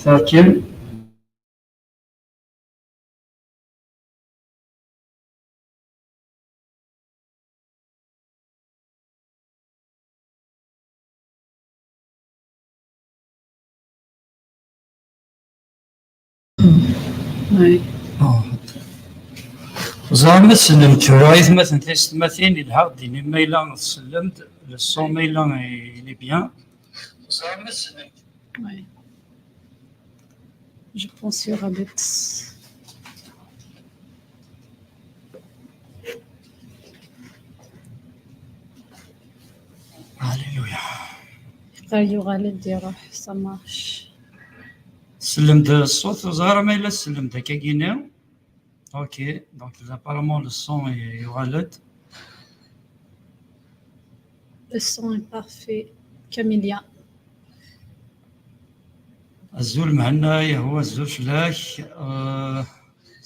لكن زعما سلمت رايت مثلا تستمثين الها ديني ميلا سلمت الصون ميلا لي بيان زعما سلمت. Ouais. Je pense sur Rabbit. هاليلويا. يقال يغالد يروح ça marche. سلمت الصوت زهرة ميلا سلمت هكا كينا. اوكي دونك apparemment le son يغالد. Le son est parfait. Camélia. الزول معنا هو الزول فلاش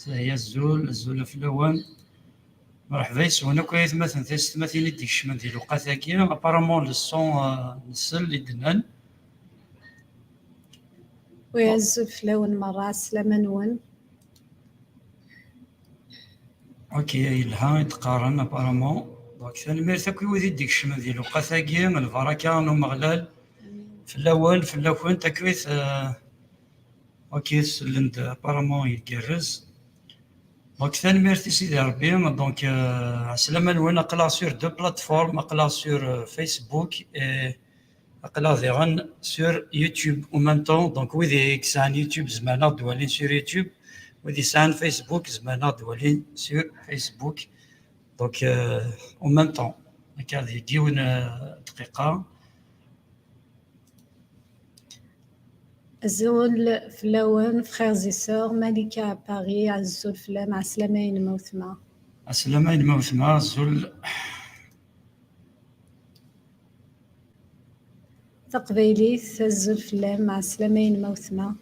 هي الزول فلوان مرحبا يسونا كويس مثلا تستمثيل ديك الشمال ديال وقتاكي ابارامون لو سون نسل اللي دنان ويعزل فلون مرة سلامة نون. اوكي الها يتقارن ابارامون دونك ثاني ميرتا كي ودي ديك الشمال ديال وقتاكي البركه نو مغلال فلاول فلاكون تكويت اوكي سلند ابارامون يتجرز دونك ثاني ميرتي سيدي ربي دونك عسلامة نون اقلا سور دو بلاتفورم اقلا سور فيسبوك اقلا ذيغن سور يوتيوب او ميم طون دونك وذي كسان يوتيوب زمانا دوالين سور يوتيوب وذي سان فيسبوك زمانا دوالين سور فيسبوك دونك او ميم طون هكا ديون دقيقة. الزول فلون frères et sœurs مالكة باريس الزول فلام عسلامين موثمة. عسلامين موثمة الزول تقبيليث الزول فلام عسلامين موثمة.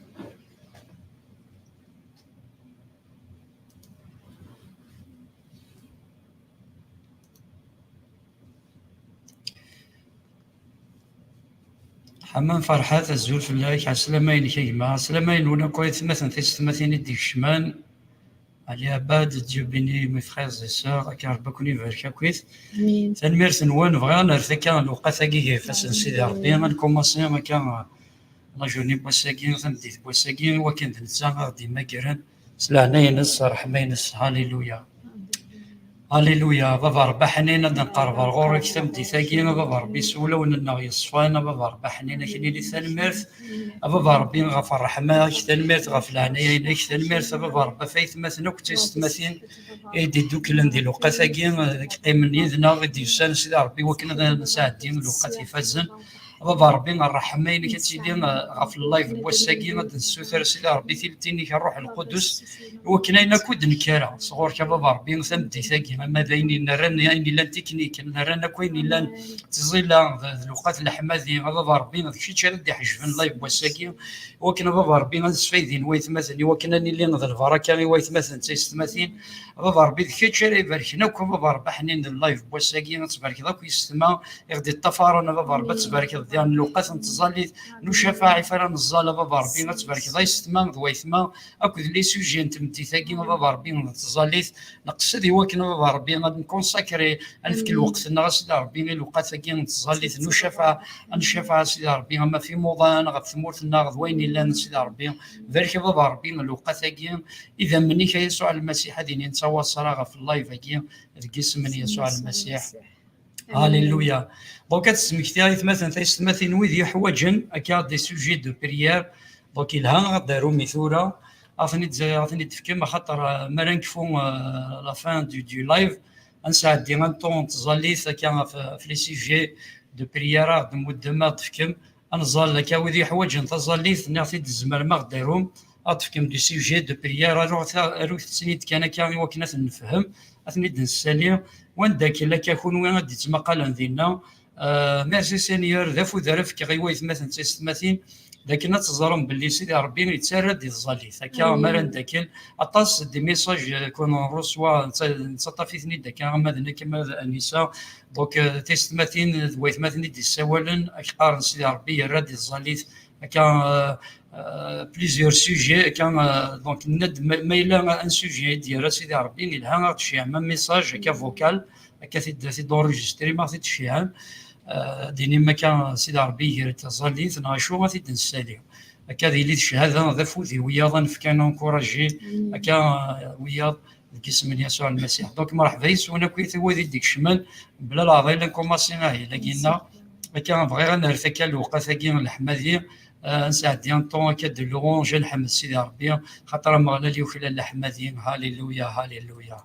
حمام فرحات الزول في الله عسلامين كيما عسلامين ونا كويس مثلا تستمثيني ديك الشمان عليها بعد تجيبيني مي فخيز سور كاربا كوني فيركا كويس امين تنميرس نوان بغا نرتكا الوقت كي فاس نسيدي ربي ما نكوماسي ما كان لا جوني بوساكين تمديت بوساكين وكان نتسامع ديما كيران سلعنا ينص رحمه ينص هاليلويا هاليلويا بابا ربا حنينه نقرب غورك تمدي ثاكينا بابا ربي سوله وننا يصفانا بابا ربا حنينه كني لي تنميرت بابا ربي غف الرحمه تنميرت غف العنايه اليك تنميرت بابا ربا فايت مثلا كنت تستمثين ايدي دوكلن ديال الوقت ثاكين قيم يدنا غدي يسال سيدي ربي وكنا نساعدين الوقت يفزن بابا ربي الرحمه اللي كتسيدي غف اللايف بوساكين نسوثر سيدي ربي تيلتيني كنروح القدس وكنا كود نكره صغور كبابا ربي ثمدي ثاكي ما بين نرن يعني لا تكنيك نرن كوين لا تزيلا الوقت الحمادي بابا ربي داكشي تشاد حجفن لايف بوساكين وكنا بابا ربي نسفيدين ويتمثل وكنا اللي نضل البركه ويتمثل تيستمثين بابا ربي داكشي تشاد يباركنا بابا ربي حنين اللايف بوساكين تبارك الله يستمع يغدي الطفارنا بابا ربي تبارك ديال الوقت نتزالي نو شفاعي فلا نزال بابا ربي تبارك الله يستمع ذويثما اكو لي سوجي نتمتي ثاكي بابا ربي نتزاليت نقصد هو كنا بابا ربي غادي نكونساكري في الوقت نغسل ربي الوقت ثاكي نتزاليت نو شفاعه نشفاعه سيدي ربي ما في موضان غف ثمورتنا غدوين الا سيدي ربي ذلك بابا ربي الوقت ثاكي اذا منك يسوع المسيح هذه نتواصل في اللايف هكي الجسم من يسوع المسيح هاليلويا دونك تسمكتي مثلا تيستمثين ويدي حواجن اكا دي سوجي دو بريير دونك الها داروا ميثوره عطيني تفكير خاطر ما نكفو لا فان دو لايف نساعد دي ان طون تزاليت كان في لي سوجي دو بريير دو مدما تفكم نزال لك ويدي حواجن تزاليت نعطي الزمر ما داروم اتفكم دي سوجي دو بريير روح سنيت كان وكنا نفهم اثني نسالي وين داك الا كيكون وين دي تمقال ديالنا ميرسي سينيور ذا فذرف كي غيويث مثلا تستمثين لكن تزرم باللي سيدي ربي يتسرد دي الزاليث هكا مرن داكل اطاس دي ميساج كون رسوا نصطفيتني داك مادنا كما النساء دونك تستمثين ويث مثلا دي سوالن اكثر سيدي ربي يرد الزاليث هكا بليزيور سوجي كان دونك ند ما الا ان سوجي ديال سيدي ربي الها تشيع ما ميساج كا فوكال كا دونجستري ما تشيع ديني ما كان سيدي ربي غير تصليت ناشو ما تنسالي هكا اللي الشهاده ذا فوذي وياضا كان انكوراجي هكا وياض الجسم يسوع المسيح دونك مرحبا يسونا كويت هو ديك الشمال بلا العضي لكم ماسينا لكن كان بغي نعرف هكا الوقت كاين الحمادي نساعد ان طون هكا دو لورونج نحمد سيدي ربي خاطر ما غلا لي وخلال الحمادي هاليلويا هاليلويا.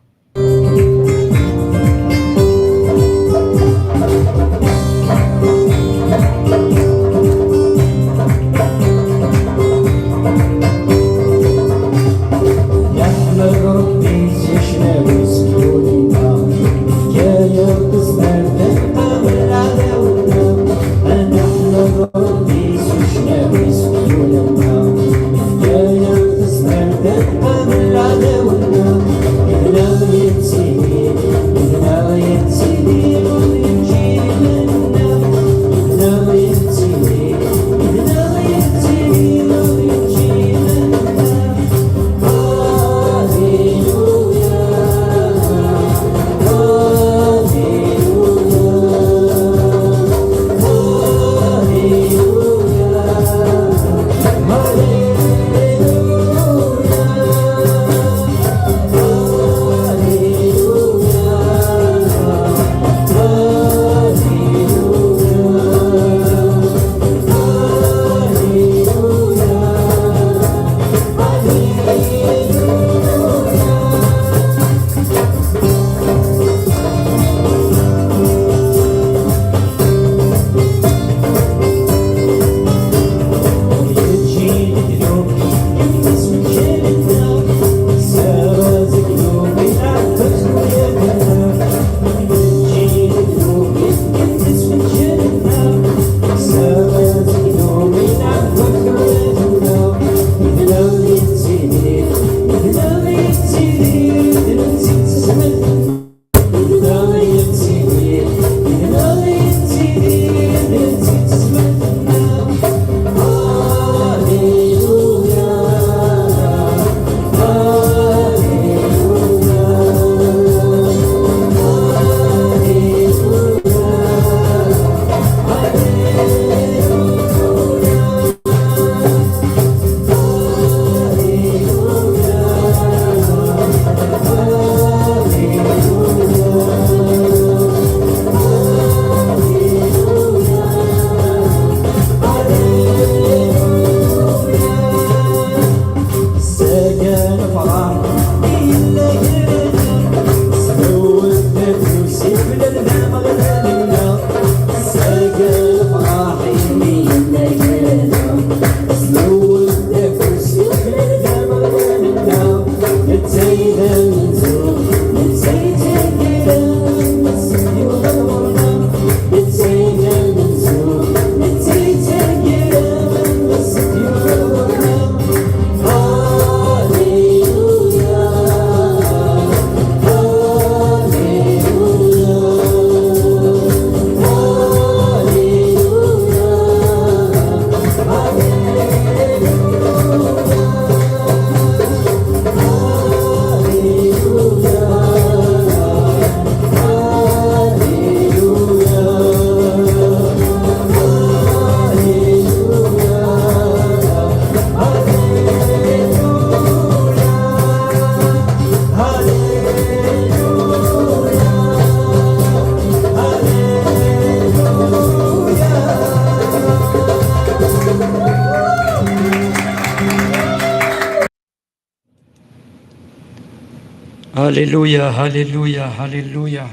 هاليلويا هاليلويا هاليلويا.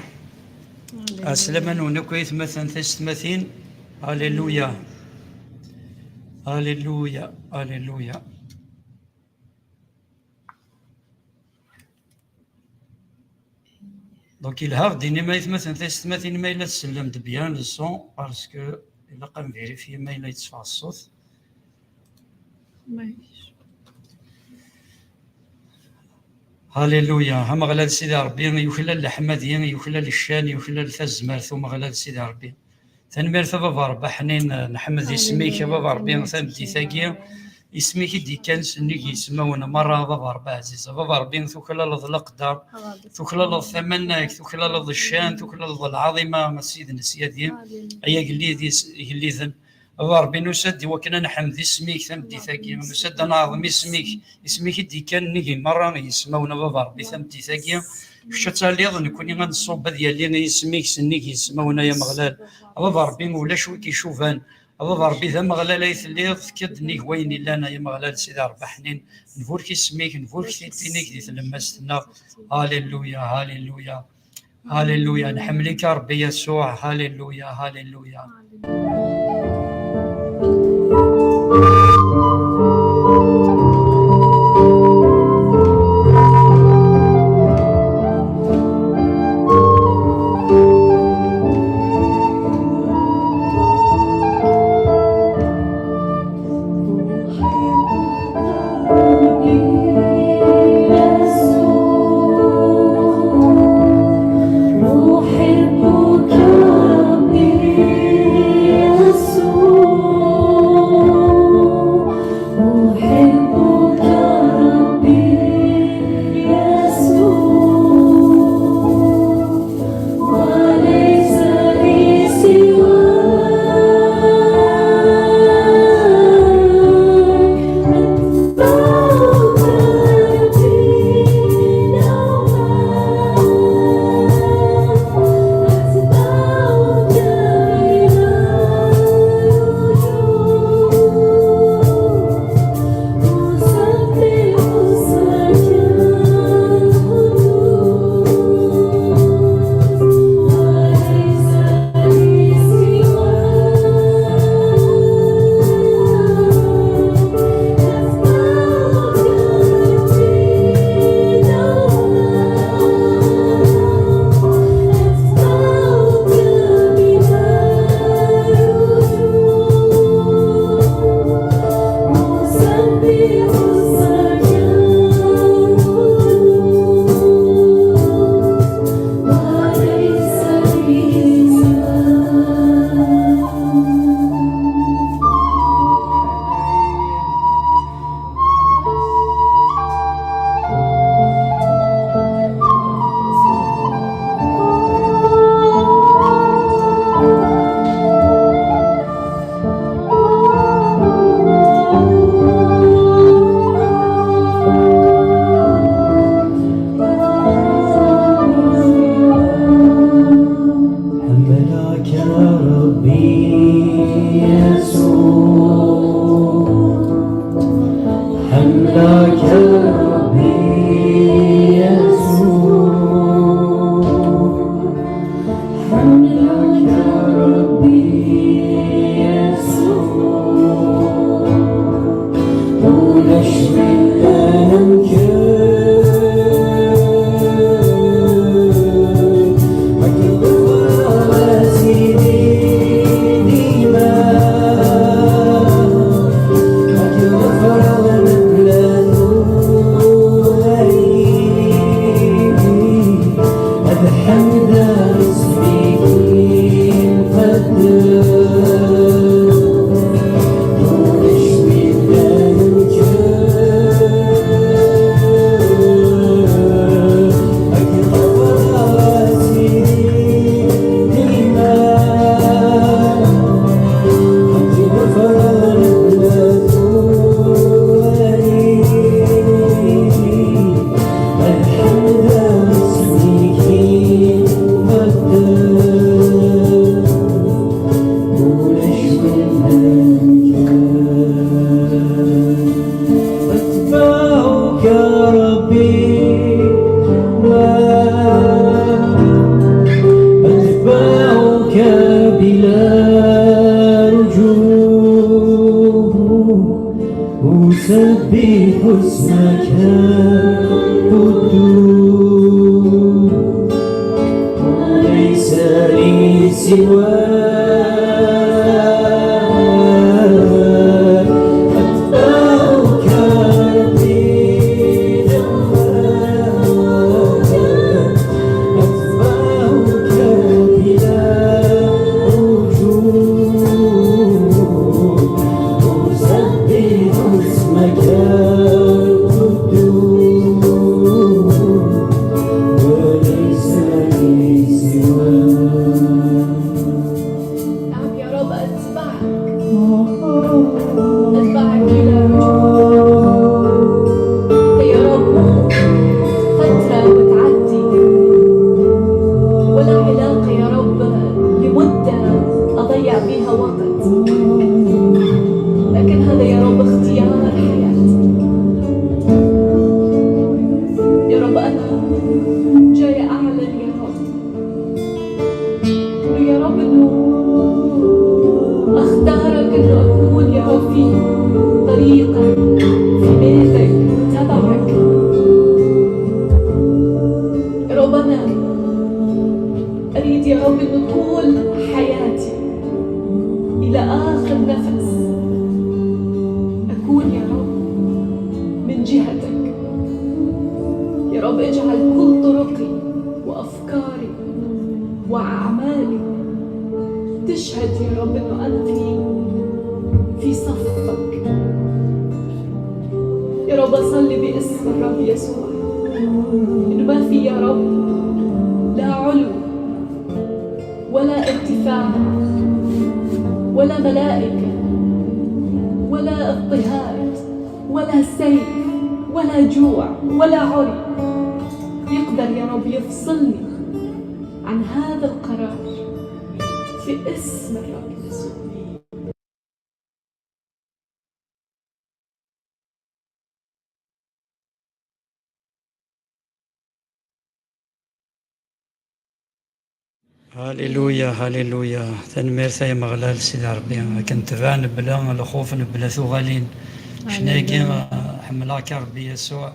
أسلما ونكويت مثلا تستمثين. هاليلويا هاليلويا هاليلويا. دونك الهاف ديني ما يتمثل تستمثين ما إلا تسلم دبيان الصون باسكو إلا قام فيريفي ما إلا يتصفى الصوت. هاليلويا. هم غلال سيدي ربي يخلى الحماديين يخلى الشان يخلى الفزمار ثم غلال سيدي ربي تنمير بابا ربي حنين نحمد اسميك بابا ربي ثمدي ثاقيا اسمي كي كان سني يسمونا مرة بابا ربي عزيز بابا ربي ثوكلا لظ الأقدار ثوكلا لظ ثمنك ثوكلا لظ الشان ثوكلا لظ العظيمة ما سيدنا سيادي أيا قلي ذن بابا ربي نسد وكنا نحمد اسميك ثمدي ثاقي نسد نعظم اسميك كي كان نجي مرة يسمونا بابا ربي ثمدي ثاقي شتا ليض نكوني غنصوب ديالي اسميك سنيك يسمونا يا مغلال بابا ربي ولا شوي كيشوفان بابا ربي ذا مغلال يثليض كدني وين لنا يا مغلال سيدي ربي حنين نفورك اسميك نفورك تينيك دي تلمستنا هاليلويا هاليلويا هاليلويا نحملك ربي يسوع هاليلويا هاليلويا Be وأنا أريد يا رب إن طول حياتي إلى آخر نفس أكون يا رب من جهتك. يا رب اجعل كل طرقي وأفكاري وأعمالي تشهد يا رب إنه أنا في صفك. يا رب أصلي باسم الرب يسوع إنه ما في يا رب لا علو ولا ارتفاع ولا ملائكة ولا اضطهاد ولا سيف ولا جوع ولا عري يقدر يا رب يفصلني عن هذا القرار في اسم الرب يسوع. هاليلويا هاليلويا. تنمير ثاي مغلال سيدي ربي كنت فان بلا الخوف بلا ثغالين شناقي حملاك ربي يسوع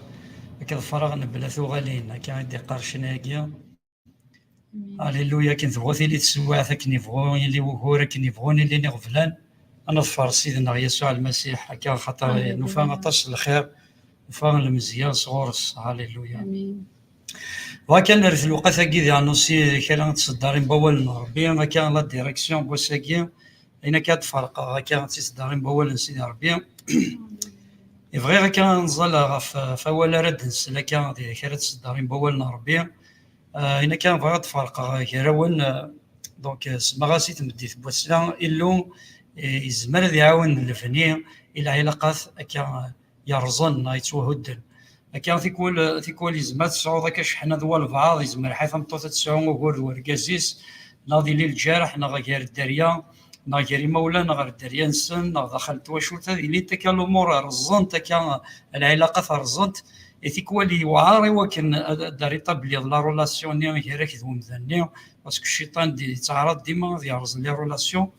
كذا فرغ بلا ثغالين كان يدقر شناقي. هاليلويا كنت بغوثي اللي تسوع ثك نيفغون اللي وهورك نيفغون اللي نغفلان انا ظفر سيدنا يسوع المسيح هكا خاطر نوفا طاش الخير نوفا المزيان صغورس. هاليلويا امين. وكان رث الوقت ثقي يعني نصي كان تصدرين بول ربي كان لا ديريكسيون بوساكي هنا كانت فرقه كان تصدرين بول سيدي ربي يبغي كان نزل فولا رد نسلا كان كانت تصدرين بول ربي هنا كان بغات فرقه كراون دونك سمغاسي تمديت بوسلا إلو يزمر يعاون الفني الى علاقات كان يرزن يتوهدن كان في كل يزمات صعود كشحنا ذو البعض يزمر حيث مطوطة تسعون وقول ورقازيس ناضي للجارح نغا غير الدريا نغا غير مولا نغا الدريا نسن نغا دخلت وشوت هذه اللي تكا الامور رزنت كان العلاقات رزنت في كل وعاري وكن داري طبلي لا رولاسيون غير كذو مذني باسكو الشيطان يتعرض ديما يرزن لي رولاسيون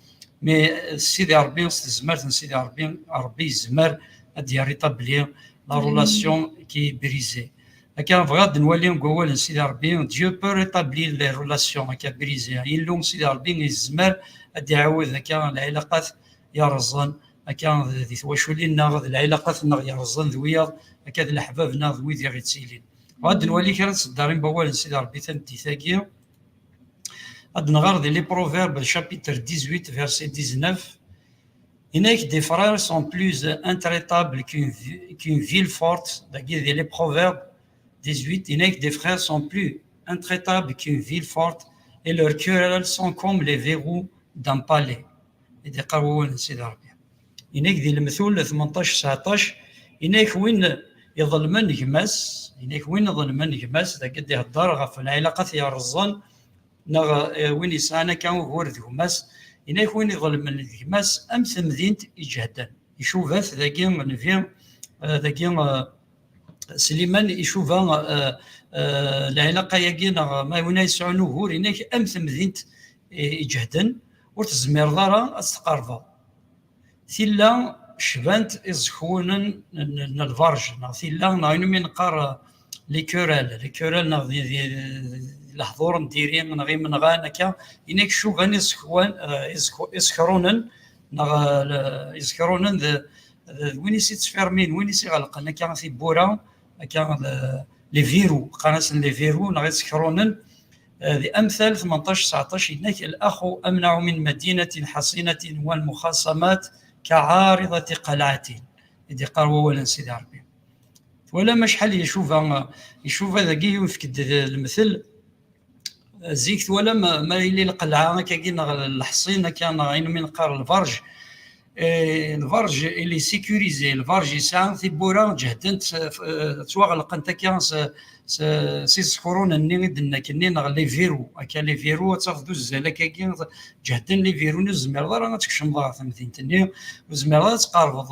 مي سيدي ربي زمرت سيدي ربي زمر دياري طبلي لا رولاسيون كي بريزي. كان بغاد نولي نقول سيدي ربي ديو بو ريتابلي لي رولاسيون كي بريزي يلوم سيدي ربي يزمر ادي يعاود كان العلاقات يرزن كان ذي تواشولي ناغذ العلاقات ناغ يرزن ذويا كاد الاحباب ناغ ذوي ديال غيتسيلين. غاد نولي كان صدارين بوال سيدي ربي تنتي ثاقي غاد نغار لي بروفيرب شابيتر 18 فيرسي 19. Il n'est que des frères sont plus intraitables qu'une ville forte. Les Proverbes 18, il n'est que des frères sont plus intraitables qu'une ville forte et leurs querelles sont comme les verrous d'un palais. Il n'est que des المثل 18-19 il n'est que وين يظلمن يغمس il n'est que وين يظلمن يغمس قد يهضر غف العلاقات يا رزان وين يسانا كان ورد يغمس إنا يكون يظلم من الجماس أمس مدينة يجهدن يشوفها ذاكي نفيا ذاكي سليمان يشوفها العلاقة يقينا ما هنا يسعون وهور هناك أمس مدينة يجهدن وتزمير دارا استقربا ثلا شبانت إزخونا الفرج ثلا نعينو من قار لي كورال الحضور نديرين نغي من غانكا إنك شوف أن يسكرونن يسكرونن وين يسيت فيرمين وين يسي غلق أنا كان في بورا كان لي فيرو قناص لي فيرو نغي يسكرونن أمثال 18-19 إنك الأخ أمنع من مدينة حصينة والمخاصمات كعارضة قلعة إذا قالوا ولا سيدي ربي ولا ما شحال يشوف هذا كي يفكد المثل زيكت ولا ما يلي القلعه كاين الحصين كان غير من قار الفرج اللي سيكوريزي الفرج يسعى في بورا جهدنت تواغلق انت كان سيسكرون النيد كنين لي فيرو هكا لي فيرو تاخذوا الزاله كاين جهدن لي فيرو نزمر راه تكشم ضاع ثمثين وزمر تقارب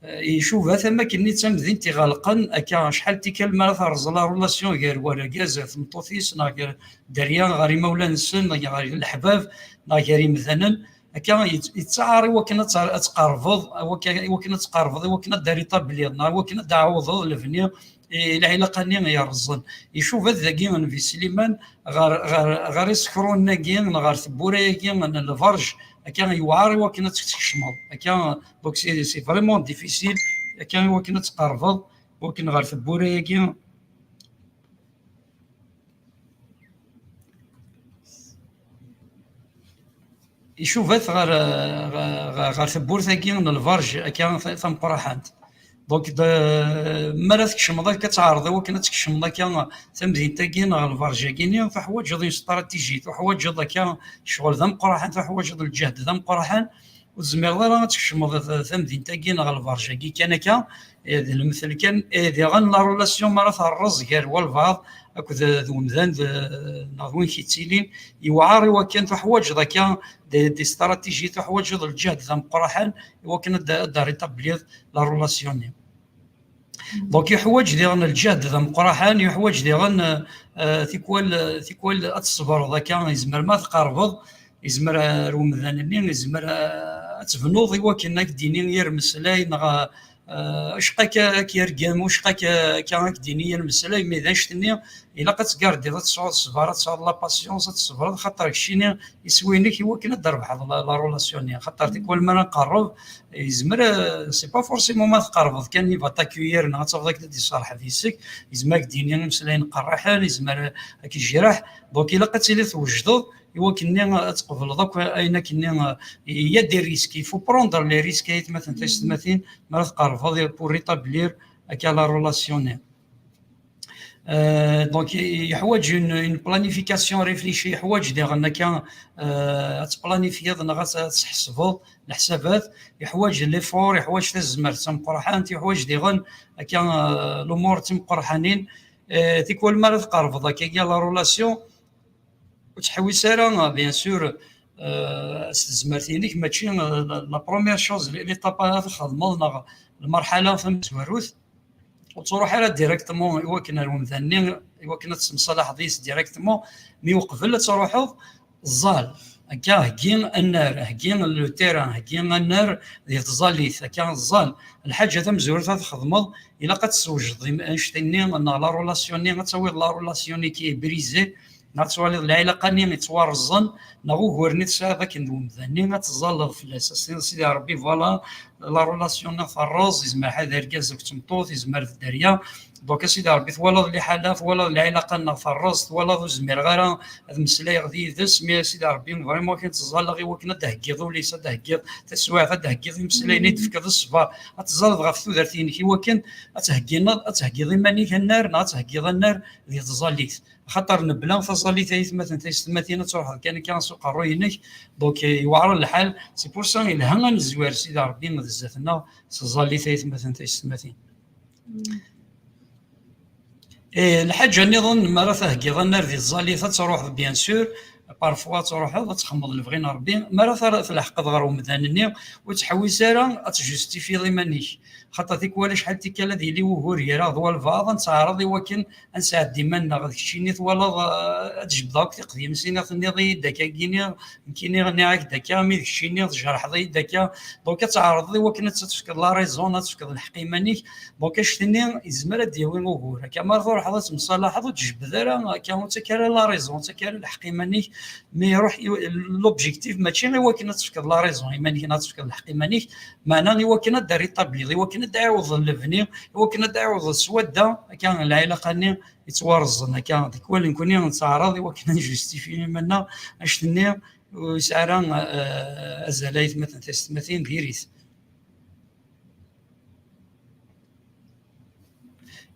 يشوفها ثما كني تمدين تيغلقن هكا شحال تيكلمه ترزلا رولاسيون غير وراكاز ثمطوثيس غير دريان غير مولا نسن غير الحباب غير مثلا هكا يتعاري وكنا تقرفض وكنا تقرفض وكنا داري طبلي وكنا دعوض الفنيا العلاقه ني يرزن يشوف ذاكي في سليمان غار يسكرون ناكين غار ثبوراكين الفرج كان يوعر وكنا تكشمض كان دونك سي فريمون ديفيسيل كان وكنا تقرفض وكنا غار ثبوراكين يشوف غار ثبور ثاكين الفرج كان ثم قراحانت دونك مرة تكشمض كتعارض وكنا تكشمض كان تمدين تاكين الفرج كاين فحوايج ذي استراتيجية وحوايج ذاك شغل ذم قراحان فحوايج الجهد ذم قراحان وزمير راه تكشمض تمدين تاكين الفرج كي كان المثل كان غن لا رولاسيون مرة الرز غير والبعض اكو ذو مذان ناضوين كيتيلين يوعار وكان حوايج ذاك دي استراتيجية حوايج الجهد ذم قراحان وكان داري تبليغ لا رولاسيون دونك يحوايج ديالنا الجهد ذا مقراحان يحوايج ديالنا ثيكوال اتصبر ذاك يزمر ما تقربض يزمر رومذان اللي يزمر تبنوض يوكلنا ديني يرمسلاي نغ اشقا كيرقام وشقا كان دينيا المساله ميدان شتني الا كتكاردي تصور الصبر تصور لا باسيونس تصبر خاطر كشيني يسوينك يوكلنا درب هذا لا رولاسيون خاطر تيكول ما نقرب يزمر سي با فورسيمون ما تقرب كان يبغى تاكيير نعطيك داك اللي صالح فيسك يزمك دينيا المساله نقرحان يزمر كي جراح دونك الا قتلي توجدوا هو كنا تقبل دوك اين كنا يا دي ريسكي فو بروندر لي ريسكي مثلا تستمثين ما تقرب بور ريتابلير هكا لا رولاسيون دونك يحوج اون بلانيفيكاسيون ريفليشي يحوج ديالنا كان تبلانيفي هذا تحسبوا الحسابات يحوج لي فور يحوج تزمر تم قرحان يحوج ديغن كان الامور تم قرحانين تيكول ما تقرب داك كاع لا رولاسيون وتحوي ساره بيان سور استزمرتينيك ماشي لا بروميير شوز اللي طابا خدمه المرحله فهمت توروث وتروح على ديريكتومون ايوا كنا المثنين ايوا كنا تصمص ديس ديريكتومون مي وقبل تروحوا الزال هكا هكين النار هكين لو تيران هكين النار ديال الزاليث هكا الزال الحاجه تم زورتها تخدمه الا كتسوجد انشتيني ان لا رولاسيوني غتسوي لا رولاسيوني كي بريزي ناتسوالي العلاقه ني تورزن نغو غورني تسا كندوم ذني غتزال في الاساس سيدي ربي فوالا لا رولاسيون فالروز يزمر هذا ركاز كتمطوط يزمر في الدريا دونك سيدي ربي ولا اللي حالات ولا العلاقه نا فالروز ولا زمير غير هذا مسلا غادي ذس مي سيدي ربي فريمون كنتزال غير وكنا تهكيض ليس تهكيض تسواع تهكيض مسلايني تفكر الصبا تزال غا في ثلاثين كي وكن تهكيض ماني النار نا تهكيض النار ديال تزاليت خاطر نبلا فصلي ثلاث مثلا تستمتين تروح كان سوق الروينك دونك يوعر الحال سي بور سا الهنا الزوار سيدي ربي مزاتنا تزالي ثلاث مثلا تستمتين الحاجه نظن مرة تهكيض النار ديال الزاليثه تروح بيان سور بارفوا تروح تخمض اللي بغينا ربي مرة تلحق غير مدانني وتحوي ساره تجستيفي ضمانيك خاطر تيكوال شحال تيكالا ديالي وهوري راه ضوال الفاض نتعرض ولكن نساعد ديما غادي الشيء ولا تجبد داك تقديم سينا النضي داكا كيني كيني غنياك داكا مي الشيء تجرح ضي داكا دونك تعرض ولكن تفكر لا ريزون تفكر الحقيمانيك دونك شتني يزمر ديوي وهور كما روح حضرت مصالحه وتجبد راه كان تكال لا ريزون تكال الحقيمانيك مي يروح لوبجيكتيف ماشي غير ولكن تفكر لا ريزون يمانيك تفكر الحقيمانيك معناه ولكن داري طابلي ولكن دعوض الفني ولكن دعوض السوده كان العلاقه ني يتوارزن كان كل نكوني نتعرض ولكن جوستيفي منا اشتني وسعرا ازلايت مثلا تستمثين ديريث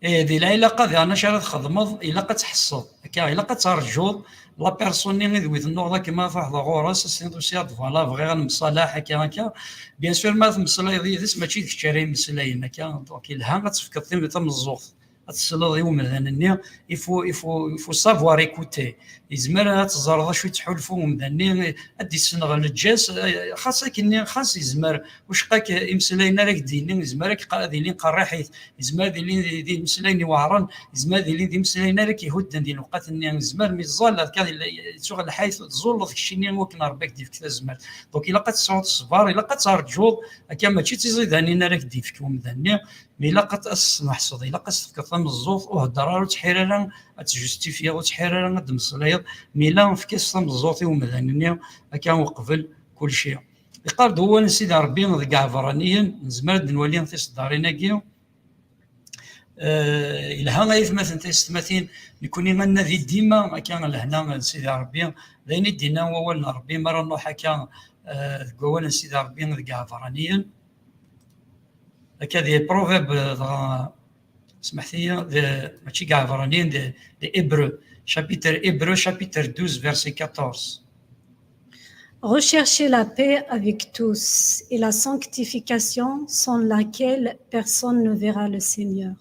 دي العلاقه ديالنا شحال تخدمض الا كتحصل هكا الا كترجو لا بيرسون اللي دويت النور كما فواحد غوراس سيندو سياد فوالا بغي غنمصالح هكا بيان سور ما تمصالح ديس ماشي ديك الشارع مسلاين هكا دونك الها غتفكر تم الزوف تسلط يوم مدنني يفو سافوار ايكوتي يزمر تزرد شويه تحلفو مدني ادي السنغ الجاس خاصه كني خاص يزمر واش قاك يمسلاينا لك ديني يزمر قادي قرحيت يزمر دي مسلايني وعرن يزمر دي مسلاينا لك يهدن دي نقاط يزمر ميزال كان شغل حيث تزول داك الشيء ممكن ربك ديك تزمر دونك الا قتصعود الصبار الا قترجو كما ماشي تزيد هانينا لك ديفك ومدني مي الا قتاس محصود الا قتفكر تمزوط وهضرار وتحيرارا تجستيفيا وتحيرارا دمصليض ميلا في كيس تمزوطي ومذنني كان وقبل كل شيء يقال هو سيدي ربي كاع فرانيا نزمر نولي نتصدارينا كيو إلها غايث مثلا تستمثين يكوني غنا ذي ديما ما كان لهنا سيدي ربي لين دينا وولنا ربي مرة نروح كان قولنا سيدي ربي كاع فرانيا هكذا بروفيرب سمحتي ماشي كاع فرانيا دي إبرو chapitre Hébreu chapitre 12 verset 14. Recherchez la paix avec tous et la sanctification sans laquelle personne ne verra le Seigneur.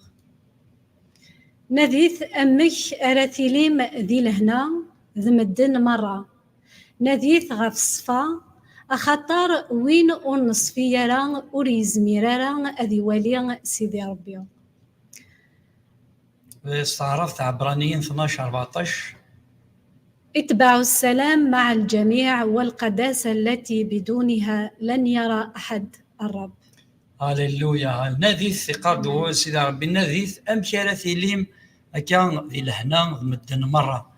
نذيث أمك أراتيليم ذي لهنا ذمدن مرة نذيث غف الصفا أخطر وين ونصفي ران وريزمير ران أذي ولي سيدي ربي. استعرضت عبرانيين 12-14 اتبعوا السلام مع الجميع والقداسة التي بدونها لن يرى أحد الرب. هاليلويا. نذيث قردو سيدي ربي نذيث أمكارثي ليم كان ذي لهنا مدن مرة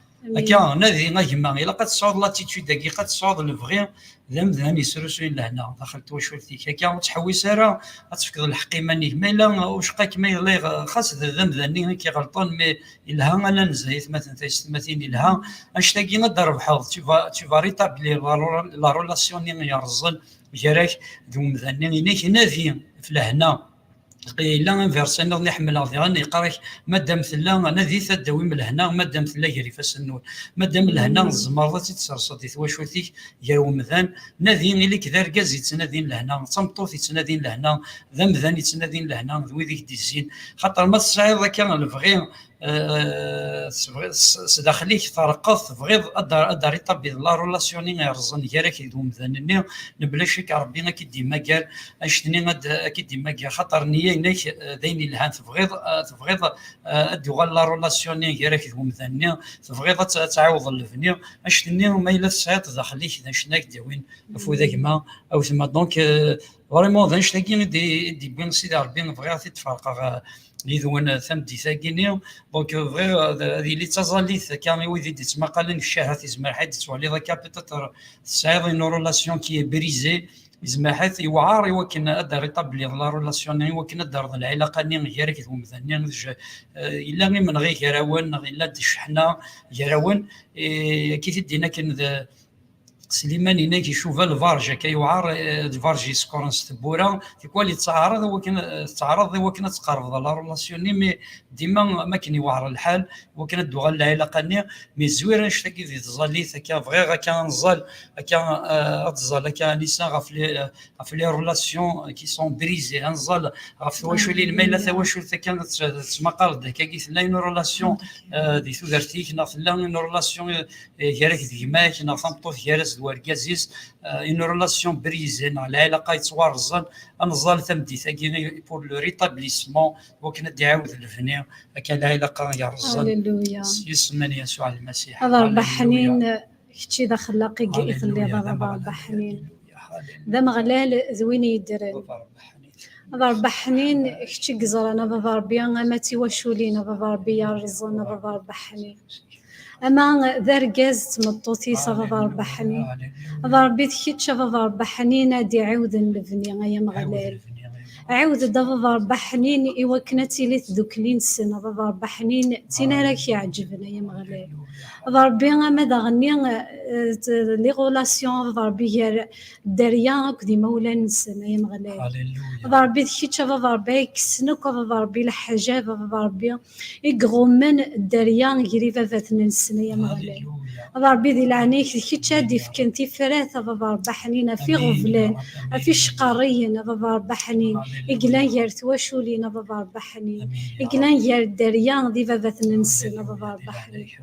كان نذي نجمع إلا قد صعد لاتيتود دقيقة قد صعد الفغي ذم ذاني سروسين لهنا دخلت وشولتي كان تحوي سارة أتفكر الحقيمة نيميلا وشقاك ما يلي خاص ذم ذاني كي غلطان مي إلها أنا نزيث مثلا تستمثين إلها أشتاقي نضرب حظ تيفا ريتابلي لا رولاسيون يرزل جراك دوم ذاني نيك نذي في لهنا لا انفيرسين نحمل غادي يقراك مادام ثلا نذي تداوي من هنا مادام ثلا يري فاسنون مادام لهنا الزمرضه تتسرصد ثواشوتيك يا ومذان نذي اللي كذا ركاز يتنادين لهنا تمطوط يتنادين لهنا ذا مذان يتنادين لهنا ذوي ذيك ديزين خاطر ما تصعيد كان الفغي سداخليك ترقص بغيض ادار يطبي لا رولاسيوني يرزن كراك يدوم ذنني نبلاش ربي كي ديما قال اشتني كي ديما قال خاطر نيه نيك دايني لهان تبغيض ادوغ لا رولاسيوني كراك يدوم ذنني تبغيض تعاوض الفني اشتني وما الا تصعيط داخليك شناك داوين فوذاك ما او ثم دونك فريمون ذا نشتاقي دي بين سيدي ربي نبغي تتفرق لذون ثمدي ثاقيني دونك فغي هذه اللي تزاليث كان يوذي تسمى قالن الشهات يسمى حد تولي ذاك بيتر سايد اون رولاسيون كي بريزي يسمى حيث يوعار يمكن ادار يطبلي لا رولاسيون يمكن ادار العلاقه ني غير كيفهم مثلا الا من غير يراون الا تشحنا يراون كي تدينا كان سليمان هنا كيشوف الفارجه كيوعر الفارجي سكورنس تبورا تيكون اللي تعارض هو كان تقارب لا رولاسيوني مي ديما ما كان يوعر الحال وكان دوغ العلاقه ني مي زويره نشتاقي ذي تزاليث كان فغي كان نزال كان تزال كان لسان غاف لي رولاسيون كي سون بريزي نزال غاف واش اللي الميله ثواش كانت تسمى قرد كي ثلاين رولاسيون دي ثورتيك ناف لا رولاسيون غيرك ديما كنا فهمطوف غيرس وركازيس اون رولاسيون بريزين على علاقه يتوارزن انزال ثمدي ثاقي بور لو ريتابليسمون وكنا دعاود الفني كان العلاقه يرزن هللويا يسمى يسوع المسيح هذا حنين كشي داخل لاقي يخلي هذا حنين ذا مغلال زوين يدرن هذا ربح حنين كشي قزرنا بابا ربي ما تيواشولينا بابا ربي يرزنا بابا ربح حنين أما ذا رجاز تمطوتي صفا ربحني هذا ربي تكيتش صفا ربحني نادي عود لبني يا مغلال عود دابا ربحني إوا كنتي لي تذكلين السنة دابا ربحني تينا راك يعجبنا يا مغلال هذا ربي ما داغني لي غولاسيون هذا ربي غير دريا كدي مولان السنة يا مغلال هذا ربي تكيتش هذا ربي كسنك هذا ربي الحجاب هذا ربي يغومن الدريا غيري فاتنا السنة يا مغلال هذا ربي ذي العنيك كيتش هادي فكنتي فرات هذا ربحنينا في غفلان في شقارين هذا ربحني إقلان يار تواشولين هذا ربحني إقلان يار دريان ذي فاتنا السنة هذا ربحني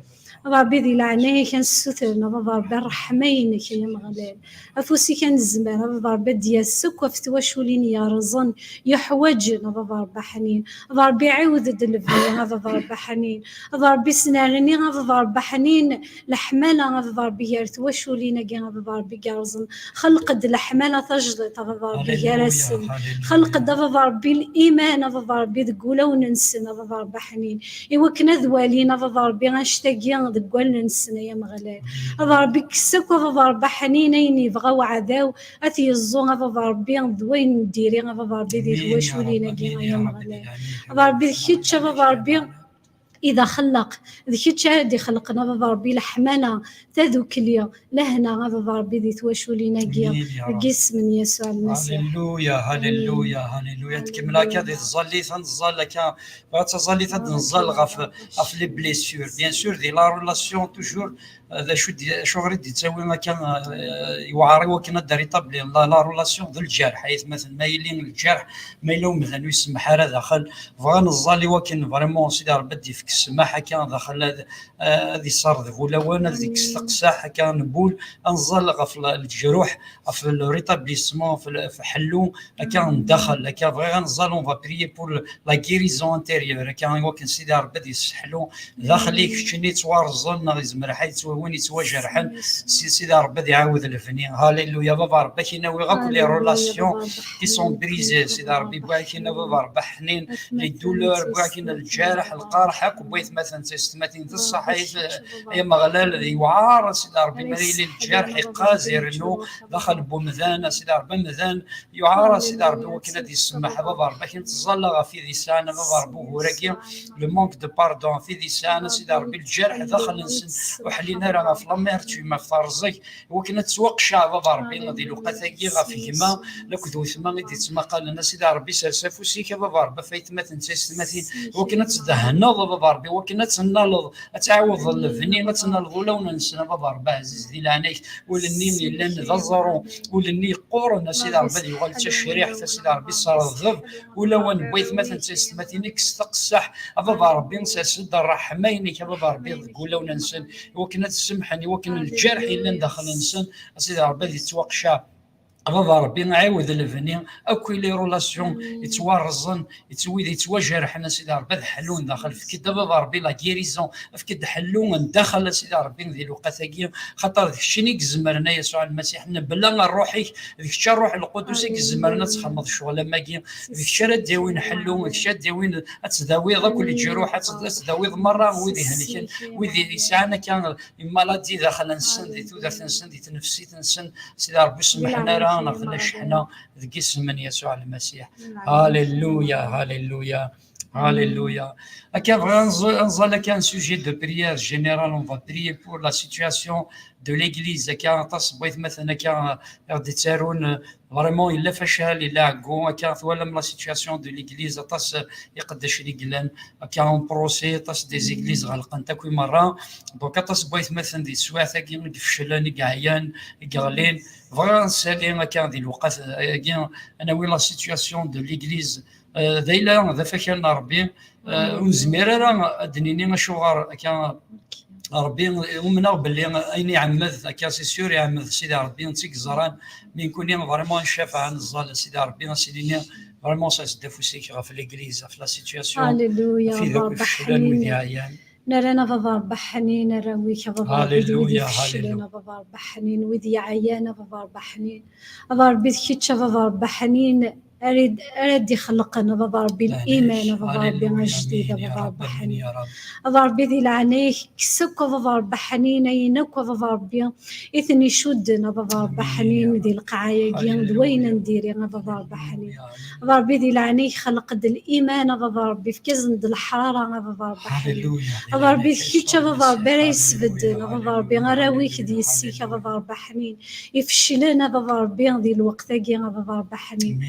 ربي ذي العناية كان سترنا ربي الرحمينك يا مغلال أفوسي كان الزمان ربي ديالسك وفتواشولين يا رزن يحوجنا ربي حنين ربي عاود الدلفني ربي حنين ربي سنارني ربي حنين الحمالة ربي يرتواشولين كان ربي قارزن خلق الحمالة تجلط ربي يرسل خلق ربي الإيمان ربي ذقولا وننسنا ربي حنين إوا كنا ذوالينا ربي غنشتاقي ذقوالنا ننسنا يا مغلال ربي كسك ربي حنين يبغاو عداو أتي الزون ربي ذوين نديري ربي ذي تواشولينا يا مغلال ربي كيتش ربي إذا خلق ذيك هادي خلقنا ربي الحمانة تذوك اليوم لهنا ربي ذي تواشولينا قيس من يسوع المسيح. هللويا هللويا هللويا تكمل كذا تظلي تنظل لك تظلي تنظل غف لي بليسيور بيان سور دي لا ريلاسيون توجور هذا شو غير تسوي ما كان يوعري وكنا داري طبلي لا ريلاسيون ذو الجرح حيث مثلا ما يلين الجرح ما يلوم مثلا يسمح هذا داخل فغان الظالي وكن فريمون سيدي ربي فيك السماحه كان داخل هذه صار ولا وانا ذيك استقساح كان بول انظل غف الجروح في الريتابليسمون في حلو كان دخل كان فغان نظل اون فا بريي بور لا غيريزون انتيريور كان وكن سيدي ربي يسحلو داخليك شني توارزلنا زمر حيث وين يتواجه رحل سيدي ربي يعاود الفني هاليلويا بابا ربي كيناوي غاك لي ريلاسيون كي سون بريزي سيدي ربي بغا كيناوي بابا ربي حنين لي دولور بغا كينا الجارح القارح كبيت مثلا تستماتين تصح يا مغلال يوعار سيدي ربي مريلي الجرح يقازر انه دخل بومذان سيدي ربي مذان يعار سيدي ربي وكنا دي السماح بابا ربي كنتظل في لسان بابا ربي وراكي لو مونك دو باردون في لسان سيدي ربي الجرح دخل نسن وحلينا راه في لامير تشوي في رزق وكنا تسوق شعب بابا ربي نضي لقاتاكي غافي كما لكدو ثما غادي تسمى قال لنا سيدي ربي سرسافو سيكا بابا ربي فايت مثلا تستماتين وكنا تدهنض بابا ربي وكنا تنالض تعاوض الفني تنالض ولا وننسنا بابا ربي عزيز ديال عنيك ولني لان ذزروا ولني قورنا سيدي ربي يغال تشريح سيدي ربي صار الضب ولا وين بغيت مثلا تستماتين كستقصح بابا ربي نسد الرحمين بابا ربي ولا وننسن وكنا تسمحني وكنا الجرح اللي ندخل نسن سيدي ربي يتوقشا بابا ربي نعاود الفني اكو لي رولاسيون يتوارزن يتواجه حنا سيدي ربي حلون داخل في كدا بابا ربي لا غيريزون في كدا حلون داخل سيدي ربي ذي الوقتاكي خاطر داك الشيء اللي زمرنا يسوع المسيح بلا روحي ديك الشيء الروح القدس زمرنا تخمض الشغل ماكي ديك الشيء داوين حلون ديك الشيء داوين تداوي كل جروح تداوي مره ويدي هنيك ويدي ساعنا كان مالادي داخل نسن دي تودرت نسن دي تنفسي تنسن سيدي ربي سمحنا نخلش حنا ذكي من يسوع المسيح. هاليلويا هاليلويا هاليلويا. Quand un sujet de prière générale, on va prier pour la situation de l'église. Quand vraiment il a فشل il a go quand ولا la situation de l'église طاس يقدش رجلان كان بروسي طاس des églises غلقن تكوي مرة دوكا طاس بغيت مثلا دي سواثا كي فشلان كعيان كغلين فغان سالي كان دي الوقت انا ولا situation de l'église ذيلا ذا فكرنا ربي ونزمير راه دنيني شغار كان ربي ومنا باللي اين يعمد كاسي سور يعمد سيدي ربي نتيك زران من كوني فريمون شافع عن الزال سيدي ربي سيدي فريمون سا دافوسيك في ليغليز في لا سيتوياسيون هاليلويا في ذوك الشلال وديعيان نرانا بابا بحنين نراويك بابا هاليلويا هاليلويا بابا بحنين وذي عيانه بابا بحنين بابا ربي كيتش بابا بحنين أريد يخلقنا بابا ربي الإيمان بابا ربي جديدة بابا ربي حنين بابا ربي ذي العناية كسك بابا ربي حنين ينك بابا ربي إثني شدنا بابا ربي حنين ذي القعاية دوين نديري بابا ربي حنين بابا ربي ذي العناية خلق ذي الإيمان بابا ربي في كزن ذي الحرارة بابا ربي حنين بابا ربي كيتش بابا ربي رايس بدنا بابا ربي غراويك ذي السيكة بابا ربي حنين يفشلنا بابا ربي ذي الوقت بابا ربي حنين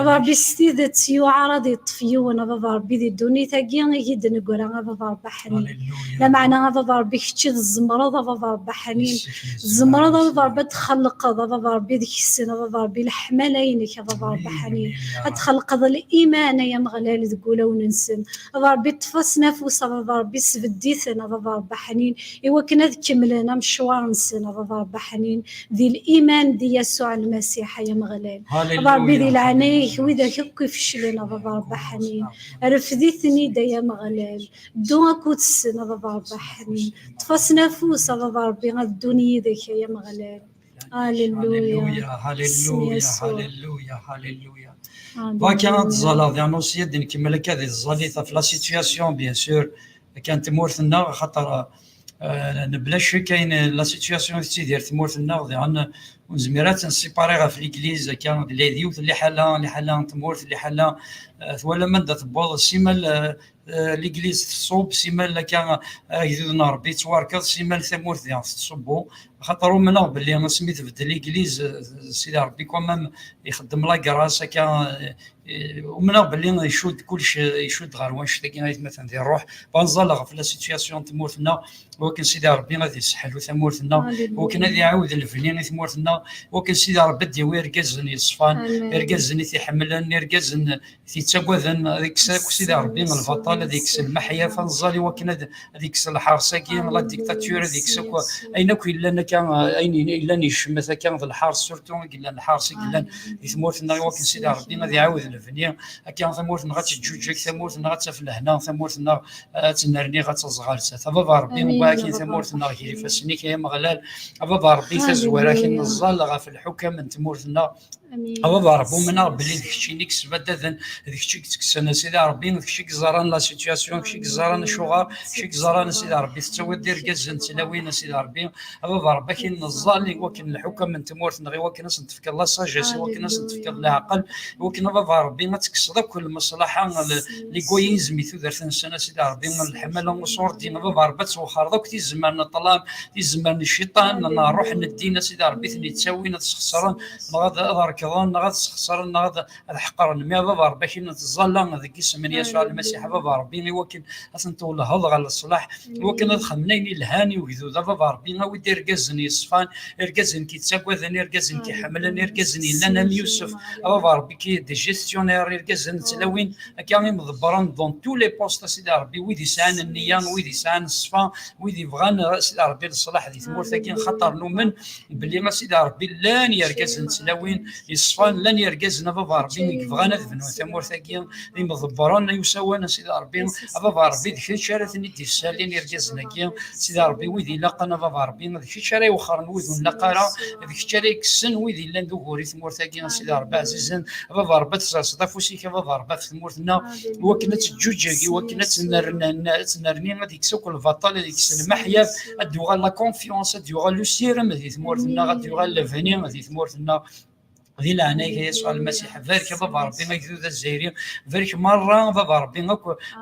ربي ستيد تيو عرضي طفيون ربي ذي الدنيا تاقي جدا نقول ربي حنين لا معنى ربي كتشي الزمرض ربي حنين الزمرض ربي تخلق ربي ذيك السنة ربي الحملينك ربي حنين تخلق الإيمان يا مغلال تقول وننسن ربي تفص نفوس ربي سبديثنا ربي حنين إوا كنا كملنا مشوار نسن ربي حنين ذي الإيمان دي يسوع المسيح يا مغلال ربي ذي العنايه وإذا كيف فشلنا ربي حنين رفديثني دا يا مغلال دون كوت السنة ربي حنين تفص نفوس ربي غا الدنيا ذيك يا مغلال هاليلويا هاليلويا هاليلويا هاليلويا كانت الزلا ديالنوسيا دين كما لك هذه الزليطه في لا سيتوياسيون بيان سور كانت مورثنا خاطر نبلاش كاين لا سيتوياسيون تيدير تمورثنا ديالنا ونزميرات نسيباريغا في ليكليز كان لي ديوت اللي حالا تمورث اللي حالا ولا ماده تبوظ سيما ليكليز تصوب سيما كان يذنا ربي تبارك سيما ثمورث ديال تصوبو خاطر منا باللي سميت في ليكليز سيدي ربي كومام يخدم لا كراس كان ومنا باللي يشود كلشي يشود غير واش تاكي مثلا ديال الروح بنزلغ في لا سيتوياسيون تمورثنا ولكن سيدي ربي غادي يسحل ثمورثنا ولكن غادي يعاود الفنين ثمورثنا ولكن سيدي ربي دي ويركزن يصفان يركزن تيحملن يركزن تيتساكوذن هذيك سيدي ربي البطاله هذيك المحيا فنزالي ولكن هذيك الحرسه كاين لا ديكتاتور هذيك سكوا اين كاين كان اين الا نشمت كان في الحرس سورتو الا الحرس الا ثمورثنا ولكن سيدي ربي غادي يعاود الفنين كان ثمورثنا غاتجوجك ثمورثنا غتفلهنا ثمورثنا تنرني غتصغالت فبابا ربي ولكن ثمورثنا كيفاسني كاين مغلال بابا ربي تزويره كاين الزال في الحكم تمورثنا بابا ربي منا بلي داكشي اللي كسبت هذاك الشيء كتكسنا سيدي ربي داكشي كزران لا سيتوياسيون داكشي كزران شوغار داكشي كزران سيدي ربي تسوي دير كازن تلاوين سيدي ربي بابا ربي كاين الزال اللي هو كاين الحكم من تمورثنا غير هو كاين نتفكر لا ساجيس هو كاين نتفكر العقل هو كاين بابا ربي ما تكسر كل مصلحه ليغويزم ثلاث سنه سيدي ربي الحمل وصور دينا بابا ربي توخر دوك تيزمان الظلام تيزمان الشيطان نروح ندينا سيدي ربي ثني تساوينا تخسران غاد كظن غاد تخسران غاد حقرن مي بابا ربي كاين تظلم هذاك اسم يسوع المسيح بابا ربي ولكن اصلا تولى هضغ على الصلاح ولكن خمنين الهاني وكذو بابا ربي ما ودي ركزن يصفان ركزن كيتساكوذن ركزن كيحملن ركزن لنا يوسف بابا ربي كي دي جيستيونير ركزن تلاوين كان مضبران دون تو لي بوست سيدي ربي ويدي سان النيان ويدي سان الصفا ويدي بغان سيدي ربي الصلاح دي ثمورث كاين خطر نومن باللي ما سيدي ربي لان يركزن تلاوين يصفان لن يركزن بابا ربي بغانا ذبنو ثمورث كاين مضبران يساوانا سيدي ربي بابا ربي ديك شارثني دي السالين يركزن كاين سيدي ربي ويدي لاقنا بابا ربي ديك شاري وخر ويدون لاقرا ديك شاري كسن ويدي لان ذكوري ثمورث كاين سيدي ربي عزيزا بابا ربي تصدف وسيك بابا ربي ثمورثنا وكنا تجوجي وكنا تنرني غادي يكسوك البطال ديك المحيا ادوغا لا كونفيونس ادوغا لو سيرم هذه ثمورثنا غادوغا لافني هذه ثمورثنا ذي لعناك يسوع المسيح فارك بابا ربي ما يكذو ذا الزهيري فارك مرة بابا ربي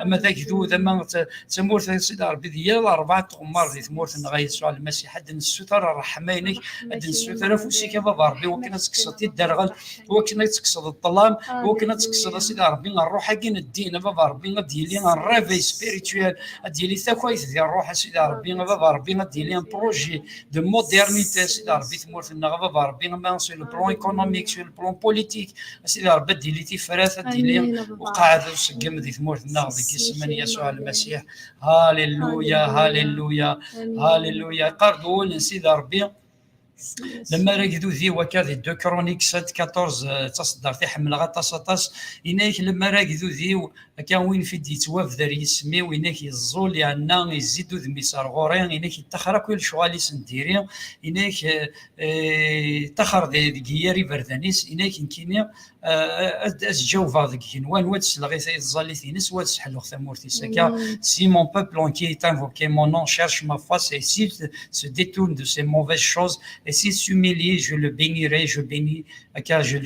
أما ذاك ذو ذا ما تمورث سيدي ربي ديال 4 غمار ذي تمورث غا يسوع المسيح حد الستر الرحمينك حد الستر فوسيك بابا ربي وكنا تكسد الدرغل وكنا تكسد الظلام وكنا تكسد سيدي ربي الروح كاين الدين بابا ربي ديالي الريفي سبيريتوال ديالي ثاكويت ديال الروح سيدي ربي بابا ربي ديالي ان بروجي دو مودرنيتي سيدي ربي تمورث بابا ربي ما سو لو بلون ايكونوميك sur le plan politique سيدي ربي ديالي تفرات ديالي وقاعد وسقم ذي ثمورثنا ذيك اسم يسوع المسيح هاليلويا هاليلويا هاليلويا قردول سيدي ربي لما رقدو ذي وكذا دو كرونيك 14 تصدر في حمل غطاسطاس إناك لما رقدو ذي كان وين في دي تواف ذا يسمي وينك يزول لأنه يزيدو ذمي صارغورين إناك يتخرى كل شوالي سنديرين إناك تخر ذي جياري بردانيس إناك يمكن أسجوفا ذي كنوان واتسلغي سيزالي ثينس واتسحلو ثمورتي سكا si mon peuple qui est invoqué mon nom cherche ma face et s'il se détourne de ces mauvaises choses et s'il s'humilie je le bénirai je bénis هكا جو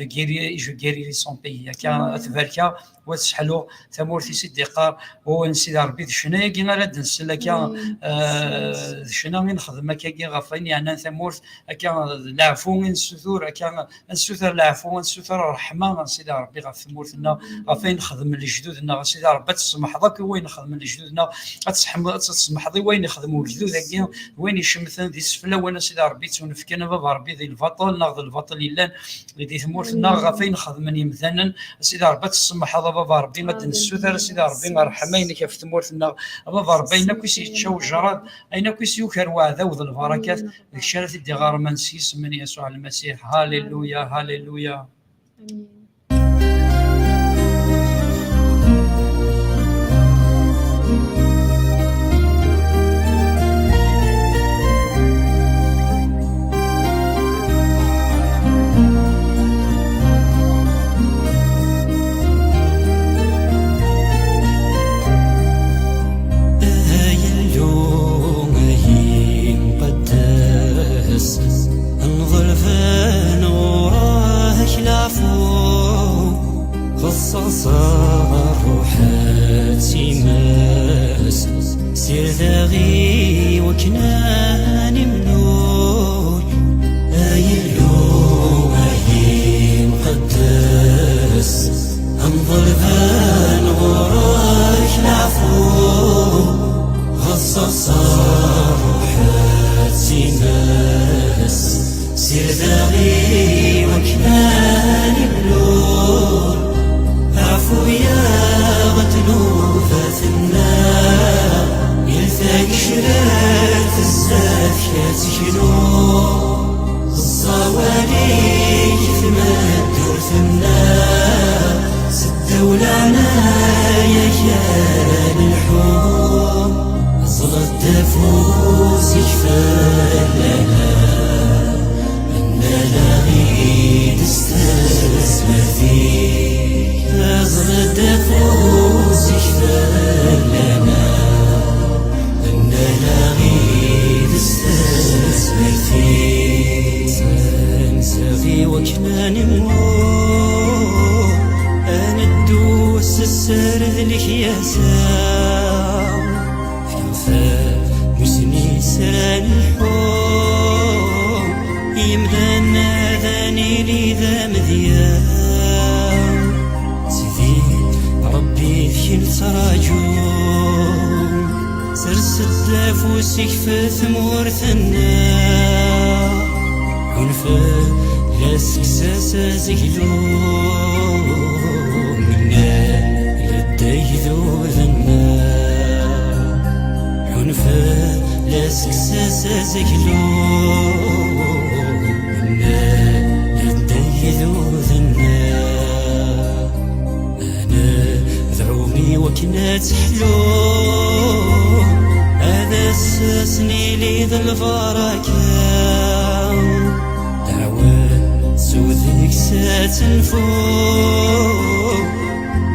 غيري سون بيي هكا تباركا وتسحلو ثمورتي سيدي قار ونسيد ربي شنايا كي غير نسل هكا شنو غي نخدم هكا كي غافين يعني ثمورت هكا العفو نسثور هكا نسثر العفو نسثر الرحمه سيدي ربي غا ثمورتنا غافين نخدم لجدودنا سيدي ربي تسمح ذاك وين نخدم لجدودنا تسمح ذي وين يخدموا الجدود هكا وين يشمثن ذي السفله وانا سيدي ربي تونفكنا بابا ربي ذي البطل ناخذ البطل الا ذي ثمورتنا غافين نخدمني مثلا سيدي ربي تسمح بابا ربي ما تنسوثر سيدي ربي رحمينك في ثمورتنا بابا ربي اين كيس يتشاو جراد اين كيس يكر وعذا وذ البركات الشرف دي غار منسيس من يسوع المسيح هاليلويا هاليلويا صار روحاتي ماس سير ذاغي وكناني منور ايلو اي مقدس انظر بان وراك العفو غصص روحاتي ماس سير ذاغي وكناني منور عفو يا غتنوفة النار يلفاك شرات الزافية تشنو الصواليك في مدور في النار سدوا العنايا كان الحوم صغد دافوس يشفى لنا أننا غيد استثمر فيك أصغد دافوس يشفى لنا أننا غيد استثمر فيك سنسغي وكنا نموت أنا الدوس السرد لك يا سام في وفاء مسني سران الحوم يمدانا ذاني لي ذا مذيان سيدي ربي فيك تراجوم سرسد دافوسك في ثمور ثنا عنفا لاسك ساسا زكلوم منا لديه ذو ذنا عنفا لاسك ساسا زكلوم منا لديه ذو ذنا أنا ذعومي وكنات حلوم هذا الساسني لي ذا البركة دعوة سوذك ساتنفوق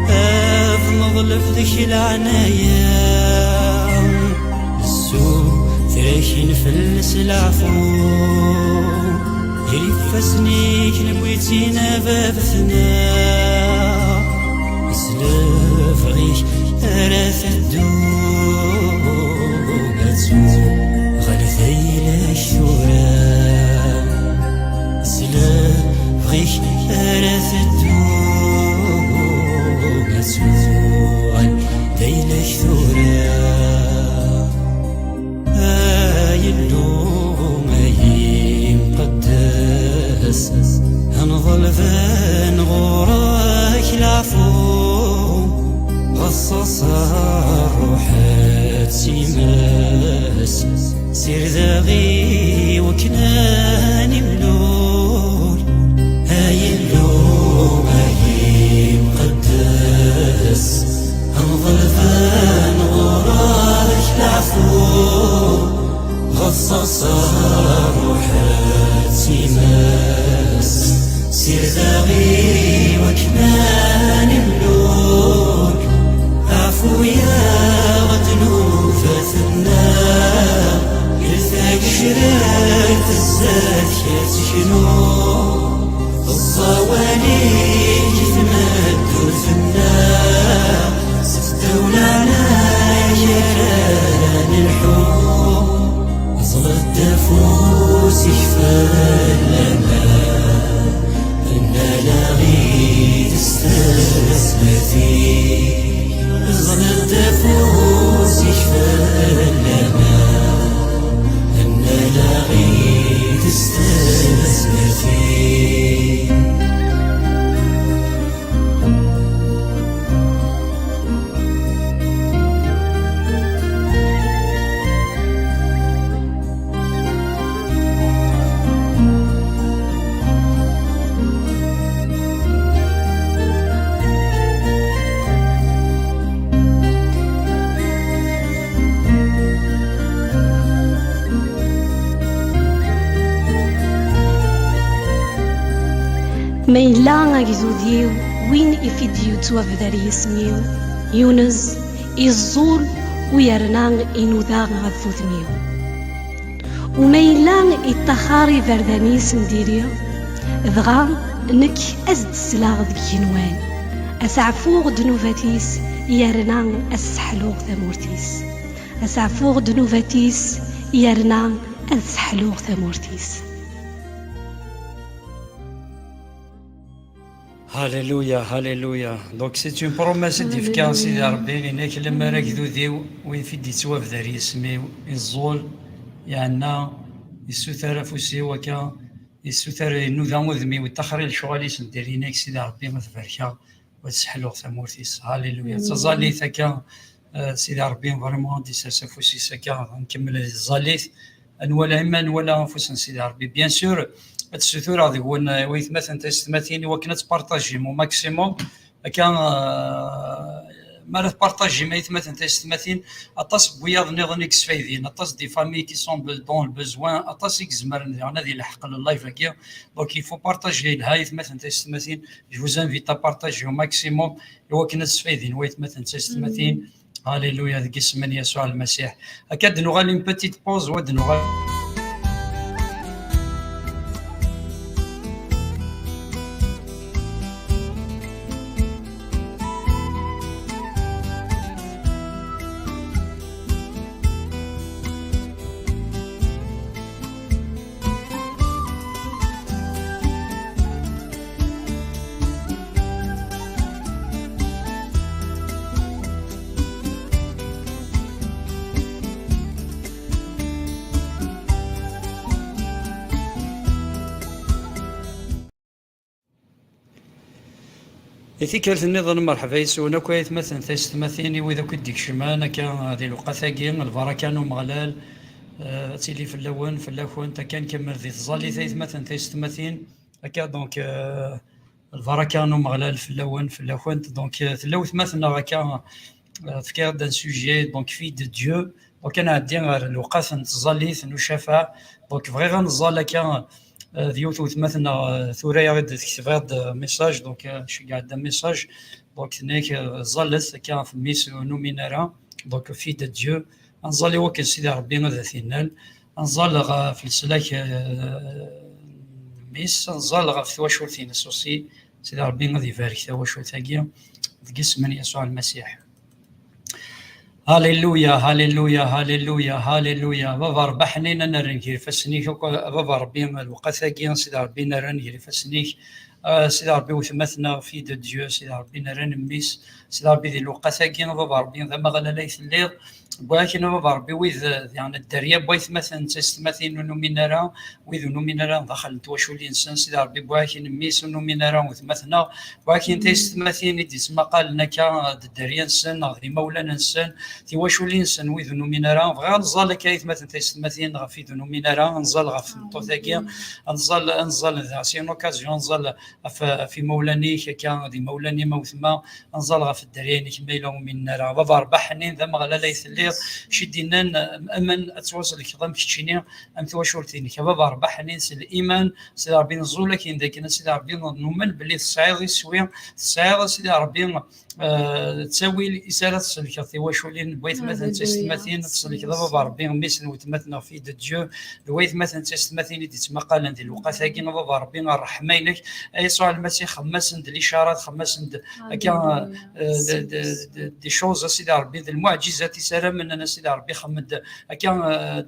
أفنض لفدك العنايا السوق ثراكين فلس العفو يرفسنيك نبويتينا بابثنا اسلاف غيك أراث الدوم غلثيل الشورى اسلاف غيك أراث الدوم غلثيل الشورى اللوم أي مقدس هنظل فان غوراك العفو غصص الروحات سيماس سير ذاغي وكناني ملول هاي اللوم أي مقدس هنظل فان غوراك العفو غصص روحات سيماس سير ذاغي وكنان ملوك عفو يا غتنوفة النار يلفاك شرات الزاكية تشنو الصواليك تمدوا الفنان ستولانا يران الحب أصغر الدفوس يخفلنا إنا لاغي تستسمى فيه أصغر الدفوس يخفلنا إنا لاغي تستسمى فيه مين لا غيزوديو وين إفيديو توافدار يسميو يونز الزول ويرنان إنودا غفوثميو ومين لا إتخاري فردانيس نديريو ذغا نك أزد سلاغ ذكينوان أسعفوغ دنوفاتيس يرنان أسحلوغ ثمورتيس أسعفوغ دنوفاتيس يرنان أسحلوغ ثمورتيس. هاليلويا هاليلويا. دونك سي اون بروميس ديفكان سيدي ربي انك لما راك ذوديو وين في دي تواب دار يسمي الزول يعني يسوثر فوسي وكا يسوثر نوذا مذمي والتخري الشغالي سندير هناك سيدي ربي ما تباركا وتسحلو ثمورتيس. هاليلويا تزالي ثكا سيدي ربي فريمون دي ساسا فوسي سكا نكمل الزاليث ولا اما ولا انفسنا سيدي ربي بيان سور السثور هذه هو ويثمثل تستمثيني وكنا تبارطاجي مو ماكسيموم كان ما تبارطاجي ما يثمثل تستمثين اطاس بوياض نظن اكس فايدين اطاس دي فامي كي سون دون البزوان اطاس اكزمر هذه الحق اللايف هكا دونك يفو بارطاجي لها يثمثل تستمثين جو انفيت بارطاجي او ماكسيموم وكنا تستفيدين ويثمثل تستمثين. هاليلويا ذيك اسم يسوع المسيح. اكاد نغالي اون بيتيت بوز ود نغالي إذا كانت النظام مرحبا يسونا كويت مثلا تستمثيني وإذا كنت ديك شمانة كان هذه الوقتاكين البركان ومغلال تيلي في اللون في اللون كان كمل ذي تظلي ثيث مثلا تستمثين هكا دونك البركان ومغلال في اللون في اللون دونك تلوث مثلا هكا تفكر دان سوجي دونك في دو ديو دونك أنا عندي الوقت نتظلي نشافع دونك فغير نظل كان ديوث مثلا ثوريا غير تكتب غير ميساج دونك شي قاعد ميساج دونك هناك زلت كان في ميس نومينارا دونك في ديو نظل وكل سيدي ربي غدا ثينال نظل في السلاك ميس نظل في ثواشور ثين سوسي سيدي ربي غادي يبارك ثواشور ثاقيا تقسم من يسوع المسيح. هاليلويا هاليلويا هاليلويا هاليلويا بابا ربحني انا رنجي فسنيك بابا ربي الوقتاكي سيدي ربي نرنجي فسنيك سيدي ربي وثمثنا في دو ديو سيدي ربي نرن ميس سيدي ربي ذي الوقتاكي بابا ربي ذا ما غلا ليث الليل ولكن بابا ربي ويذ يعني الدريا بويث مثلا تستمثين نومينارا ويذ نومينارا دخل تواشو الانسان سيدي ربي ولكن ميس نومينارا وثمثنا ولكن تستمثين ديسما قال نكا الدريا انسان غادي مولانا انسان تواشو الانسان ويذ نومينارا غير نزال كايث مثلا تستمثين غفي نومينارا نزال غف الطوثاكيا نزال سي اون اوكازيون نزال في مولاني كان دي مولاني موثما نزال غف الدريا كما يلوم من نرا بابا ربحني ذا ما غلا ليث اللي شدينا أمن أتواصل كظام كتشيني أم تواشورتين كبابا ربح ننس الإيمان سيدي ربي نزول لكن ذاك سيدي ربي نؤمن باللي الصعيد يسوي الصعيد سيدي ربي تساوي الإسالة تصلك ثواشولين بويت مثلا تستمثين تصلك ضبابا ربي ميسن وتمثنا في دجو بويت مثلا تستمثين دي تمقالا دي الوقت ثاقين ضبابا ربي الرحمينك يسوع المسيح خمسن دي الإشارات خمسن كان دي شوز سيدي ربي المعجزات سلام من سيدي ربي خمد كان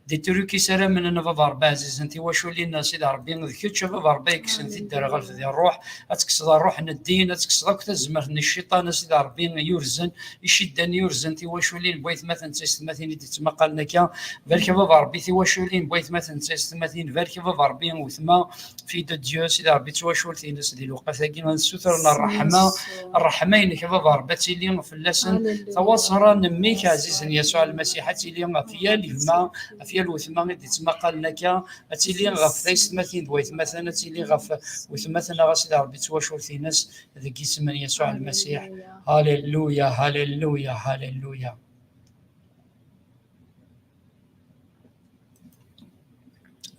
دي تروكي سلام من بابا ربي عزيز انت واشولين سيدي ربي ذكرت بابا ربي كسنت الدار غلف ذي الروح اتكسد الروح الدين اتكسد كتزمر الشيطان سيدي ربي يرزن يشدني يرزن تيواشولين بغيت مثلا تستمثين دي تمقالنا كان بالك بابا ربي تيواشولين بغيت مثلا تستمثين بالك بابا ربي وثما في ديو سيدي ربي تواشولتين سيدي الوقت كيما سترنا الرحمين كبابا ربي تيلي في اللسن تواصل نميك عزيزا يسوع المسيح تيلي فيا الهما فيا الوثما دي تمقالنا كان تيلي غف تستمثين بغيت مثلا تيلي غف وثمثنا سيدي ربي تواشولتين ناس ذاك اسم يسوع المسيح. هاليلويا هاليلويا هاليلويا.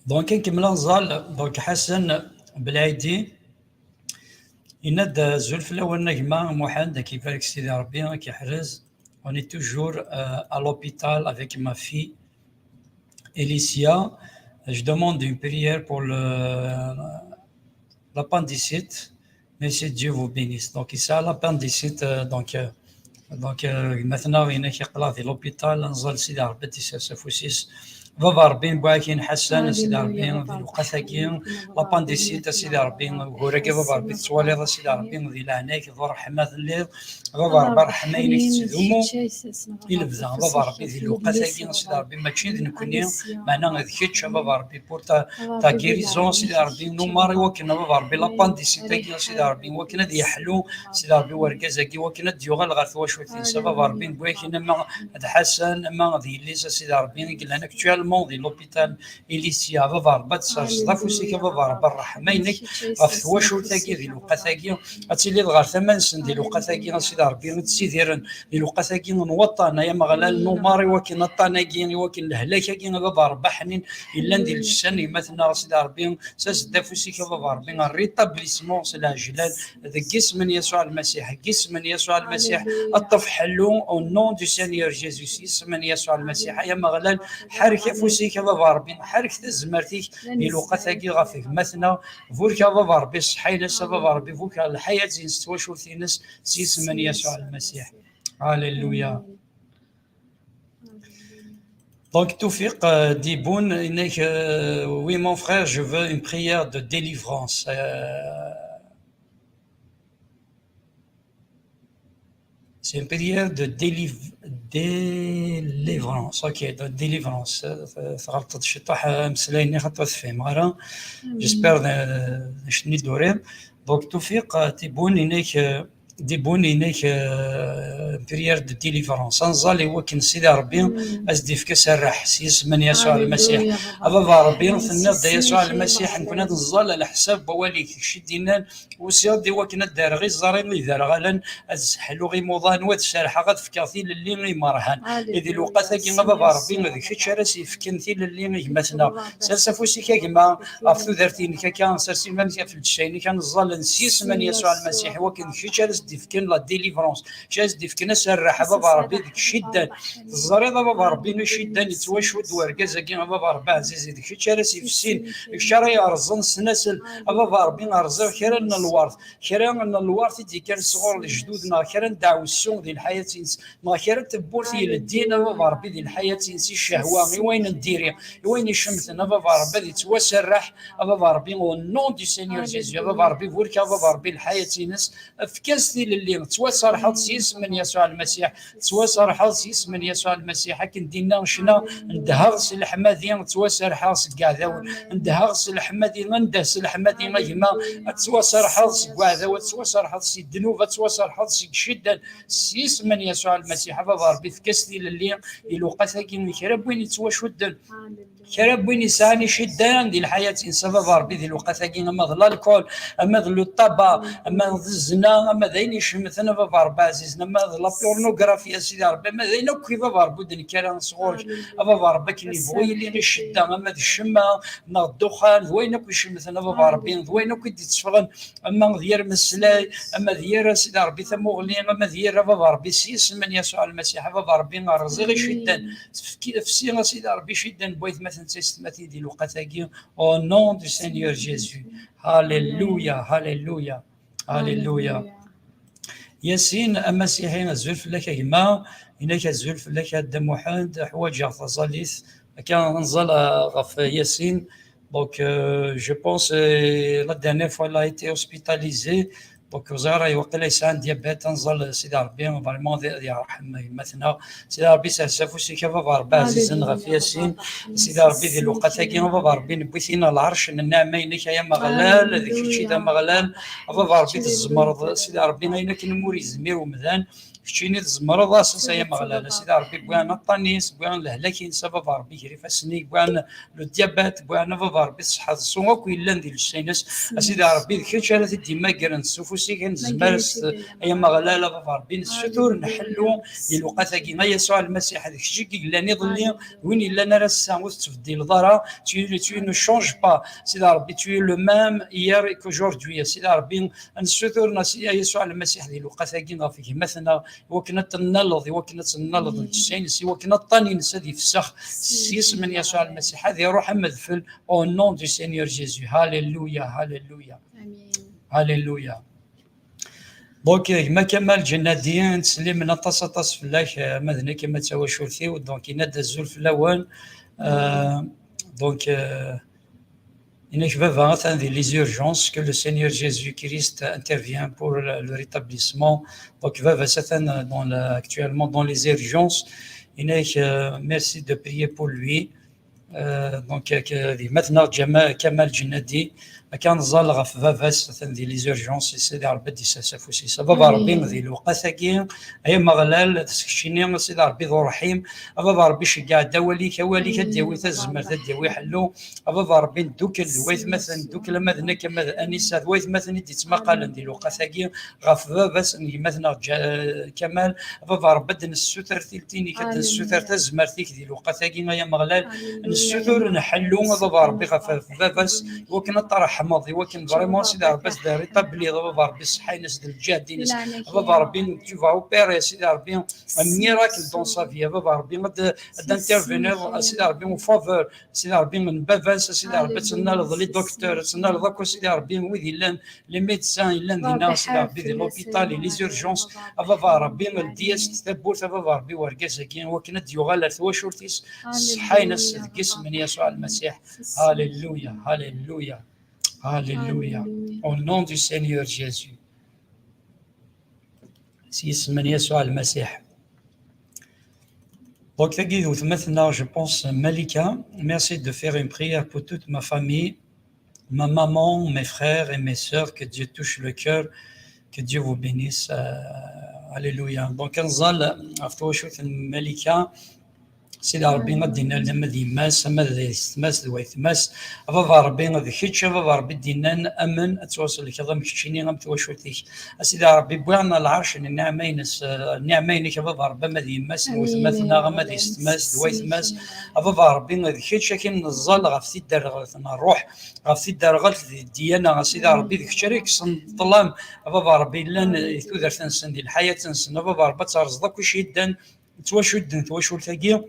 دونك نكمل نزال دونك حسن بالعيدي يناد زول في الاول نجمه محمد كيفاش سيدي ربي كيحرز. On est toujours à l'hôpital avec ma fille Elicia. Je demande une prière pour l'appendicite. Merci, Dieu vous bénisse. Donc, ici à l'appendicite, donc maintenant, il y a qui est à l'hôpital, on a سيدي ربي تسافوسيس بابا ربي باكين حسن سيدي ربي الوقتاكين لابانديسيت سيدي ربي وراكي بابا ربي توالي سيدي ربي ذي لعناك ذو رحمة الليل بابا ربي رحمينك تدومو إلا بدا بابا ربي ذي الوقتاكين سيدي ربي ماشي ذي نكوني معنا ذكيتش بابا ربي بور تا كيريزون سيدي ربي نوماري وكنا بابا ربي لابانديسيت سيدي ربي وكنا ذي يحلو سيدي ربي وركازاكي وكنا ديوغال غاثوا شويتين بابا ربي بواكينا ما حسن ما ذي ليس سيدي ربي قال لنا actuellement dans l'hôpital Elicia بابا ربي تصافوسيك بابا ربي الرحمينك غف واشوتاكي ذي الوقتاكي اتيلي غير ثمان سن ذي الوقتاكي سيدي ربي تسيديرن ذي الوقتاكي نوطن يا مغلال نوماري وكن الطناكي وكن الهلاكي بابا ربي حنين الا ندير السن مثلا سيدي ربي ساس دافوسيك بابا ربي الريتابليسمون سلا جلال ذا جسم يسوع المسيح جسم يسوع المسيح الطف حلو او نون دو سينيور جيسوس اسم يسوع المسيح يا مغلال حركه فوسيك بابا ربي حركه زمرتيك الوقتاكي غافيك مثلا فولكا بابا ربي صحي لس بابا ربي فولكا الحياه نستواشو في ناس اسم يسوع المسيح. هاليلويا. Donc Toufik dit bon, oui mon frère, je veux une prière de délivrance. C'est une prière de délivrance. Ok, de délivrance. J'espère que je n'ai pas de. Donc Toufik, t'es bon, دي بوني نيك بريير دو ديليفرونس نزالي وكن سيدي ربي ازدي في كسرح سيس من يسوع المسيح ابا ربي في يسوع المسيح نكون هذا الزال على حساب بواليك شدينا وسيدي وكن دار غير الزارين اللي دار غالا حلو غي موضان واد الشارحه غاد في كاثيل اللي غي مرهان اذا الوقت كي ابا ربي هذيك شي راسي في كنثيل اللي مثلا سلسفوسي كما افثو درتين كان سرسي من في الشيني كان الزال نسيس من يسوع المسيح وكن شي ديفكن لا ديليفرونس شاز ديفكن سرح بابا ربي ديك الشده الزريضه بابا ربي الشده نتواشود وركازا كي بابا ربي عزيز ديك الشيء راسي في السين الشري ارزن سنسل بابا ربي ارزا خيرن الوارث خيرن الوارث دي كان صغور لجدودنا خيرن دعو السون ديال الحياه ما خيرن تبورثي للدين بابا ربي ديال الحياه نسي الشهوه وين نديري وين شمتنا بابا ربي يتوسرح بابا ربي نون دي سينيور جيزو بابا ربي فولكا بابا ربي الحياه نس في كاس اللي توسر حظ سيس من يسوع المسيح توسر حظ سيس من يسوع المسيح كن دينا شنا ندهغس الحمادي توسر حظ كاع ندهغس الحمادي ندهس الحمادي ما توسر حظ كاع توسر حظ سي الذنوب توسر حظ سي شده سيس من يسوع المسيح بابا ربي في كاس اللي الوقت كي نكرب وين يتواشد كرا وين يسعني شدان دي الحياة إنسان ربي ذي الوقت كين أما ذا الكول أما ذا الطبا أما ذا الزنا أما ذا يشمثنا بابا عزيزنا أما ذا لا بورنوغرافيا سيدي ربي أما ذا كيف بابا دني كرا صغور أبا ربي كني بوي اللي الشدة أما ذا الشمة أما الدخان ذوين كل يشمثنا بابا ربي ذوين كل تتفغن أما ذير مسلاي أما ذير سيدي ربي ثموغلين أما ذير بابا ربي سيس من يسوع المسيح بابا ربي رزق شدان في سينا سيدي ربي شدان بويت مثلا تستمتي دي الوقتاكي au nom du Seigneur Jésus. Alléluia, alléluia, alléluia. ياسين المسيحيين الزلف لك يما إنك الزلف لك الدم واحد حوايج غفصاليث كان نزل غف ياسين donc je pense la dernière fois il a été hospitalisé donc وزارة يوقع ليس عن ديابيت نزل سيدي ربي فريمون يرحم مثلا سيدي ربي سافو سي كيف ربي عزيز غف ياسين سيدي ربي ذي الوقت كي ربي نبوثينا العرش النعمة إنك يا مغلال ذيك الشيء ذا مغلال ربي تزمرض سيدي ربي إنك نموري زمير ومذان كشيني تزمرض اساس يا مغلال سيدي ربي بوان الطنيس بوان الهلاكين سبب ربي كريف السنيك بوان لو ديابات بوان ربي الصحة الصوم كل لاندي للسينس سيدي ربي ذيك الشيء ديما كرن سوفوسي كان زمارس يا مغلال ربي الستور نحلو الوقت كي يسوع المسيح هذاك الشيء كي لاني ظلي وين الا نرى الساعه تفدي الضرا tu ne changes pas سيدي ربي tu es le même hier qu'aujourd'hui سيدي ربي الستور يسوع المسيح ذي الوقت كي غافيه مثلا وكنا تنلض وكنا تنلض السينس وكنا طاني نسدي في السخ سيس من يسوع المسيح هذه روح مذفل او نون دو سينيور جيزو هاليلويا هاليلويا امين هاليلويا دونك ما كمال جناديين تسلم من طاس فلاش ماذا كما تواشرتي دونك ينادى الزول في الاول دونك il va atteindre les urgences que le Seigneur Jésus-Christ intervient pour le rétablissement. Donc, il va atteindre actuellement dans les urgences. Merci de prier pour lui. Donc, maintenant, Kamal Djinadi, كان ظل في فاس ذي لي زورجونس سيدي ربي دي سافوسي سبب ربي ذي الوقتاكي اي مغلال تسكشيني سيدي ربي ذو رحيم ابا ربي شكا داولي كوالي كداوي تزمر تداوي حلو ابا ربي دوك الويث مثلا دوك لماذا كما انسه الويث مثلا دي تمقال ذي الوقتاكي غاف فاس مثلا كمال ابا ربي دن السوتر ثلثيني كدن السوتر تزمر ثيك ذي الوقتاكي يا مغلال السوتر نحلو ابا ربي غاف فاس وكنا طرح ماضي ولكن فريمون سيدي ربي داري طبلي ربي ربي صحي ناس الجهد دينس ربي tu vas opérer سيدي ربي ميراكل دون سا في ربي دانترفينير سيدي ربي اون فافور سيدي ربي من بافاس سيدي ربي تنالض لي دكتور تنالض سيدي ربي ويدي لان لي ميدسان لان دينا سيدي ربي دي لوبيتال لي زورجونس ربي الدياس تثبت ربي ورقاسكين وكنا ديوغال ثواشورتيس صحي ناس الجسم من يسوع المسيح هاليلويا هاليلويا Alléluia. Au nom du Seigneur Jésus. Si من يسوع المسيح. Donc, je pense, Malika, merci de faire une prière pour toute ma famille, ma maman, mes frères et mes sœurs, que Dieu touche le cœur, que Dieu vous bénisse. Alléluia. Donc, Malika, سيدي ربي غدينا لنا ديماس اما يستماس دويتماس افا ربي غادي كيتش افا ربي دينا نامن اتواصل لك غا مشيني غا متواشوتيك سيدي ربي بوانا العرش النعمينس النعمينك افا ربي ما ديماس وثمثنا غا ما يستماس دويتماس افا ربي غادي كيتش كاين نزال غا في الدار نروح غا في الدار غا ديانا غا سيدي ربي ديك الشريك الظلام افا ربي لان تودر تنسن ديال الحياه تنسن افا ربي ترزق كلشي دان تواشو تاكي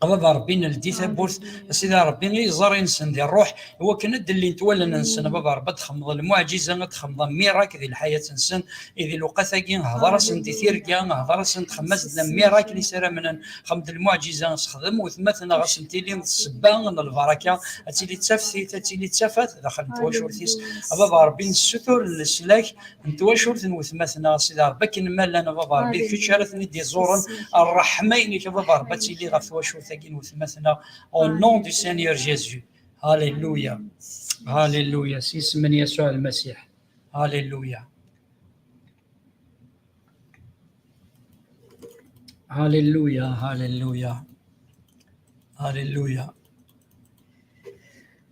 أبا ربي نلدي ثبوت سيدي ربي يزار إنسان ديال الروح هو كان اللي نتولى ننسن أبا ربي تخمض المعجزة تخمض ميراك ذي الحياة نسن إذا لوقتاكي هضر سن تيثيركا هضر سن تخمس ميراك اللي سرا من خمض المعجزة نستخدم وثمثنا غاسن تيلي السبان البركة تيلي تسفتي تيلي تسفت داخل نتواشورتيس أبا ربي نستر السلاك نتواشورت وثمثنا سيدي ربي كنمال لنا أبا ربي كي شارتني دي زورن الرحمين كبا ربي تيلي غتواشورت au nom du Seigneur Jésus. Alléluia. Alléluia. Si من يسوع المسيح. Alléluia. Alléluia. Alléluia. Alléluia.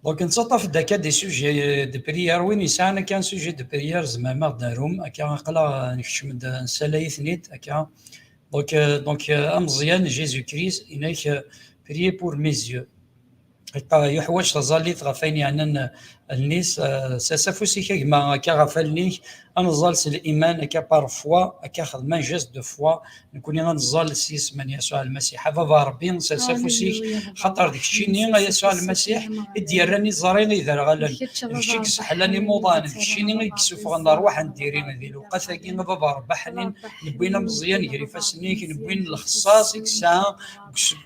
دونك نتصطف داكا دي سوجي دو بريير وين يسعنا كان سوجي دو بريير زعما داروم هكا نقلا نكتشم نسالاي ثنيت هكا دونك مزيان جيزو كريست انك بريي بور ميزيو يحوج تظليت غفين يعني الناس ساسفوسي كما كغفلني انزال الايمان كا بارفوا كخدمان جيست دو فوا نكون نزال سيس من يسوع المسيح فبا ربي ساسفوسي خاطر ديك الشيء يسوع المسيح ديراني زاريني اذا غلن الشيء سحلاني موضان الشيء يكسف غنروح نديري ذي الوقت ثقين بابا ربحني نبوينا مزيان يجري فاسنيك نبوين الخصاص ساعه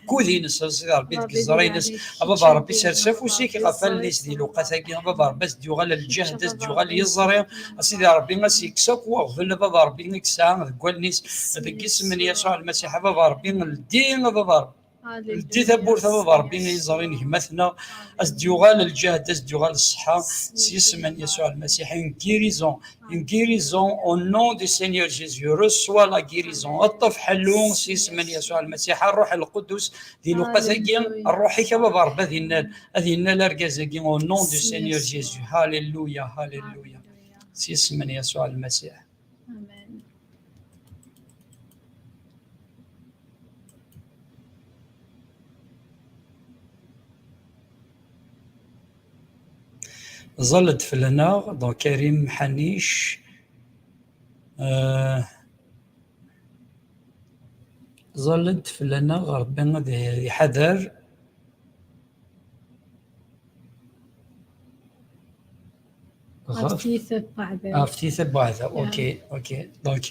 كودي نسى ربي ديك زارينس بابا ربي ساسفوسي كغفل نيس دي الوقت ثقين بابا بس ديوغال الجهد ديوغال يزري سيدي ربي ناس يكسك وغفل بابا ربي نكسا قول نيس هذاك اسم من يسوع المسيح بابا ربي الدين بابا الدي ثبور بابا ربي يزرين همتنا ديوغال الجهد ديوغال الصحه سيس من يسوع المسيح ان غيريزون او نون دي سينيور جيزو رسوا لا غيريزون الطف حلون سيس من يسوع المسيح الروح القدس دي لوقتاكي الروحي كبابا ربي هذينا لاركازاكي او نون دي سينيور جيزو هاليلويا هاليلويا سيس من يسوع المسيح. ظلت في لنا دونك كريم حنيش ظلت في لنا غربنا ذي حذر افتيث بعدها اوكي دونك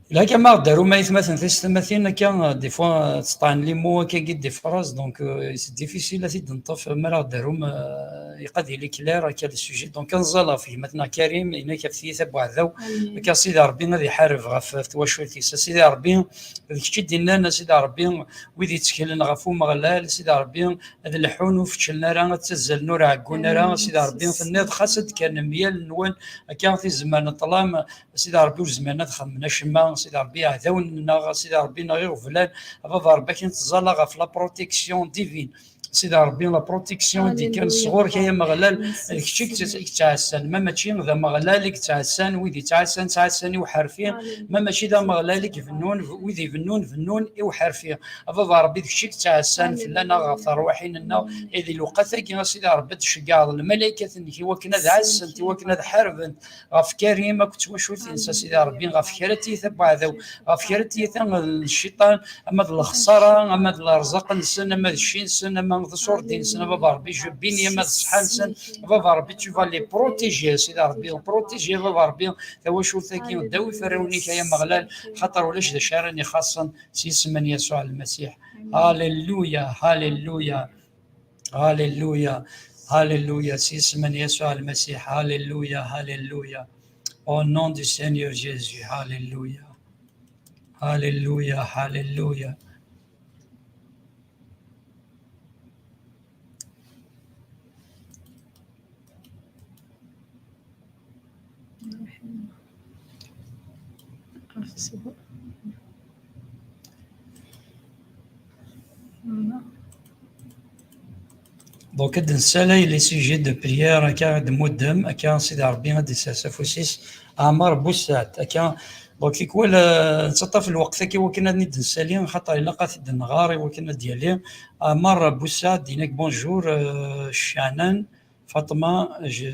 لا كما داروا ما يتمثل تستمثلنا كان دي فوا تطعن لي مو كي دي فراز دونك سي ديفيسيل لا تنطف ما داروا يقضي لي كلير هكا السوجي دونك نزال فيه مثلا كريم هناك في ثبع ذو كا سيدي ربي غادي يحارب غف تواشوتي سيدي ربي كي دينا سيدي ربي ويدي يتكلن غفو مغلال سيدي ربي هذا الحون وفتشلنا راه تزل نور عقونا راه سيدي ربي في النيض خاصه كان ميال نوان كان في زمان الظلام سيدي ربي وزمان خمنا شما سيدي ربي عذاونا سيدي ربي غير فلان بابا ربي كنتزال غف لا بروتيكسيون ديفين سيدي ربي لا بروتيكسيون دي كان صغور كاين مغلال الكشك تعسان ما ماشي ذا مغلالك تعسان ويدي تعسان وحرفين ما ماشي ذا مغلالك فنون ويدي فنون وحرفين بابا ربي الكشك تعسان فلان غف روحينا اذا الوقت كي سيدي ربي تشكا الملائكه انك وكنا عسان انت وكنا حرب غف كريم كنت واش تنسى سيدي ربي غف كرتي تبع ذو غف كرتي الشيطان اما الخساره اما الرزق نسن اما الشين سن اما تصور دين سنه بابا ربي جبيني يا ما صحال سن بابا ربي تو فالي بروتيجي سيدي ربي بروتيجي بابا ربي واش ثاكي داوي فروني يا مغلال خاطر ولاش ذا شارني خاصا سيس من يسوع المسيح. هاليلويا هاليلويا هاليلويا هاليلويا سيس من يسوع المسيح. هاليلويا هاليلويا au nom du Seigneur Jésus. Alléluia Alléluia Alléluia. Donc, les sujets de prière, de modem, c'est d'arbin de sassafousis, Amar Boussat, donc يقول نتصطف الوقت كي وكنا ند نسالي خاطر الا قاعد نغاري وكنا ديالي Amar Boussat دينك بونجور Shannon Fatma je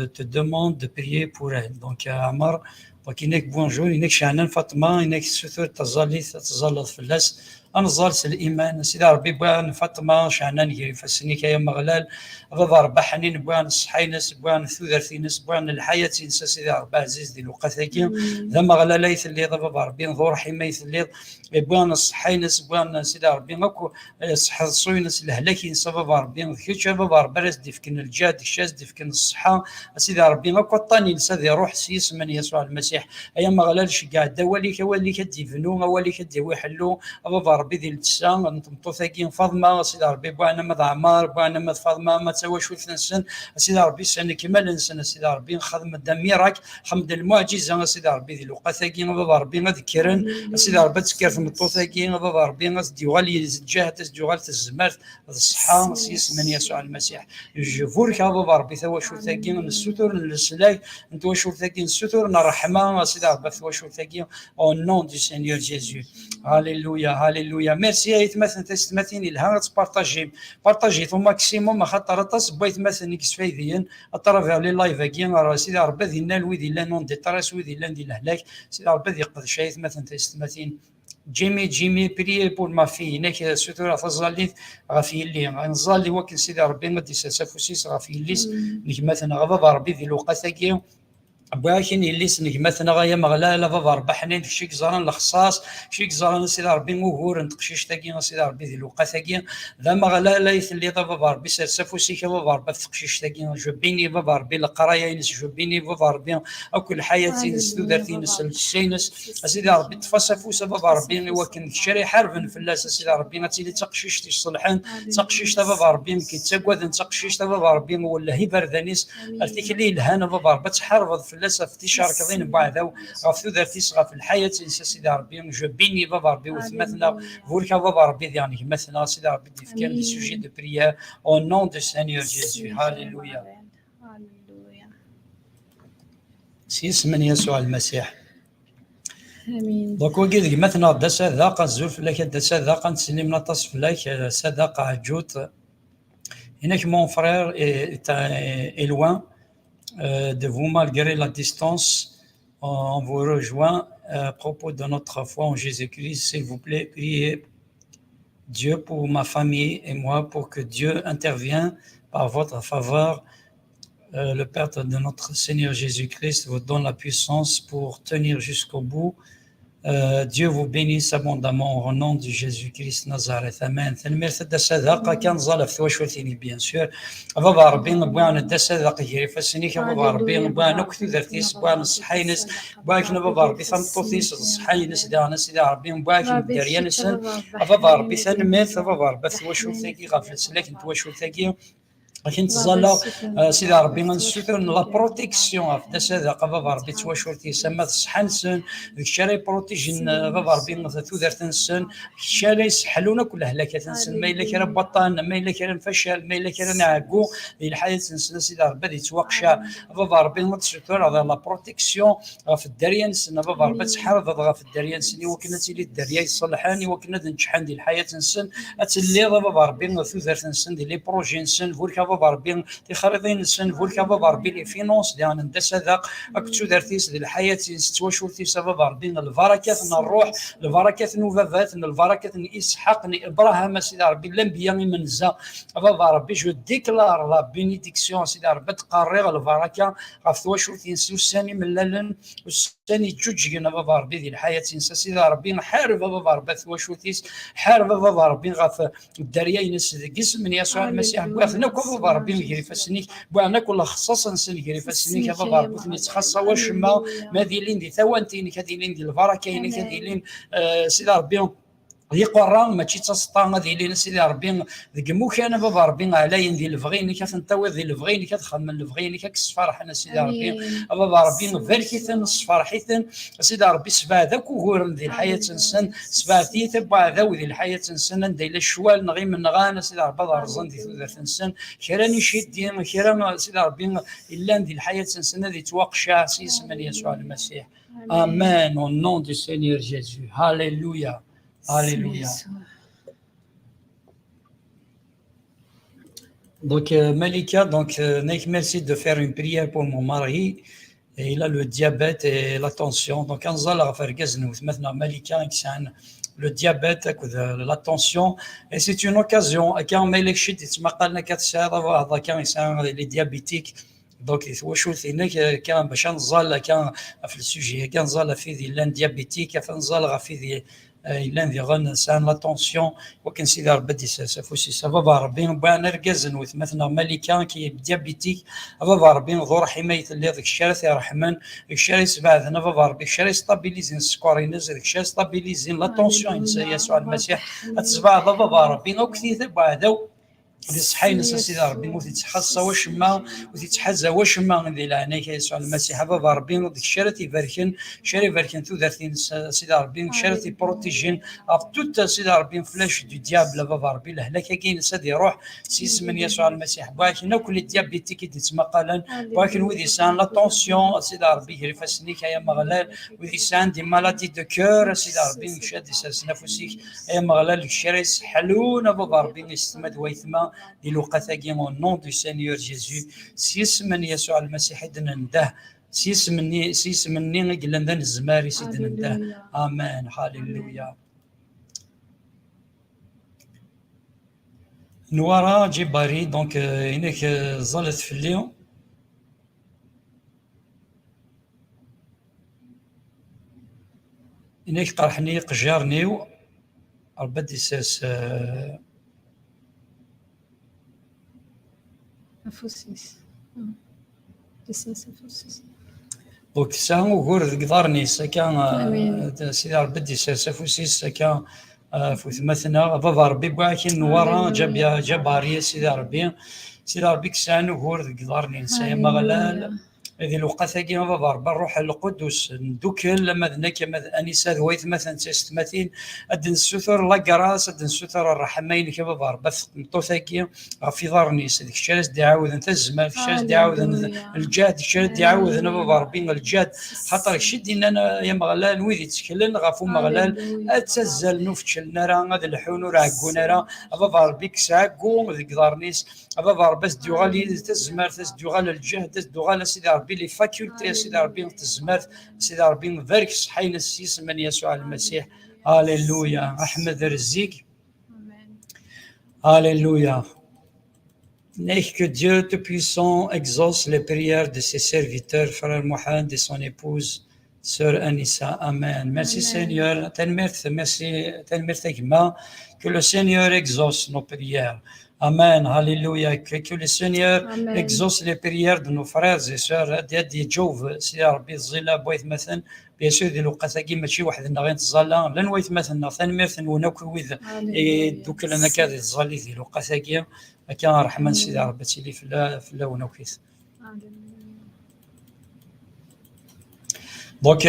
te demande de prier pour elle. Donc Amar donc إنك بونجور إنك Shannon Fatma إنك سثور تظلت في اللاس أنزل الإيمان سيدي ربي بوان فاطمة شعنان يجري فسني كيا مغلال غضر بحنين بوان الصحينس بوان ثوثرثينس بوان الحياة نسا سيدي ربي عزيز دي الوقتاكي ذا مغلال ليث اللي ضبا ربي نظور حمايث اللي بوان الصحينس بوان سيدي ربي ماكو صح الصوينس الهلاكي نسا بابا ربي كيتش بابا ربي راس ديفكن الجاد الشاز ديفكن الصحة سيدي ربي ماكو الطاني نسا ذي روح سيس من يسوع المسيح المسيح ايا ما غلالش كاع دواليك ولي كديفنو ولي كديوي حلو ابا ربي ديال التسا نطمطو ثاكين فاطمه سيدي ربي بوانا ما عمار بوانا ما فاطمه ما تواش نسن سيدي ربي سنه كمال نسن سيدي ربي نخدم الدميرك حمد المعجزه سيدي ربي ديال الوقت ثاكين ابا ربي غذكرن سيدي ربي تذكر مطو ثاكين ابا ربي غديوغالي الجهه ديوغال الزمارت الصحه سيس من يسوع المسيح جفورك ابا ربي ثواش ثاكين الستور السلاك انت واش ثاكين الستور الرحمه سيدي ربي ثواش ثاكين او نون دو سينيور جيزو هاليلويا هاليلويا ميرسي ايت مثلا تستمثين الها بارطاجي تو ماكسيموم خاطر تصبيت مثلا كسفايدين اترافير لي لايف كين راه سيدي ربي ديالنا الويدي لا نون دي طريس ويدي لا ديال الهلاك سيدي ربي يقضي شيء مثلا تستمثين جيمي بري بور ما في هناك سوتور فازاليت غافي اللي نزال لي وكل سيدي ربي غادي سافوسيس غافي الليس مثلا غابا ربي ديال الوقت كي بواكين اللي سنك مثلا غايا مغلا لا بابا ربح حنين في شيك زران الخصاص شيك زران سيدي ربي مغور نتقشيش تاكي سيدي ربي ذي الوقت تاكي ذا مغلا لا يثلي بابا ربي سافوسيك بابا ربي تقشيش تاكي جبيني بابا ربي القرايه ينس جبيني بابا ربي اكل حياتي نس درتي نس الشينس سيدي ربي تفاسفوس بابا ربي وكن شري حرب فلاس سيدي ربي غتيلي تقشيش تصلحان تقشيش بابا ربي كي تسكواد تقشيش بابا ربي ولا هي بردانيس ارتيك لي الهنا بابا ربي تحرض لسه في تشارك بعد غف ذاتيس غف الحياه سيدي ربي جبيني بابا ربي وثمثنا فولكا بابا ربي يعني مثلا سيدي ربي في كان دي سوجي دو بريير او نون دو سينيور جيسو هاليلويا سيس من يسوع المسيح امين. دونك وكيد مثلا دا صداقه الزوف لك دا صداقه نسلمنا تصف لك صداقه عجوت هناك مون فرير اي لوان de vous malgré la distance. On vous rejoint à propos de notre foi en Jésus-Christ. S'il vous plaît, priez Dieu pour ma famille et moi pour que Dieu intervienne par votre faveur. Le Père de notre Seigneur Jésus-Christ vous donne la puissance pour tenir jusqu'au bout. Dieu vous bénisse abondamment au nom de Jésus-Christ Nazareth. Amen. المرث الصداقة كان ظل في وشوثيني بيان سور بابا ربي نبغى ندى الصداقة هي فسنيك بابا ربي نبغى نكثر ذاتيس نبغى نصحينس نبغى بابا ربي ثمطوثيس نصحينس دانا سيدي ربي نبغى ندريانس بابا ربي ثنمرث بابا ربي في وشوثيكي غافل سلاك انت وشوثيكي لكن تظل سيدي ربي نسوتر لا بروتيكسيون في الصداقه بابا ربي تواشورتي سما صحنسن الشاري بروتيجين بابا ربي ثوثرت نسن الشاري يسحلونا كل هلاكات نسن ما الا كان بطان ما الا كان فشل ما الا كان نعقو الحياه نسن سيدي ربي يتوقشا بابا ربي نسوتر هذا لا بروتيكسيون في الدريا نسن بابا ربي تحرض في الدريا نسن وكنا تيلي الدريا يصلحاني وكنا نجحان ديال الحياه نسن اتلي بابا ربي ثوثرت نسن ديال لي بروجي نسن فولكا بابا ربي تخريطين السن فولكا بابا ربي لي فينونس ديال ندى صداق اكتو دارتيس ديال الحياه ستواشورتي بابا ربي البركات الروح البركات نوفافات البركات اسحاق ابراهيم سيدي ربي الانبياء منزا بابا ربي جو ديكلار لا بينيديكسيون سيدي ربي تقرر البركه غف تواشورتي الثاني ملالن والثاني جوجينا بابا ربي ديال الحياه سيدي ربي نحارب بابا ربي تواشورتيس حارب بابا ربي غف الدريا ينس قسم من يسوع المسيح بغاثنا بابا ربي نجري فاسنيك بوانا كل خصاصا نجري فاسنيك يا بابا ربي نتخصص واش ما ديالين دي ثوانتين كديلين ديال البركه كديلين سيدي ربي يقران ماشي تسطا ديالين سيدي ربي ذك مكان بابا ربي علاين ديال الفغيني كتنطوي ديال الفغيني كتخدم الفغيني كتصفرح انا سيدي ربي بابا ربي فالكيثن صفرحيثن سيدي ربي سبع ذاك وغور ديال الحياه نسن سبعتي تبع ذو ديال الحياه نسن ديال الشوال نغي من غانا سيدي ربي رزن ديال نسن كراني شدين كران سيدي ربي الا ديال الحياه نسن هذه توقشا سيس من يسوع المسيح امين au nom du Seigneur Jésus alléluia. Alléluia. Donc Malika, merci de faire une prière pour mon mari. Et il a le diabète et la tension. Donc maintenant Malika, le diabète, la tension. Et c'est une occasion. Les diabétiques. Donc واش هناك كان باش نزال كان في السوجي كان نزال في دي لان ديابيتيك كان نزال في دي إلا ذي غن سان لاتونسيون وكان سيدي ربي سافوسي سافا ربي بان ركازن وثمثنا ملكان كي ديابيتيك افا ربي ظهور حمايه اللي ذاك الشارع يرحمن الشارع سبعدنا فا ربي الشارع ستابيليزين السكورينز ذاك الشارع ستابيليزين لاتونسيون يسوع المسيح اتسبع فا ربي وكثير بعدو اللي صحينا سيدي ربي وتتحصى وشما وتتحزى وشما ذي العناية يسوع المسيح بابا ربي ذيك الشارتي باركن شاري باركن ثلاثين سيدي ربي شارتي بروتيجين اف توت سيدي ربي فلاش دو ديابل بابا ربي الهلاك كاين سادي يروح سيس من يسوع المسيح باكن كل الديابيتي كي تسمقلا باكن وذي سان لاتونسيون سيدي ربي يرفع سنيك يا مغلال وذي سان دي مالادي دو كور سيدي ربي شادي ساس نفسيك يا مغلال الشارع حلونا بابا ربي يستمد ويثما للوقتاكي au nom du Seigneur Jésus سيسمن يسوع المسيح دننده سيسمني قلنا ذا الزماري سيدنا آمين هاليلويا نوارا جباري دونك إنك ظلت في اليوم إنك قرحني قجارنيو ربدي ساس أفوسيس دونك ساهم وقور قدرني سكان سيدي ربي دي سافوسيس سكان فثمثنا بابا ربي باكين ورا جباري سيدي ربي كسان وقور قدرني نسايا مغلال هذه الوقت كيما بابا ربي الروح القدس ندوكل لما ذنك انسه ذويت مثلا تستمثين ادن السثر لاكراس ادن السثر الرحمين كي بابا ربي طوثاكي في ظهرني ديك الشارع ديعاود انت الزمان في الشارع ديعاود الجاد الشارع ديعاود انا بابا ربي الجاد خاطر شدي انا يا مغلال ويدي تكلن غافو مغلال اتزل نفتشلنا راه هذا الحون راكونا راه بابا ربي كساكو ذيك ظهرنيس بابا ربي ديوغالي تزمر تزدوغال الجهد تزدوغال سيدي ربي لي فاكولتي سيدي ربي تزمرت سيدي ربي بارك صحينا السيس من يسوع المسيح هاليلويا احمد رزيق هاليلويا N'est que Dieu Tout-Puissant exauce les prières de ses serviteurs, frère Mohamed et son épouse, sœur Anissa. Amen. Merci Seigneur. Merci que le Seigneur exauce nos prières. Amen. Alléluia. Que le Seigneur exauce les prières de nos frères et sœurs. ديال جوف سي ربي الظل بغيت مثلا بيسير ديال الوقت كي ماشي وحدنا غير نتظلى لان ويت مثلا ثاني ميرثن وناك ويذ دوك لنا كذا الظلي ديال الوقت كي كان رحمن سيدي ربي تيلي في اللون وكيس. Donc,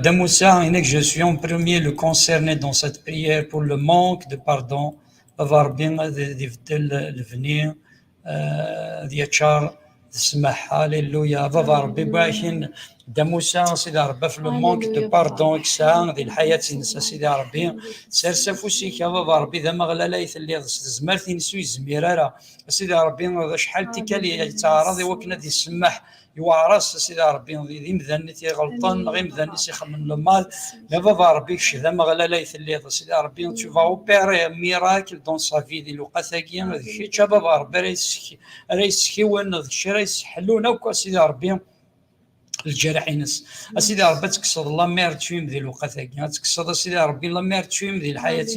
Damoussa, je suis en premier le concerné dans cette prière pour le manque de pardon, avoir bien de venir, d'yachar, d'smah, alléluia, avoir bien Damoussa, c'est d'arba le manque de pardon, que ça, de l'hayatin, ça c'est d'arba, c'est ça fousi qui avoir bien de maglala, il y a des zmartin suisse, mirara, c'est d'arba, شحال تكالي يتعرض وكنا دي السماح يوارس سيدي ربي ذي مذنتي غلطان غير مذنتي يخمن المال لا بابا ربي كشذا ما غلا لا يثلي سيدي ربي tu vas opérer miracle dans sa vie ديال الوقتاكيا هذاك الشيء تا بابا ربي راه يسكيونا هذاك الشيء راه يسحلونا وكا سيدي ربي الجرحين سيدي ربي تكسر الله مير تشويم ذي الوقتاكيا تكسر سيدي ربي الله مير تشويم ذي الحياة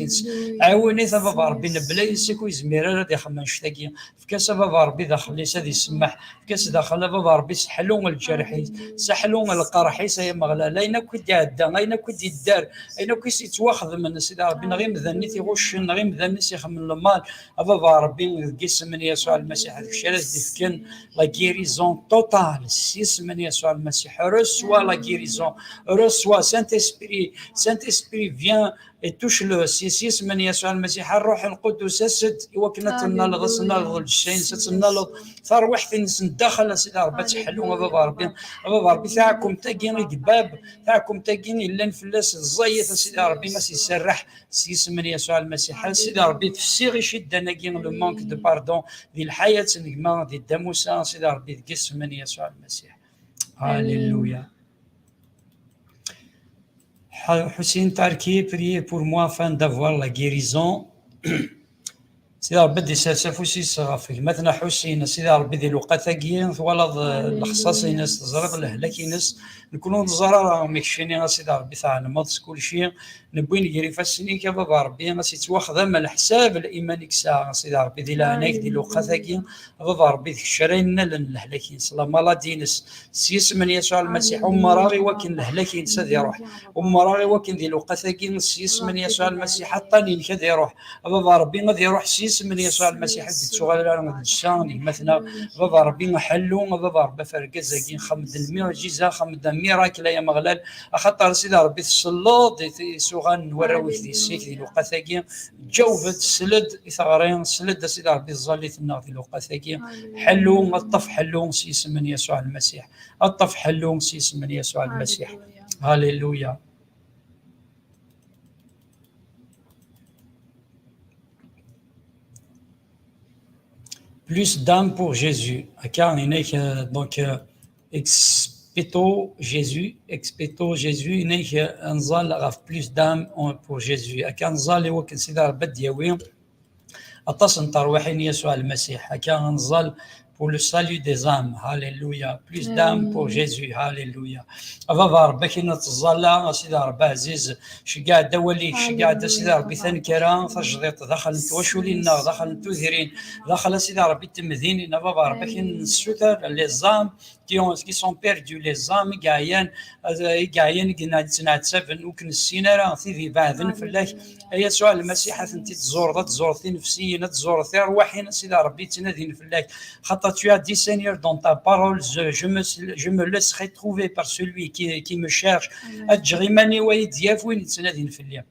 عاوني بابا ربي نبلا يسكو يزمير راه يخمن شتاكيا فكاس بابا ربي داخل ليس هذه يسمح فكاس داخل بابا ربي سحلون الجرحين سحلون القرحيس يا مغلا لا اين كنت عدا اين كنت يدار اين كنت يتواخذ من سيدي ربي غير مذنيتي غش غير مذنيتي يخمن المال بابا ربي قسم من يسوع المسيح هذاك الشيء ديفكن لا غيريزون توتال سيس من يسوع المسيح reçoit la guérison reçoit Saint-Esprit vient et touche le سيس من يسوع المسيح الروح القدس اسد وكنتنا لغسنا الجشين ستنا صار وحدي ندخل سيدي ربي تحلوا بابا ربي تاعكم تاقين القباب تاعكم تاقين الا نفلس الزيت سيدي ربي ما سيسرح سيس من يسوع المسيح سيدي ربي تفسير يشدنا كين لو مانك دو باردون ديال الحياه نجمه ديال داموسا سيدي ربي تقسم من يسوع المسيح. Alléluia. Hussein Tarki, priez pour moi afin d'avoir la guérison. سيدي ربي دي سافوسي صغافك مثلا حسين سيدي ربي دي لوقاتاكيين ولد الخصاص زرق الهلاكينس نكونوا نزرا ميكشيني سيدي ربي تاع الماضي كل شيء نبوي نجري فاسني كبابا ربي غاسي تواخذ من الحساب الايمانيك ساعه سيدي ربي دي لعناك دي لوقاتاكيين بابا ربي الشراين الهلاكين سلام الله دينس سيس من يسوع المسيح ومراغي وكن الهلاكين سيدي روح ومراغي وكن دي لوقاتاكيين سيس من يسوع المسيح حطاني كذا يروح بابا ربي غادي يروح سيس من يسوع المسيح تشغل لنا الشان مثلا بابا ربي حلو بابا ربي فرقزاكين خمد المعجزه خمد ميراكل يا مغلال خاطر سيدي ربي الصلاد سوغان وراوي دي السيك دي الوقاتاكين جوفت سلد ثغرين سلد سيدي ربي الظليت النار دي الوقاتاكين حلو الطف حلو سيس من يسوع المسيح الطف حلو سيس من يسوع المسيح هاليلويا. Plus d'âme pour Jésus. Donc, expéto Jésus, plus d'âme pour Jésus. Akanzal, et considère Badiawi, Atas Tarwahin Yeshua al-Masih. Akanzal pour le salut des âmes. Alléluia. Plus d'âme pour Jésus. Alléluia. Avavar Bekina Tzala, Sidar Baziz, Shiga Dawali, Shiga Sidar Bithan Kera, Fajrit, Dakhal Twashulina, Dakhal Tuzirin, Dakhal Sidar Bitimdin, Navavar Bekin Suter, les âmes qui sont perdus, les âmes Gaïen, Gnat Seven, ou Kinsinera, Thivi Badin, Fleck, Yeshua al-Masih, Tintit Zordat, Zorthin, Fsi, Nat Zorther, Wahin, Sidar Bitinadin Fleck. Tu as dit, Seigneur, dans ta parole, je me laisserai trouver par celui qui me cherche. Adjrimani wa ydiafwin tsanadin filya.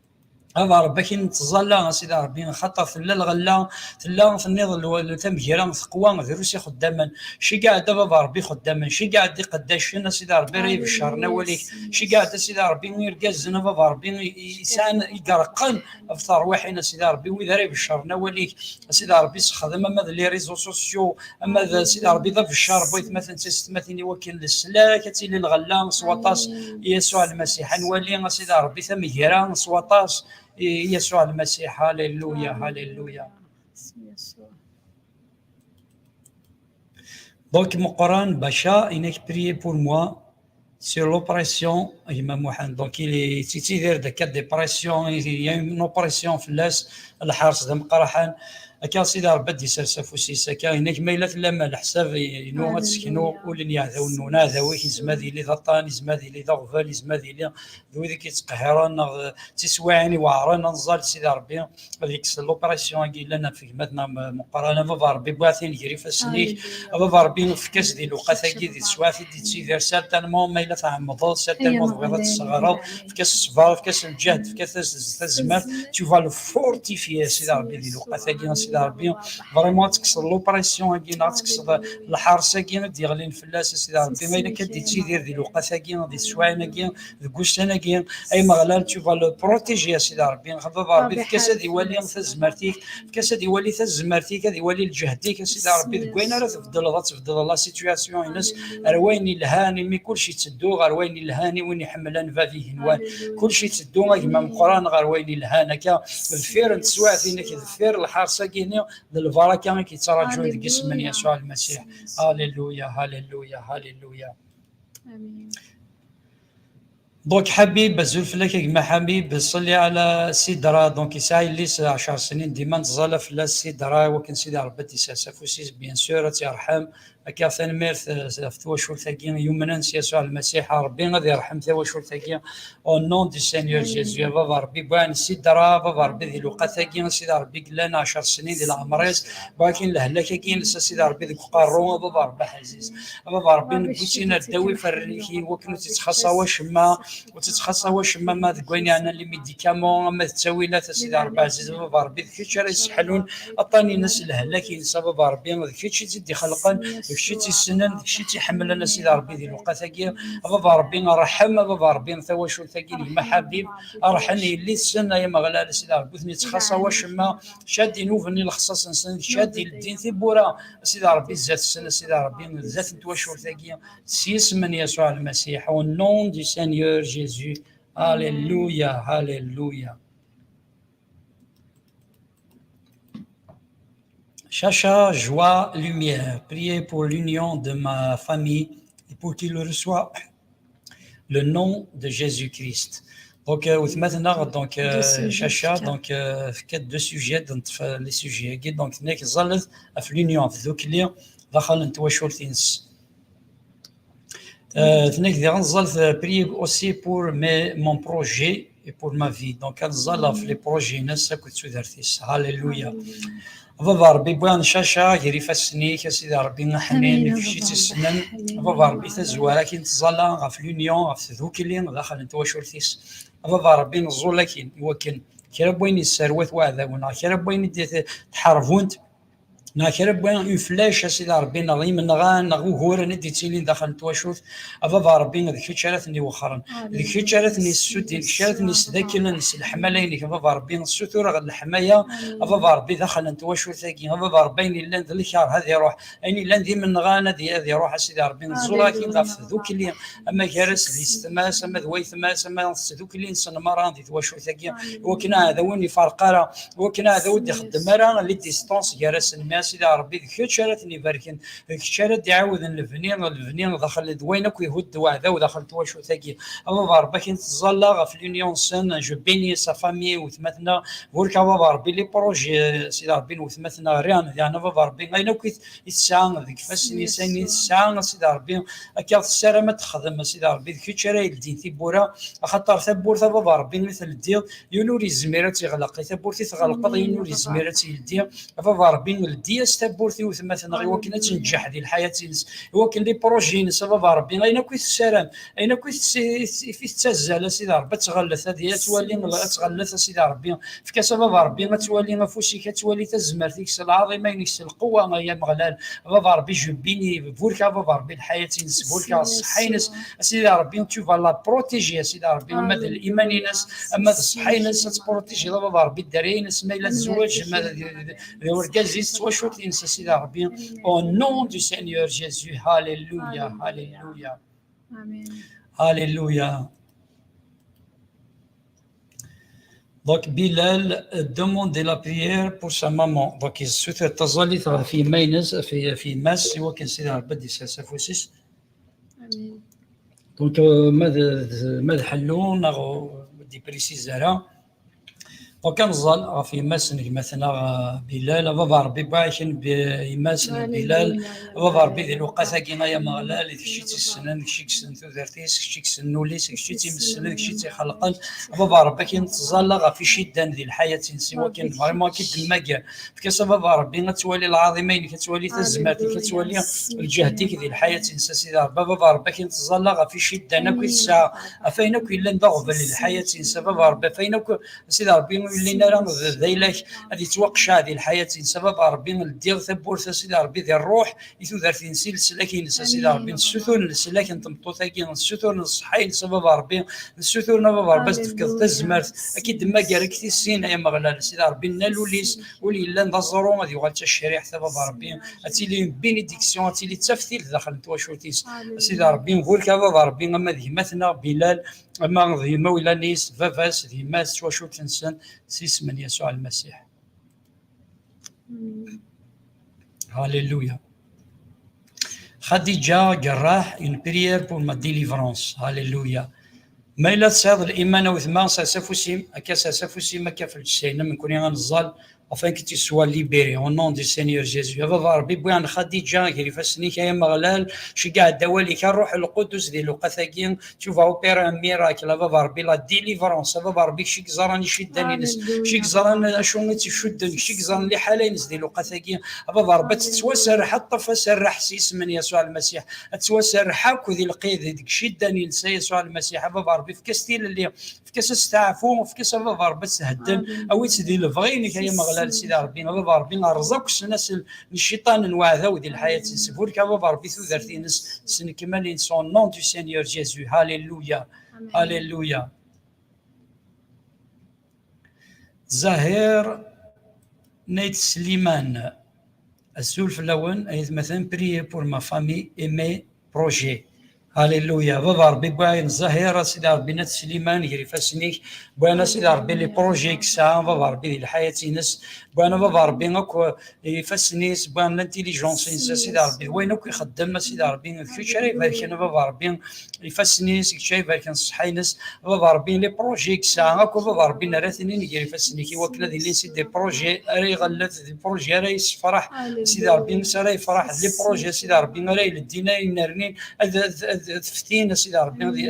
هذا ربك نتظلى سيدي ربي خطر ثلا الغلا ثلا في النضل تمجيرا ثقوى ذروسي خداما شي قاعد بابا ربي خداما شي قاعد يقداشنا سيدي ربي راه يبشرنا وليك شي قاعد سيدي ربي يرقزنا بابا ربي يسان يقرقن في ارواحنا سيدي ربي واذا راه يبشرنا وليك سيدي ربي خدم اما لي ريزو سوسيو اما سيدي ربي ضاف الشهر بغيت مثلا تستمثلني وكل للسلاك تي للغلا سواطاس يسوع المسيح نولي سيدي ربي ثمجيرا سواطاس يسوع المسيح. هاليلويا هاليلويا. Donc mon Coran Bacha il a prié pour moi sur l'oppression Imam Mohamed. Donc il est تيدير داك ديبرسيون il y a une oppression في اللاس الحرس دم قرحان أكا سيدي ربي دي سرسف وسيسا كا إنك ميلة لما الحساب إنو غتسكنو ولن يعذو النونا ذويك زمادي لي ضطان زمادي لي ضغفال زمادي لي ذوي ذيك يتقهران تسواعني وعران نزال سيدي ربي هذيك لوبراسيون كي لنا في مدنا مقارنة بابا ربي بواثين يجري فاسنيك بابا ربي في كاس ديال الوقت كي دي سوافي دي تسيدير سالتالمون ميلة تاع مضاد سالتالمون بغيضات الصغارات في كاس الصبار في كاس الجهد في كاس الزمان tu vas le fortifier سيدي ربي ديال الوقت كي ربي فريمون تكسر لوبراسيون كي تكسر الحارسه كي ديالين فلاس سيدي ربي ما الا كدي تيدير ديال الوقت كي دي السواينه كي الكوشتانه كي اي مغلال تو فالو بروتيجي سيدي ربي خذ ربي في كاس ديوالي تزمرتيك في كاس ديوالي تزمرتيك ديوالي الجهديك سيدي ربي كوين راه تفضل لا سيتوياسيون الناس رويني الهاني مي كلشي تدو غير وين الهاني وين يحملان فافيه نوان كلشي تدو كيما القران غير وين الهانه كا الفير نتسوا فينا كي الفير الحارسه كي للبركه كي تراجعوا ديك اسم يسوع المسيح. هاليلويا هاليلويا هاليلويا. امين. دونك حبيب زولف لك كما حبيب صلي على سيدرا دونك يسعي لي 10 سنين ديما نتظل في سيدرا وكن سيدي ربي تسافوسيس بيان سور تيرحم هكا ثنمير ثواشول ثاكي يومنا يسوع المسيح ربي غادي يرحم ثواشول ثاكي او نون دي سينيور جيزو بابا ربي بان سيدرا بابا ربي ذي الوقت ثاكي سيدي ربي قلنا 10 سنين ديال العمريس ولكن الهلاك كاين سيدي ربي ذيك قارو بابا ربي عزيز بابا ربي نبوسينا الداوي فريكي وكنو تتخصى واش ما وتتخصى واش ما ذكويني انا لي ميديكامون اما التاويلات سيدي ربي عزيز بابا ربي كيفاش راه يسحلون عطاني ناس الهلاكين بابا ربي كيفاش تدي خلقا داكشي تيسنن داكشي تيحمل لنا سيدي ربي ديال الوقت ثاكي بابا ربي رحم بابا ربي ثواشو ثاكي ما حبيب رحني اللي السنه يا مغلال سيدي ربي ثني تخصى واش ما شادي نوفني الخصاص نسن شادي الدين ثبورا سيدي ربي زات السنه سيدي ربي زات نتواشو ثاكي سيس من يسوع المسيح او نون دي سينيور جيزو. هاليلويا هاليلويا. Chacha, joie, lumière. Priez pour l'union de ma famille et pour qu'il reçoive le nom de Jésus-Christ. Donc, وثمثنا donc Chacha donc فكات دو سوجي donc لي سوجي donc نيك زلت في l'union في ذوك اللي دخل نتواشول تنس. تنيك دي غنزلت prier aussi pour mon projet et pour ma vie. Donc غنزل في لي بروجي ناس كنت سودرتيس. هاليلويا. بابا ربي بوان شاشا يري فاسنيك سيدي ربي نحنين في شي تسنن بابا ربي تزوارا كي نتزالا غاف لونيون غاف ذوك اللي داخل نتواشور تيس بابا ربي نزول لكن وكن كرا بوين السروات وعذاونا كرا بوين تحارفونت ناكر بوين فلاش سيدي ربي نغي من غان نغو هور ندي تيلين داخل تواشوت ابا ربي ذيك شارتني وخرا ذيك شارتني السود ذيك شارتني سداكن نس الحمالين ابا ربي السطور غد الحمايه ابا ربي داخل تواشوت ثاقي ابا ربي لان الشهر هذه روح اني لان دي من غان هذه روح سيدي ربي نزولا كي غاف ذوك اللي اما كارس لي استماس اما ذويث ماس اما ذوك اللي نسن مران دي تواشوت ثاقي وكنا هذا وين فرقاره وكنا هذا ودي خدم راه لي ديستونس كارس سيدي ربي ذيك شارتني باركن ذيك شارت يعاود الفنين دخل دوينك ويهد وعذا ودخل تواشو ثاقي ابا ربي كي نتزلا في لونيون سان جو بيني سا فامي وثمثنا ورك ابا ربي لي بروجي سيدي ربي وثمثنا ريان يعني ابا ربي غينا كي يتسان ذيك فاسني ساني الساعه سيدي ربي اكيد الساره ما تخدم سيدي ربي ذيك شاري يلدين ثبوره خاطر ثبور ابا ربي مثل الدير ينوري الزميرات يغلق ثبور تغلق ينوري الزميرات يلدي ابا ربي الدي استبورتي وثمثنا غير وكنا تنجح ديال الحياه وكن لي بروجي سبب ربي غينا كويس السلام اين كويس في تزال سيدي ربي تغلث هذه تولي تغلث سيدي ربي في سبب ربي تولي فوسيك تولي تزمر ديك العظيمه ينكس القوه يا مغلال بابا ربي جبيني بوركا بابا ربي الحياه بوركا الصحينس سيدي ربي تو فالا بروتيجي سيدي ربي اما الايمان ناس اما الصحينس تبروتيجي بابا ربي الدراري ناس ما الزواج ما وركازيس تواشو سيدي ربي au nom du Seigneur Jésus. Alléluia, alléluia. Amen. Alléluia. Donc Bilal demandait la prière pour sa maman. Donc il se fait tazali في مينز في ماس وكان سيدي ربي دي سافوسيس. Amen. Donc ماذا حلو نغو دي بريسيزارا وكنظل في مسنك مثلا بلال بابا ربي بايشن بيماسن بلال بابا ربي ذي الوقت كينا يا مغلال كشي تسنن كشي كسن ثورتيس كشي كسن نوليس كشي تمسل كشي تخلقن بابا ربي كنتظل في شده ذي الحياه سوا كان فريمون كي الماكا فكاس بابا ربي غتولي العظيمين كتولي تزمات كتولي الجهديك ذي الحياه سيدي بابا ربي كنتظل في شده انا كل ساعه فينك الا ندغبل الحياه بابا ربي فينك سيدي ربي اللي راه ذيلاك غادي توقش هذه الحياه سبب ربي ندير ثبورث سيدي ربي ذي الروح يثودر في نسيل كينسى سيدي ربي السثور نسلاك نطمطو ثاكين السثور نصحي سبب ربي السثور بابا ربي تفكر تزمرت اكيد ما كارك السين يا مغلال سيدي ربي نالوليس ولي لا نظروا غادي يغال الشريح سبب ربي اتيلي بينيديكسيون اتيلي تفتيل داخل تواشوتيس سيدي ربي نقول بابا ربي اما ذي مثنى بلال اما ذي مولا نيس فافاس ذي ماس تواشوت انسان سيس من يسوع المسيح. هاليلويا. خديجة جراح une prière pour ma délivrance. هاليلويا. ما إلا تصاد الإيمان وثمان ساسفوسيم أكاس ساسفوسيم أكاف الجسينا من كوني غنزال afin que tu sois libéré au nom du Seigneur Jésus. أبا ربي بوان خديجة كيري فاسنيك يا مغلال شي كاع الدوالي الروح القدس ديال القثاكين تشوف اوبيرا ميراكل أبا ربي لا ديليفرونس أبا ربي شي كزراني شداني ناس شي كزران شنو تشدني شي كزران اللي حالين ديال القثاكين أبا ربي تتوسر حتى فسرح سيس من يسوع المسيح تتوسر حاكو ذي القيد ديك شداني نسى يسوع المسيح أبا ربي في كاستيل اللي في كاس استعفو في كاس أبا ربي تهدن او تدير الفغينك يا مغلال سيدي ربي بابا ربي رزقك الناس الشيطان نواعذا ودي الحياه تسفورك بابا ربي ثورتي ناس سن كمال سون نون دو سينيور جيسو. هاليلويا هاليلويا. زهير نيت سليمان السولف الاول اي مثلا بري بور ما فامي اي مي بروجي هاليلويا بابا ربي باين الظاهرة سيدي ربي نات سليمان يجري فاسنيك بوانا سيدي ربي لي بروجي كسا بابا ربي الحياة نس بوانا بابا ربي نكو يفسنيس بوانا الانتيليجونس سيدي ربي وين كو يخدم سيدي ربي كي شري باركنا بابا ربي يفسنيس كي شري باركنا صحينس بابا ربي لي بروجي كسا كو بابا ربي نراتني يجري فاسنيك وكنا دي سيدي بروجي ري غلت دي بروجي راي فرح سيدي ربي راي فرح لي بروجي سيدي ربي راي للدينا ينرنين تفتينا سيدي ربي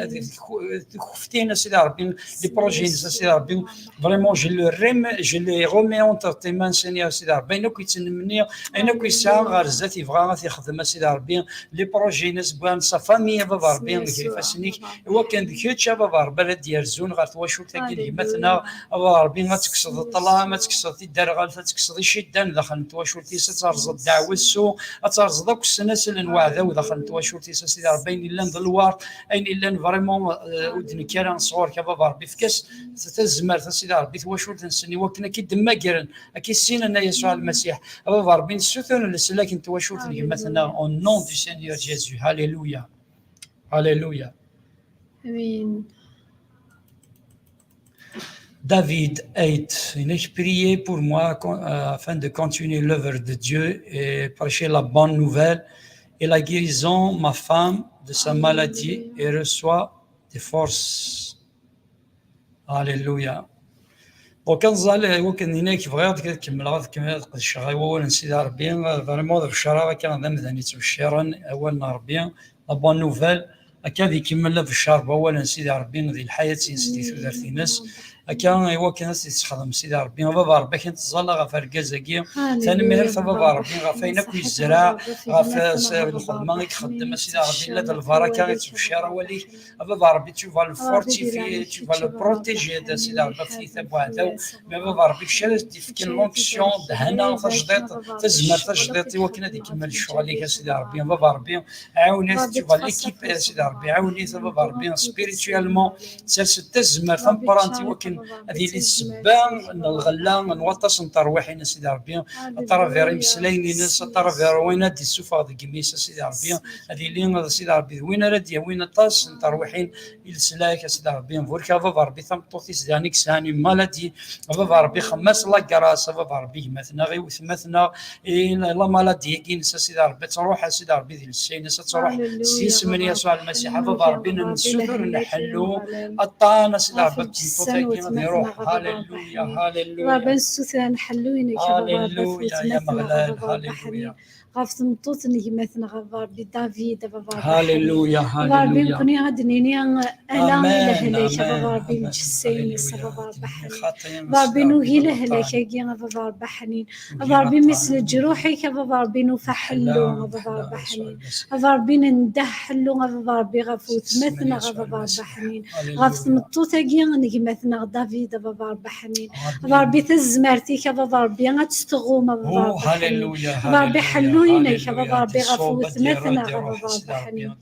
تفتينا سيدي ربي لي بروجي سيدي ربي فريمون جو لي رومي اونتر تي مان سينيور سيدي ربي انا كيتنمني انا كيسعى غير ذات يبغى يخدم سيدي ربي لي بروجي ناس بوان سا فامي بابا ربي كيف فاسنيك هو كان كيتش بابا ربي ديال غير تواشو تاكي مثلا بابا ربي ما تكسر الطلا ما تكسر الدار غير تكسر الشدان داخل تواشو تيسا ترزد الدعوه السوء ترزد داك السناسل انواع ذا وداخل تواشو تيسا سيدي ربي الا ندلوار اين الا فريمون ودني كان صغور كبابا ربي فكاس تتزمر سيدي ربي تواشو تنسني وكنا كي دماكرن اكي سينا ان يسوع المسيح بابا ربي نسوثون لسلاك تواشو مثلا اون نون دو سينيور جيسو هاليلويا هاليلويا امين. David 8, il a prié pour moi afin de continuer l'œuvre de Dieu et prêcher la bonne nouvelle et la guérison ma femme de sa maladie et reçoit des forces. Alléluia. وكان ظل وكان هناك بغيت كمل غاد كمل الشغل اول سيدي ربي فريمون الشراره كان ذا تبشيرا اول ربي لا بون نوفيل هكا يكمل في الشهر اولا سيدي ربي ذي الحياه سيدي ثلاث ناس هكا هو كان تخدم سيدي ربي بابا ربي كانت تظل غا فركازاكي ثاني مهر بابا ربي غا فاينا كي الزرع غا سير الخدمه يخدم سيدي ربي لا البركه تبشير ولي بابا ربي تشوف الفورتيفي تشوف البروتيجي سيدي ربي في ثبوا هذا بابا ربي شارت في لونكسيون دهنا تجديد تزمر تجديد وكنا يكمل الشغل اللي سيدي ربي بابا ربي عاوني تشوف ليكيب سيدي ربي عاوني بابا ربي سبيريتوالمون سالس تزمر ثمبرانتي وكن هذه اللي السبان الغلا نوطس نترويحين سيدي ربي الطرافير مسلاين ناس الطرافير وين دي السوفا دي قميص سيدي ربي هذه اللي سيدي ربي وين راه وين طاس نترويحين السلاك سيدي ربي فوركا بابا ربي ثمطوتي سدانيك ساني مالادي بابا ربي خماس لا كراس بابا ربي مثنا غير وثمثنا لا مالادي كاين سيدي ربي تروح سيدي ربي ذي السين تروح سيس من يسوع المسيح بابا ربي نسوثر نحلو الطانا سيدي ربي نروح هاليلويا هاليلويا ربي نسوثر نحلوينك هاليلويا يا مغلال هاليلويا غاف مطوط مثلا غفار بدافيد بابا هاليلويا هاليلويا ربي كوني غادنيني الا لهلك بابا ربي آمين. الجسيم هاليلويا. بابا بحنين خاطين ربي نوهي السلام. لهلك كي بابا بحنين ربي مثل جروحي كبابا ربي نفحلو بابا بحنين ربي ندحلو بابا ربي غفوت مثلا بابا بحنين غاف مطوط كي مثلا دافيد بابا بحنين ربي تزمرتي كبابا ربي غتستغوم بابا هاليلويا ربي حلوينك بابا ربي غفوت مثلا بابا بحنين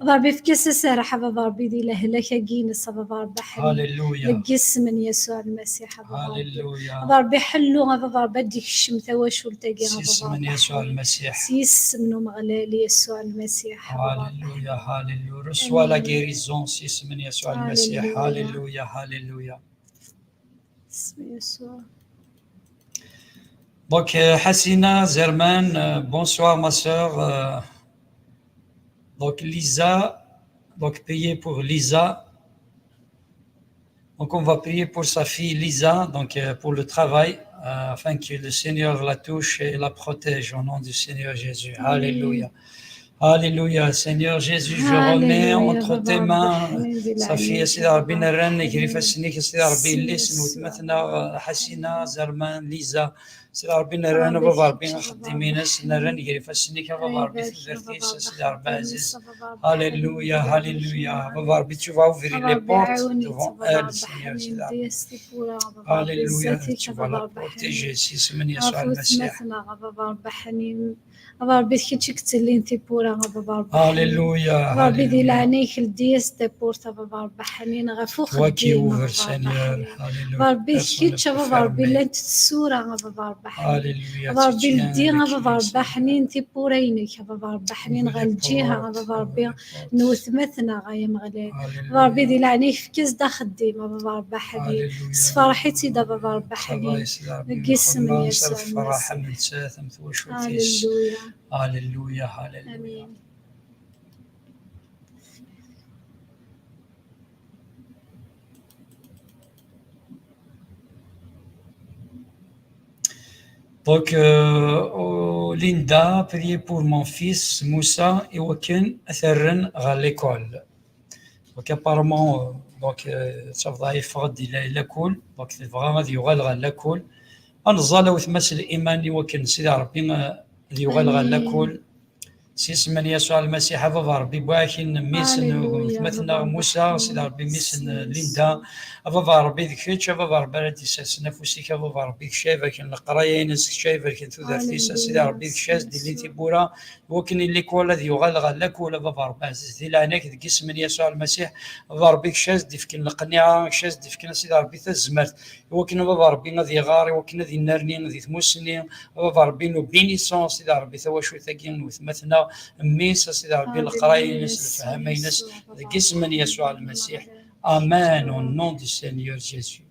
ربي في كاس سارح بابا ربي دي لهلك كينس بابا بحنين هاليلويا بقسم من يسوع المسيح بابا هاليلويا ربي حلو بابا ربي ديك الشمتة واش ولتاقي سيس من يسوع المسيح سيس منو مغلالي يسوع المسيح هاليلويا هاليلويا رسوا لا غيريزون سيس من يسوع المسيح هاليلويا هاليلويا بسم يسوع. Donc, Hassina, Zerman, bonsoir ma soeur. Donc, Lisa, donc priez pour Lisa. Donc, on va prier pour sa fille Lisa, donc pour le travail, afin que le Seigneur la touche et la protège au nom du Seigneur Jésus. Alléluia. Alléluia. Seigneur Jésus, je remets entre tes mains sa fille, Seigneur Rabbi Naran, Grifa Sinik, Seigneur Rabbi Lisn, Outmatna, Hassina, Zerman, Lisa. سيدي ربي نرى بابا ربي خدمينا نرى نجري فاسنيك بابا ربي تدرتي سيدي ربي عزيز هاليلويا هاليلويا بابا ربي تشوف اوفري لي بورت دوفون ال سينيور سيدي هاليلويا تشوف لا بروتيجي سي من يسوع المسيح بابا ربي حنين ربي كيتشي كتلين تيبورا بابا ربي Alléluia. ربي دي Alléluia. لعنيك الدياس تيبورتا بابا ربي حنين غفو Toi qui خديمة ouvres, Seigneur. Alléluia. ربي Personne ne كيتشا peut بابا ربي fermer. لا تسورا بابا ربي حنين Alléluia. Tu ربي tiens الدينا les بابا clés, ربي Seigneur. حنين تيبورينك بابا ربي حنين Ouvre les غالجيها portes, بابا ربي ouvre les portes. نوثمثنا غايا مغلي Alléluia. ربي دي لعنيك في كيس دا خديمة بابا ربي حنين Alléluia. سفرحتي دا بابا ربي حنين Travail, c'est la قسم vie. يسوع الفرح المسيح من ساثم توشوتيس. هاليلويا Alléluia. Alléluia. امين Donc, Linda, priez pour mon fils Moussa et Wakin Atherren à l'école. Donc, apparemment, ça va être l'école. Donc, c'est vraiment du غال à l'école. أنا زالوا تمثل إيماني وكن سيدي ربي ذي غال l'école. سيس من يسوع المسيح افا ربي باكين ميسن مثلنا موسى سيدي ربي ميسن ليندا افا ربي ذيك فيتش افا ربي ديساس نفوسيك افا ربي شايفه كان القرايه ناس شايفه كان تودرتيس سيدي ربي شاز دي تيبورا وكن اللي كول الذي يغلغ لك ولا افا ربي زي لعناك ذيك اسم يسوع المسيح افا ربي شاز دي فكن القنيعه شاز دي فكن سيدي ربي تزمرت وكن افا ربي غادي غاري وكن ذي نارني ذي ثموسني افا ربي نو بينيسون سيدي ربي ثوا شو ثاكين وثمثنا ميس سيدي ربي القرايه ناس الفهمي ناس قسم يسوع المسيح Amen au nom du Seigneur Jésus.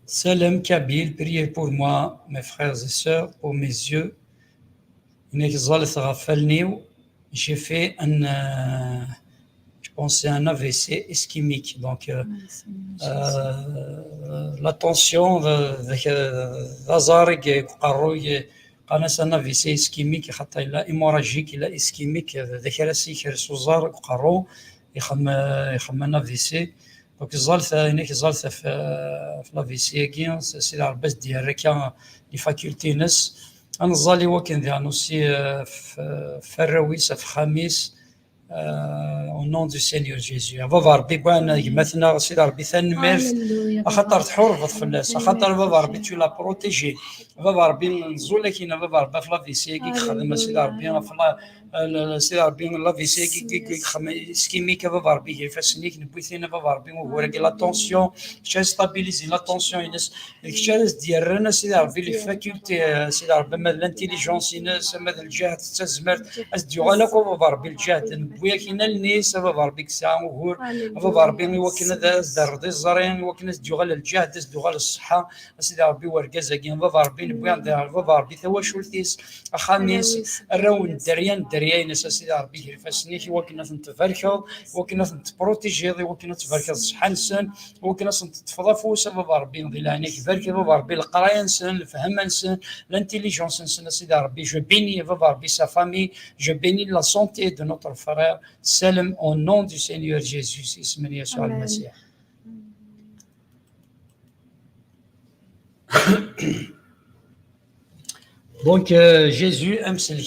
Salam Kabil, priez pour moi, mes frères et sœurs, pour mes yeux. J'ai fait je pense un AVC ischémique. Donc, la tension d'Azareg, قناة أنا في سي إسكيميك حتى إلا إيموراجيك إلا إسكيميك ذكر سيكر سوزار قارو يخمنا في سي دونك زالثة هناك زالثة في لا في سي كي سي عرباس ديال ركا لي فاكولتي ناس أنا زالي وكن ذي أنوسي في الرويس في خميس au nom du Seigneur Jésus. أبا ربي بان مثلا سيدي ربي ثنمرت خاطر تحرفض في الناس خاطر بابا ربي تو لا بروتيجي بابا ربي نزول لكن بابا ربي في لا فيسي كي خدم سيدي ربي في سيدي ربي لا فيسي كي سكيميك بابا ربي كيفاش نبويثينا بابا ربي وهو لا طونسيون شاي ستابيليزي لا طونسيون الناس الكشارس ديالنا سيدي ربي لي فاكولتي سيدي ربي الانتيليجونس الناس هذا الجهد تزمرت ازديوغالك بابا ربي الجهد ويا كاين الناس بابا ربي كسا وهور بابا ربي وكنا دار دي الزرين وكنا ديوغال الجهد ديوغال الصحه سيدي ربي وركازا كاين بابا ربي نبغي بابا ربي ثوا شولتيس خاميس الراون دريان سيدي ربي كيفاش نيكي وكنا نتفركض وكنا نتبروتيجي وكنا نتفركض الصحه نسن وكنا نتفضفوس بابا ربي نضي لعنيك بارك بابا ربي القرايه نسن الفهم نسن l'Intelligence سيدي ربي je bénis بابا ربي sa famille je bénis la santé de notre frère Salam au nom du Seigneur Jésus اسم يسوع المسيح. Donc Jésus aime celui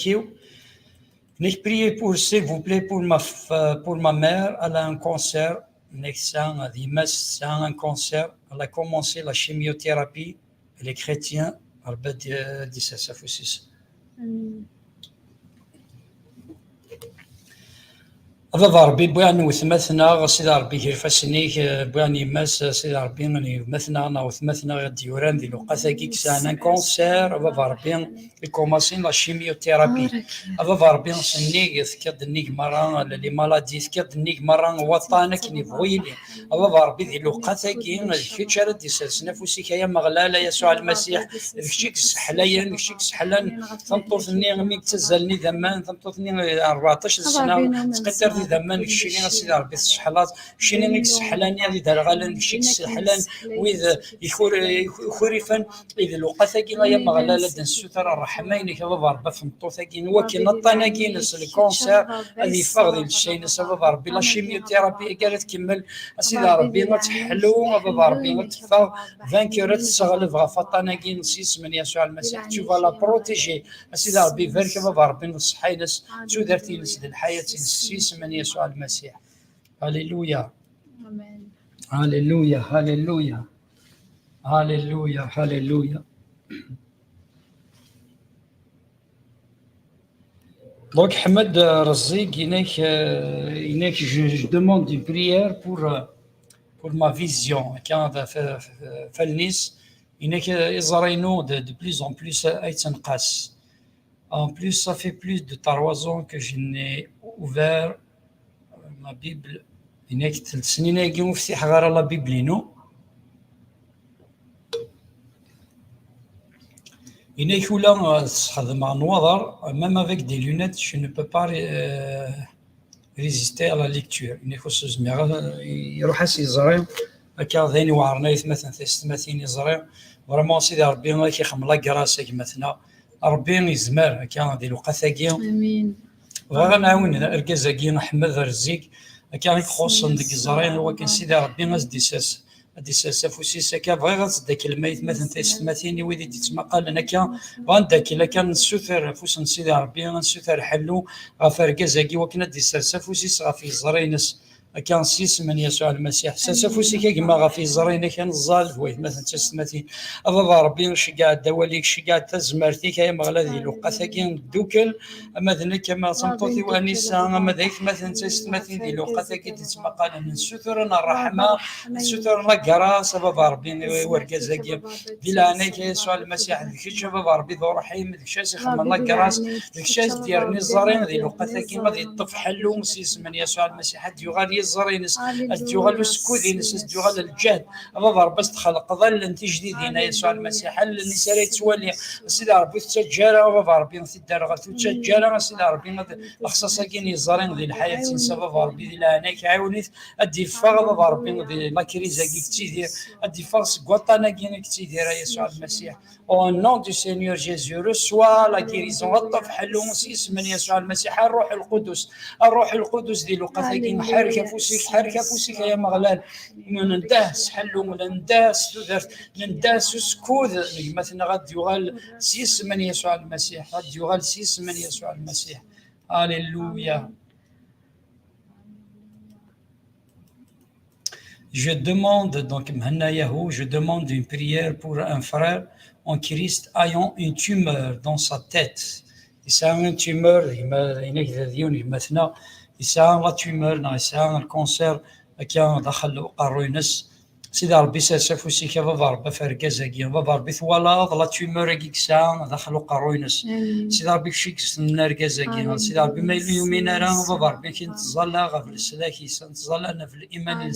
qui priez pour s'il vous plaît pour ma mère, elle a un cancer, un cancer, elle a commencé la chimiothérapie, elle est chrétienne, elle dit ça aussi. هذا ربي بغاني وثمثنا سيدي ربي كيفاسنيك بغاني ماس سيدي ربي مثنا انا وثمثنا غادي يوران ذي لوقاتا كيكس انا كونسير هذا ربي يكوماسين لا شيميوثيرابي هذا ربي نسنيك ثكاد نيك مرا لي مالادي ثكاد نيك مرا وطانا كني فويلي هذا ربي ذي لوقاتا كي كيتشار دي سلسنا فوسيك يا مغلاله يسوع المسيح فشيك سحلايا فشيك سحلان تنطرني ميك تزلني زمان تنطرني 14 سنه تقدر إذا ما نكشينا سيدي ربي السحلات شيني نيك سحلاني اللي دار غالن شيك سحلان وإذا يخورفن إذا لوقاتا كينا يا مغلاله دنسوتر الرحمين كذا ربي فنطوتا كين وكين الطانا كين الكونسير هذه فاغدي الشيء سبب ربي لا شيميوثيرابي قالت كمل سيدي ربي ما تحلو هذا ربي ما تفاغ فانكيرات تغلب غفطانا كين سيس من يسوع المسيح تو فالا بروتيجي سيدي ربي فارك هذا ربي نصحي ناس تو درتي نسد الحياه سيس من يسوع المسيح. Alléluia. Amen. هاليلويا هاليلويا هاليلويا هاليلويا. Donc Ahmed Razig, je demande une prière pour ma vision. Quand Falnis, de plus en plus en plus, ça fait plus de 3 ans que je n'ai ouvert ma Bible. La Bible, même avec des lunettes, je ne peux pas résister à la lecture. Vraiment, c'est ربي كيخمم لا كراس كيمثنا ربي يزمر كان ديال وقتاكي امين. بغا نعاون اركازاكي نحمد رزيك كان يخص ديك الزرين هو كان سيدي ربي غاز ديساس فوسيس كا بغا غاز داك الميت مثلا تسماتيني ويدي تتمقال انا كان غنداك الا كان السثر فوس سيدي ربي غنسثر حلو غافر كازاكي وكنا ديساس فوسيس غافي الزرينس كان سيس من يسوع المسيح ساسفوسي كما غافي الزرينه كان الزال فويت مثلا تسماتي افا ربي شي قاعد دواليك شي قاعد تزمرتي كاي مغلادي لوقاتا كاين دوكل اما ذلك كما صمتوتي وانيسا اما ذيك مثلا تسماتي ديال لوقاتا كي تتمقال من سترنا الرحمه سترنا كراس افا ربي وركازاكي بلا انك يسوع المسيح ديك افا ربي ذو رحيم ديك شاس يخمم الله كراس ديك شاس ديالني الزرين ديال لوقاتا كيما ديال الطف حلو سيس من يسوع المسيح ديال الزرينس الديوغال السكودينس الديوغال الجهد افا ربي تخلق ظل انت جديدين يسوع المسيح النساء اللي تولي سيدي ربي تتجارى افا ربي تدار تتجارى سيدي ربي اخصاصا كاين الزرين ديال الحياه تنسى افا ربي ديال هناك عاونيت الدفاع افا ربي ديال لا كريزا كي تيدير الدفاع سكواطانا كاين كتيدير يسوع المسيح او نون دو سينيور جيزو رسوا لا كيريزون الطف حلو اسم يسوع المسيح الروح القدس ديال وقتاكين حركه حركه فوسيك يا مغلال نداس حلو نداس تدرت نداس سكود مثلا غادي يغال سيس من يسوع المسيح غادي يغال سيس من يسوع المسيح. Alléluia. Je demande donc je demande une prière pour un frère en Christ ayant une tumeur dans sa tête. يسمى tumeur مثلا يسعى لا تيمور يسعى الكونسير كان دخل قروينس سيدي ربي سافوسي كفا ربي فركازاكي فا ربي ثوالا لا تيمور كي ساعه دخلوا قروينس سيدي ربي شيكس نركازاكي سيدي ربي ما يومين راه فا ربي كنتزلا غا في السلاكي سنتزلا انا في الايمان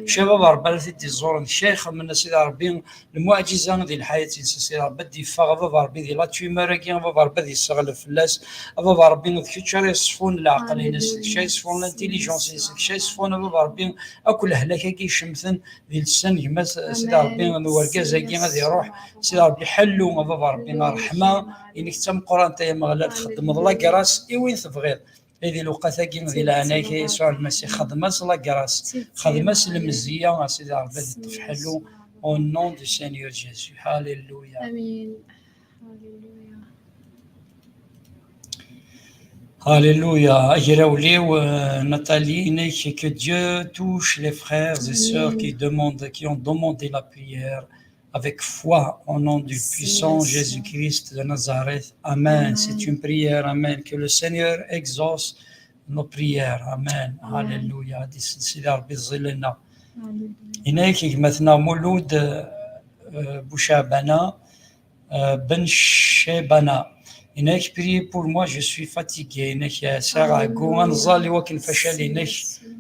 شباب ربي تدي الزور الشيخ من سيدي ربي المعجزه ديال الحياه سيدي ربي دي فا ربي ديال لا تيمور كي فا ربي دي الشغل فلاس فا ربي كيتشري يصفون العقل ينس شي يصفون الانتيليجونس شي يصفون فا ربي اكل هلاكه كيشمثن ديال كما سيدي ربي وركازاكي غادي يروح سيدي ربي حلو افا ربي رحمه انك تم قران تايا مغلال تخدم الله كراس وين تبغي هذه الوقت ديال عناك يسوع المسيح خدمه لا كراس خدمه المزيه سيدي ربي تفحلو او نون دو سينيور جيسو. هاليلويا امين. Alléluia. Nathalie, que Dieu touche les frères et sœurs qui ont demandé la prière avec foi au nom du puissant Jésus-Christ de Nazareth. Amen. C'est une prière. Amen. Que le Seigneur exauce nos prières. Amen. Alléluia. هناك مثلا مولود بوشابنا بن شيبنا هناك priez pour moi je suis fatigué هناك يا ساعة قوان ظالي وكن فشل هناك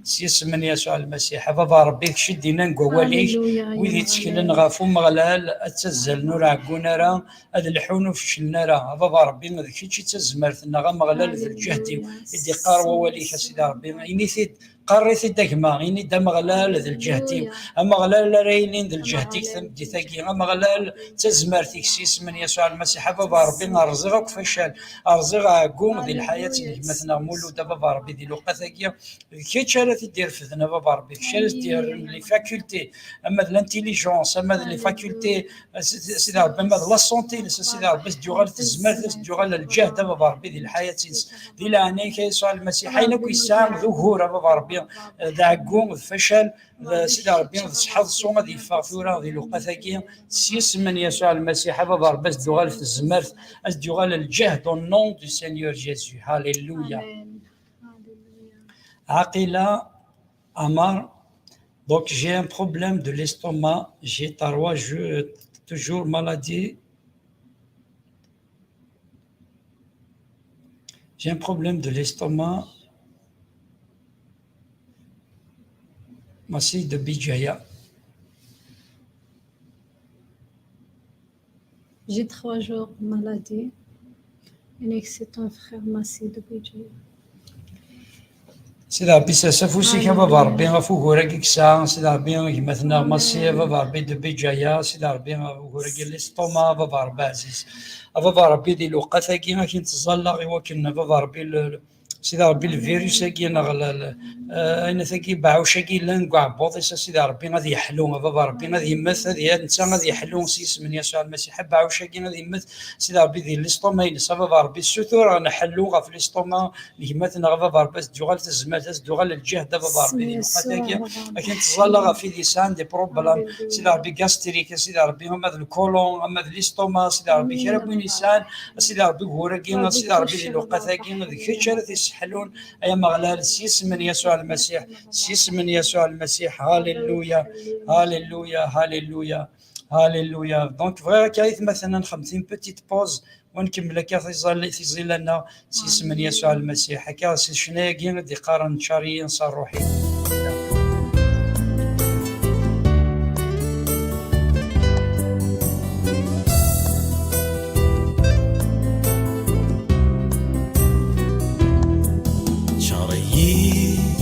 سيس من يسوع المسيح فا ربي شدينا نقواليك ويدي تشكلن غافو مغلال اتزل نور عقونا راه هذا الحون فشلنا راه فا ربي ذاك شي تزمرتنا غا مغلال في الجهد يدي قاروا وليك سيدي ربي اني قريت داكما غيني دا مغلال ذا الجهتي مغلال رايلين ذا الجهتي ثمدي ثاكي مغلال تزمرتي سيس من يسوع المسيح فا ربي نرزقك فشل ارزق عقوم ذي الحياه مثلا مولوده فا ربي دي لوقاتاكيا كي تشارت دير فذنا فا ربي تشارت دير لي فاكولتي اما لانتيليجونس اما لي فاكولتي سيدي ربي اما لا سونتي سيدي ربي ديوغال تزمرت ديوغال الجهد فا ربي دي الحياه دي لعنيك يسوع المسيح حين كيسام ظهور فا ربي ربي دعكو فشل سيدي ربي صحاب الصوم غادي يفاق ثورة غادي لوقا ثاكي سيس من يسوع المسيح بابا ربي دوغال في الزمرت دوغال الجهد au nom du Seigneur Jésus. Alléluia. Aqila Amar. Donc j'ai un problème de l'estomac, j'ai toujours maladie. J'ai un problème de l'estomac. Massi de Bijaya. J'ai 3 jours maladie. Et c'est ton frère Massi de Bijaya. سيدي ربي سافوسيك بابا ربي غفوكوراكي كسا سيدي ربي مثلا ماسي بابا ربي دبي جايا سيدي ربي غفوكوراكي ليستوما بابا ربي عزيز بابا ربي دي لوقا ثاكي غاكي نتزلا غيوا كنا بابا ربي سيدي ربي الفيروس كي نغلا اين ثاكي باعوشاكي لنقع بوطيسا سيدي ربي غادي يحلو بابا ربي غادي يمث هذه انت غادي يحلو سيس من يسوع المسيح باعوشاكي غادي يمث سيدي ربي ديال ليستوما ينسى بابا ربي السثور نحلو غا في ليستوما يمثنا بابا ربي دوغال الزمات دوغال الجهد بابا ربي ديال ثاكي غاكي نتزلا غا في لسان دي بروبلام سيدي ربي غاستريك سيدي ربي هما الكولون اما ليستوما سيدي ربي كرا لسان سيدي ربي هوراكي سيدي ربي ديال لوقا ثاكي غادي يسحلون أي مغلال سيس من يسوع المسيح سيس من يسوع المسيح. هاليلويا هاليلويا هاليلويا هاليلويا. دونك فغير كايت مثلا 50 بوتيت بوز ونكمل هكا في ظلنا سيس من يسوع المسيح هكا شناهي غادي قارن شاري نصار روحي.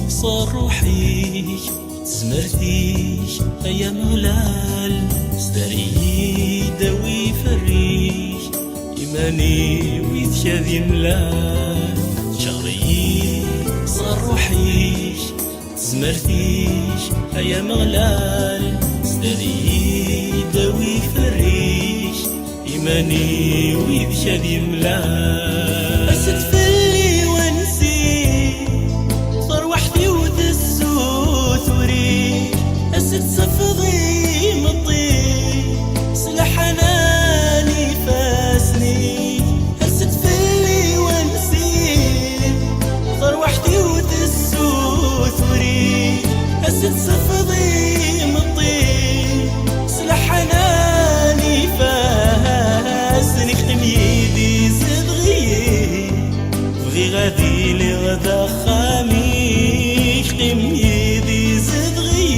صار روحي تزمرتيش أيام غلال صدري داوي فريش إيماني ويتشاذي ملال شهري صار روحي تزمرتيش أيام غلال صدري داوي فريش إيماني ويتشاذي ملال أسد فلي ونسي صار وحدي صفضي مطي سلاح حناني فاسني هست فيلي ونسيت صار وحدي وتسو ثوري هست صفضي مطي سلاح حناني فاسني ختم يدي زد غيي بغي غادي لي غدا خامي ختم يدي زد غيي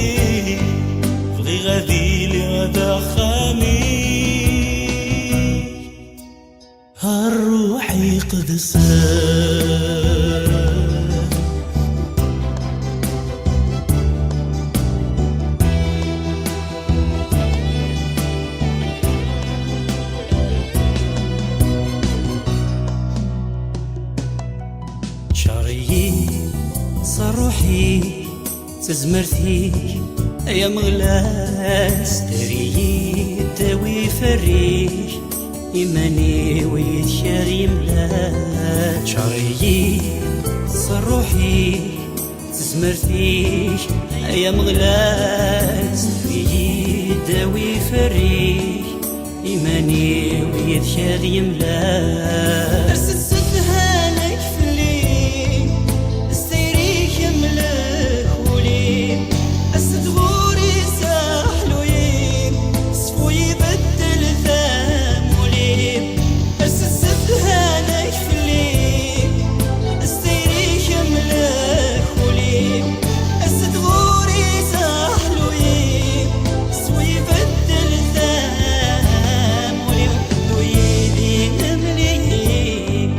غادي لغدا خامي هالروحي قدسان شعري صار روحي تزمرتي يا مغلاس تري داوي فريش إيماني ويتشاري ملال شعري صار روحي تزمرتيش يا مغلاس تري داوي فريش إيماني ويتشاري ملال أرسل ستها لك فلي السيري كملك ولي أسد غوري ساحلوين صفو يبدل ثامولين أسد سدها لك فلين السيري كملك ولين أسد غوري ساحلوين صفو يبدل ثامولين ويدي نملين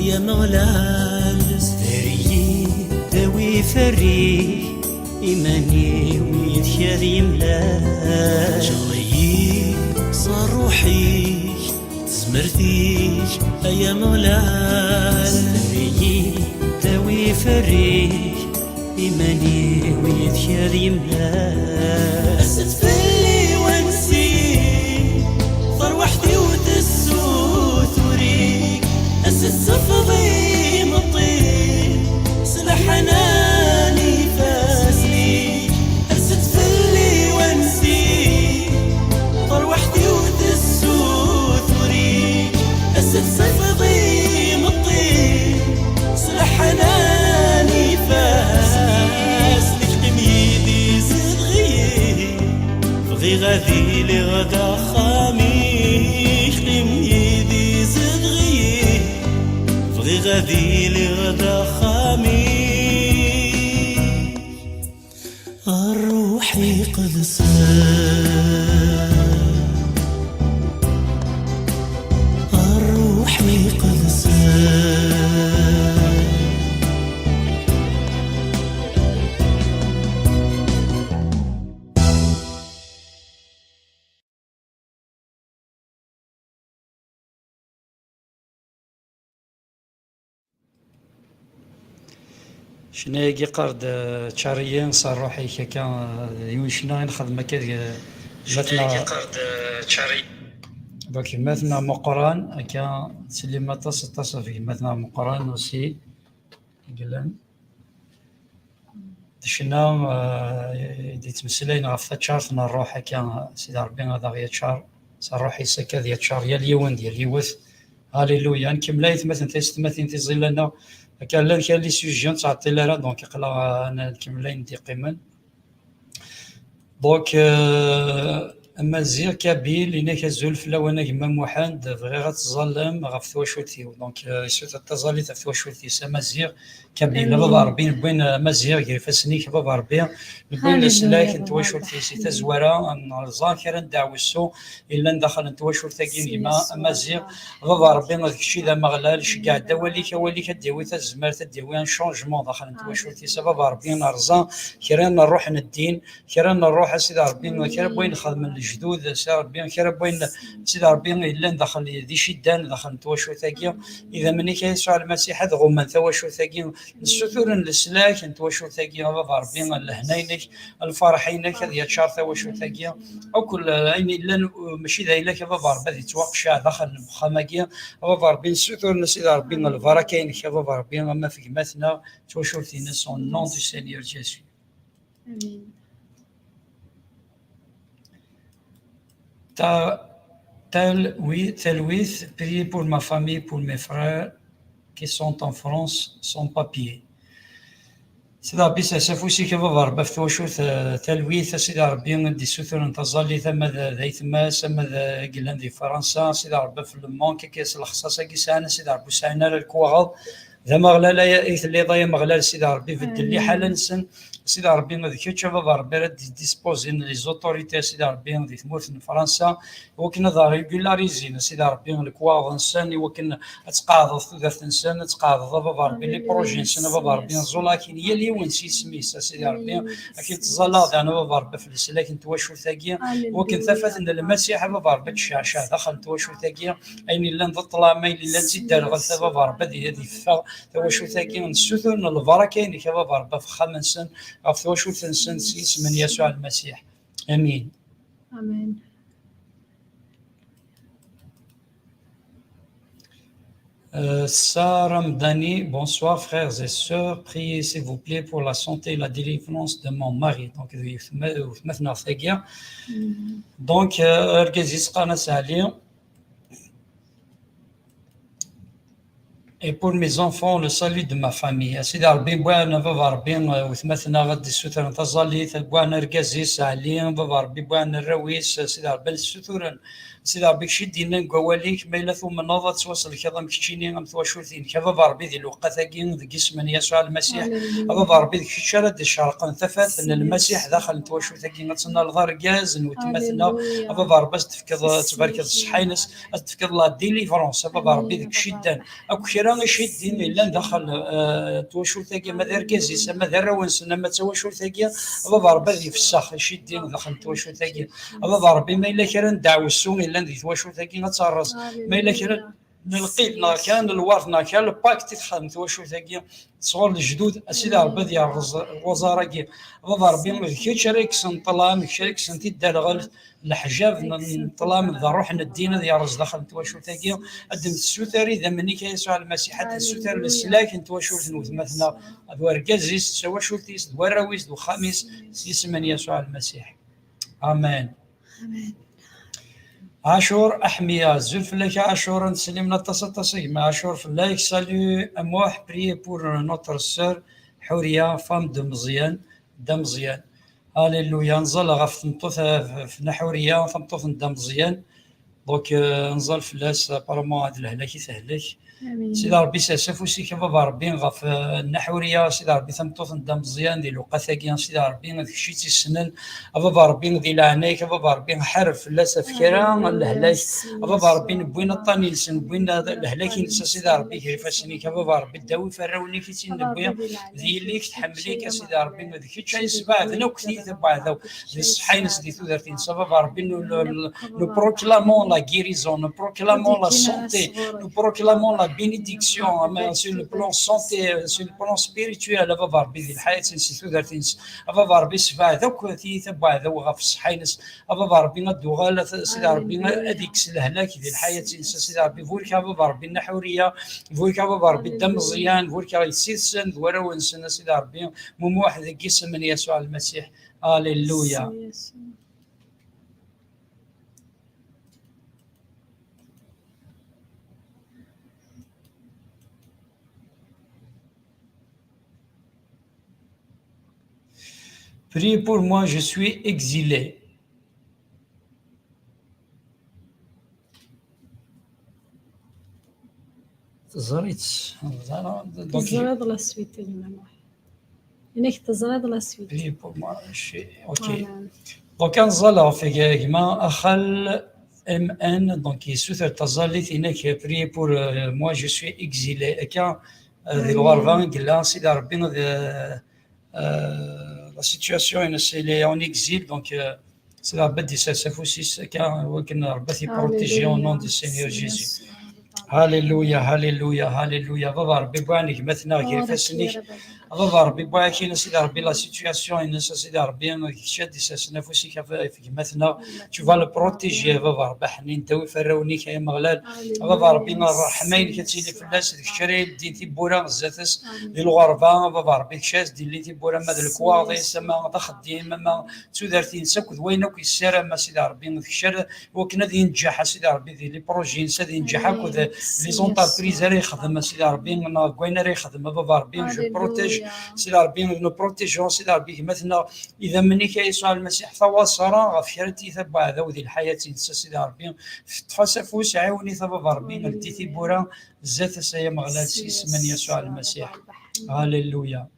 يا مغلال ستريي داوي فري إيماني ويدخل يملا جغيي صار روحي تزمرتيش يا مغلال ستريي داوي فري إيماني ويدخل يملا أسد فلي وانسي صار وحدي وتسوت وريك أسد صفضي مطير سلاح حناني فاسلي أسد فلي وانسي صار وحدي وتسوت وريك أسد صفضي مطير سلاح حناني فاسلي قميدي زد غير فغي غادي لغدا خاميش قميدي زد غير فغي غادي لغدا خاميش الروحي قد سار الروحي قد سار شنايا قرد تشاريين صار روحي كان يوشنا نخدم كذا مثلا قرد تشاري دوك مثلا مقران كان سليمة تصفي مثلا مقران وسي قلن شنا يتمسلين غفت شارتنا الروح كان سيدي ربي هذا غير شار صار روحي سكا ديال شار يا اليوم ديال اليوث هاليلويا نكمل مثلا تستمثل تزيل لنا كان لي سوجيون تعطي لها دونك قلا انا نكملين دي قيمن دونك اما زير كابيل لينا كزول فلا وانا كما محمد بغي غتظلم غف ثواشوتي دونك سوت التظالي تاع ثواشوتي سما زير كابيل بابا ربي بين مزير كيفاسني بابا ربي بين السلاك نتواشوتي سي تزواره الذاكره ندعو السو الا ندخل نتواشوتي كيما مزير بابا ربي داكشي ذا مغلال شكاع دواليك وليك ديوي تزمر تديوي ان شونجمون دخل نتواشوتي سبب ربي نرزا كيران نروح ندين كيران نروح سيدي ربي كيرا بوين نخدم الجدود سيدي ربي كيرا بوين سيدي ربي الا ندخل ذي شدان دخل نتواشوتي اذا مني كيسوع المسيح هذا غمان ثواشوتي السثور السلاك نتواشو ثاقيا بابا ربي لهناينك الفرحينك هذه يتشار ثواشو ثاقيا او كل يعني الا ماشي ذا الا بابا ربي توقشا دخل المخاماكيا بابا ربي السثور نسيد ربي الفركاينك بابا ربي ما في مثنا تواشو ثينا سون نون دو سينيور جيسو امين. Telwith, priez pour ma famille, pour mes frères qui sont en France sans papier. سيدي ربي سافوسي كيف ضرب فتوشو تلويث سيدي ربي ندي سثر نتظلي ثم ذي ثما ثم قلنا ذي فرنسا سيدي ربي في المون كيس الخصاصه كيسانا سيدي ربي ساينا الكواغ ذا مغلال يث اللي ضايع مغلال سيدي ربي في الدلي حالا نسن سيدي ربي غادي كيتشاف ربي راه ديسبوزين لي زوتوريتي سيدي ربي غادي تموت في فرنسا وكنا ذا ريغولاريزين سيدي ربي الكواغ نسان وكنا تقاضى ثلاث نسان تقاضى بابا ربي لي بروجي نسان بابا ربي نزولاكين هي اللي ونسي سميس سيدي ربي اكيد تزلا انا بابا ربي في السلاك نتواشو ثاقيا وكن ثفت ان المسيح بابا ربي تشاشا دخل تواشو ثاقيا اين الا نطلع ميل الا نزيد دار غث بابا ربي هذه تواشو ثاقيا نسوثن البركه بابا ربي في خمس أفضل شو تنسنسيس من يسوع المسيح آمين آمين. Sarah Mdani, bonsoir frères et sœurs, priez s'il vous plaît pour la santé et la délivrance de mon mari. Donc, Ergezis Qana Sali. Et pour mes enfants, le salut de ma famille. سيدي ربي بوانا بابا ربي وثمثنا غادي السثور نتظلي بوانا ركازي سالين بابا ربي بوانا الرويس سيدي ربي السثور سيدي ربي شدينا قواليك ما إلا ثم نظر توصل كذا مكتشيني غم ثواشوثين كبابا ربي ذي الوقت ثاقين ذي اسم يسوع المسيح بابا ربي ذي شرد الشرق انتفت ان المسيح دخل تواشو ثاقين غتسنى الغرقاز وتمثلنا بابا ربي تفكر تبارك الصحينس تفكر لا ديليفرونس بابا ربي ذيك شدان اكو كرا يشدين إلا دخل توشول تاقي ما دار كازيس ما دار روانسنا ما توشول تاقي بابا ربي في الساخ يشدين دخل توشول تاقي بابا ربي ما إلا كان دعوة السوق إلا ندي توشول تاقي نتصرص ما إلا كان نلقيتنا كان الورثنا كان الباك تتخدم توشول تاقي صغور الجدود أسيدي ربي ديال الوزارة كي بابا ربي كيتش ريكس نطلع كيتش انتي دار الحجاب نطلع من روح ندينا ديال رز دخل توشول تاقي قدم السوتري ذا مني كيسوع المسيح حتى السوتر السلاك نتوشول نوث مثلا دواركازيس توشول تيس دوراويس دو خميس سيسمن يسوع المسيح آمين عاشور أحمية زلف لك عاشور نسلمنا تصي مع عاشور في اللايك سالو أموح بري بور نوتر سور حورية فام دمزيان هاليلويا نزل غف نطوث في نحورية فمطوث دمزيان دونك نزل في اللاس بارمون هاد الهلاك يتهلك سيدي ربي ساسفوسي كبابا ربي غف النحوريه سيدي ربي ثمطوث ندم مزيان ديال الوقاثاكيان سيدي ربي هذاك الشيء تيسنن بابا ربي ديال عنايك بابا ربي حرف لا سفكره الهلاك بابا ربي بوينا الطاني لسن بوينا الهلاك نسى سيدي ربي كيفاسني كبابا ربي داوي فراوني كي نبويا ديالك تحمليك سيدي ربي ما ديك الشيء سبعه ذا كثير تبع ذا الصحينس دي تودرتين بابا ربي نو بروكلامون لا غيريزون نو بروكلامون لا سونتي نو بروكلامون لا bénédiction sur le plan santé, sur le plan spirituel بابا ربي ذي الحياة نسيتو درتينس بابا ربي سبع ذوك تيتبع ذو غف الصحينس بابا ربي ندو غالا سيدي ربي هذيك الهلاك ذي الحياة نسى سيدي ربي فوركا بابا ربي النحورية فوركا بابا ربي الدم مزيان فوركا يسيسن ورا سيدي ربي مموح ذي اسم من يسوع المسيح هاليلويا. Priez pour moi, je suis exilé. تزريت تزرد لا سويت انك تزرد لا سويت priez pour moi اوكي دونك نزل في كما اخل ام ان دونك يسوثر تزليت انك priez pour moi je suis exilé كان ذي الغرفان قال سيدي ربي la situation elle est en exil donc c'est la bête de Sassafousis car on a été protégé au nom du Seigneur Jésus. Alléluia, alléluia, alléluia. Va ربي بوانك مثنا كيف فسنيك بابا ربي بواكي سيدي ربي لا سيتوياسيون ان سيدي ربي شاد سنفسي كيف مثنا tu vas le protéger بابا ربي حنين توي فراونيك يا مغلال بابا ربي الرحمين كتسيلي في الناس ديك الشري ديتي بورا زاتس ديال الغربه بابا ربي كشاس ديليتي بورا ما ديال الكواضي سما تخديم ما تودرتين سكت وينك السيره ما سيدي ربي ديك الشر وكنا دي نجح سيدي ربي ديال لي بروجي سيدي نجح كذا لي زونتربريز راه يخدم سيدي ربي كوين راه يخدم بابا ربي جو بروتيج سيدي ربي نو بروتيجون سيدي ربي مثلا اذا منك يسوع المسيح ثواصرا غفيرتي تبع ذوي الحياه سيدي ربي تفاسفوس عاوني بابا ربي نديتي بورا زات سيا مغلال اسم يسوع المسيح هاليلويا.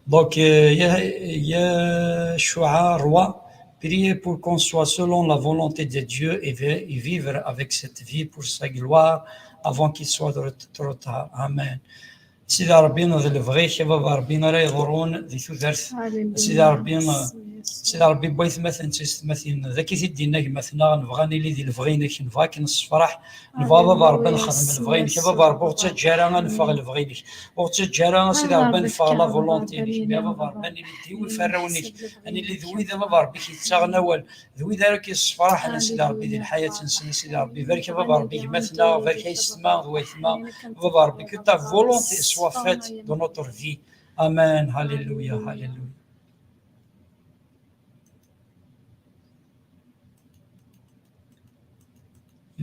دونك يا شعاع روا prier pour qu'on soit selon la volonté de Dieu et vivre avec cette vie pour sa gloire avant qu'il soit trop tard. Amen. سيدي ربينا ذي الفغي شباب ربينا راه يضرون ذي ثوثرث سيدي ربينا سيدي ربي بغيت مثلا ذاك يدينا مثلا نبغاني لي ذي الفغينك نبغاك نصفرح نبغى بابا ربي نخدم الفغينك بابا ربي وقت تجارا نفغ الفغينك وقت تجارا سيدي ربي نفغ لا فولونتي يا بابا ربي اللي ديوي فراونيك اني اللي ذوي ذا بابا ربي كيتساغناول ذوي ذا كيصفرح انا سيدي ربي ذي الحياه نسني سيدي ربي بارك بابا ربي مثلا بارك يسمع ذويتما بابا ربي que ta volonté soit faite dans notre vie. Amen. Alléluia. Alléluia.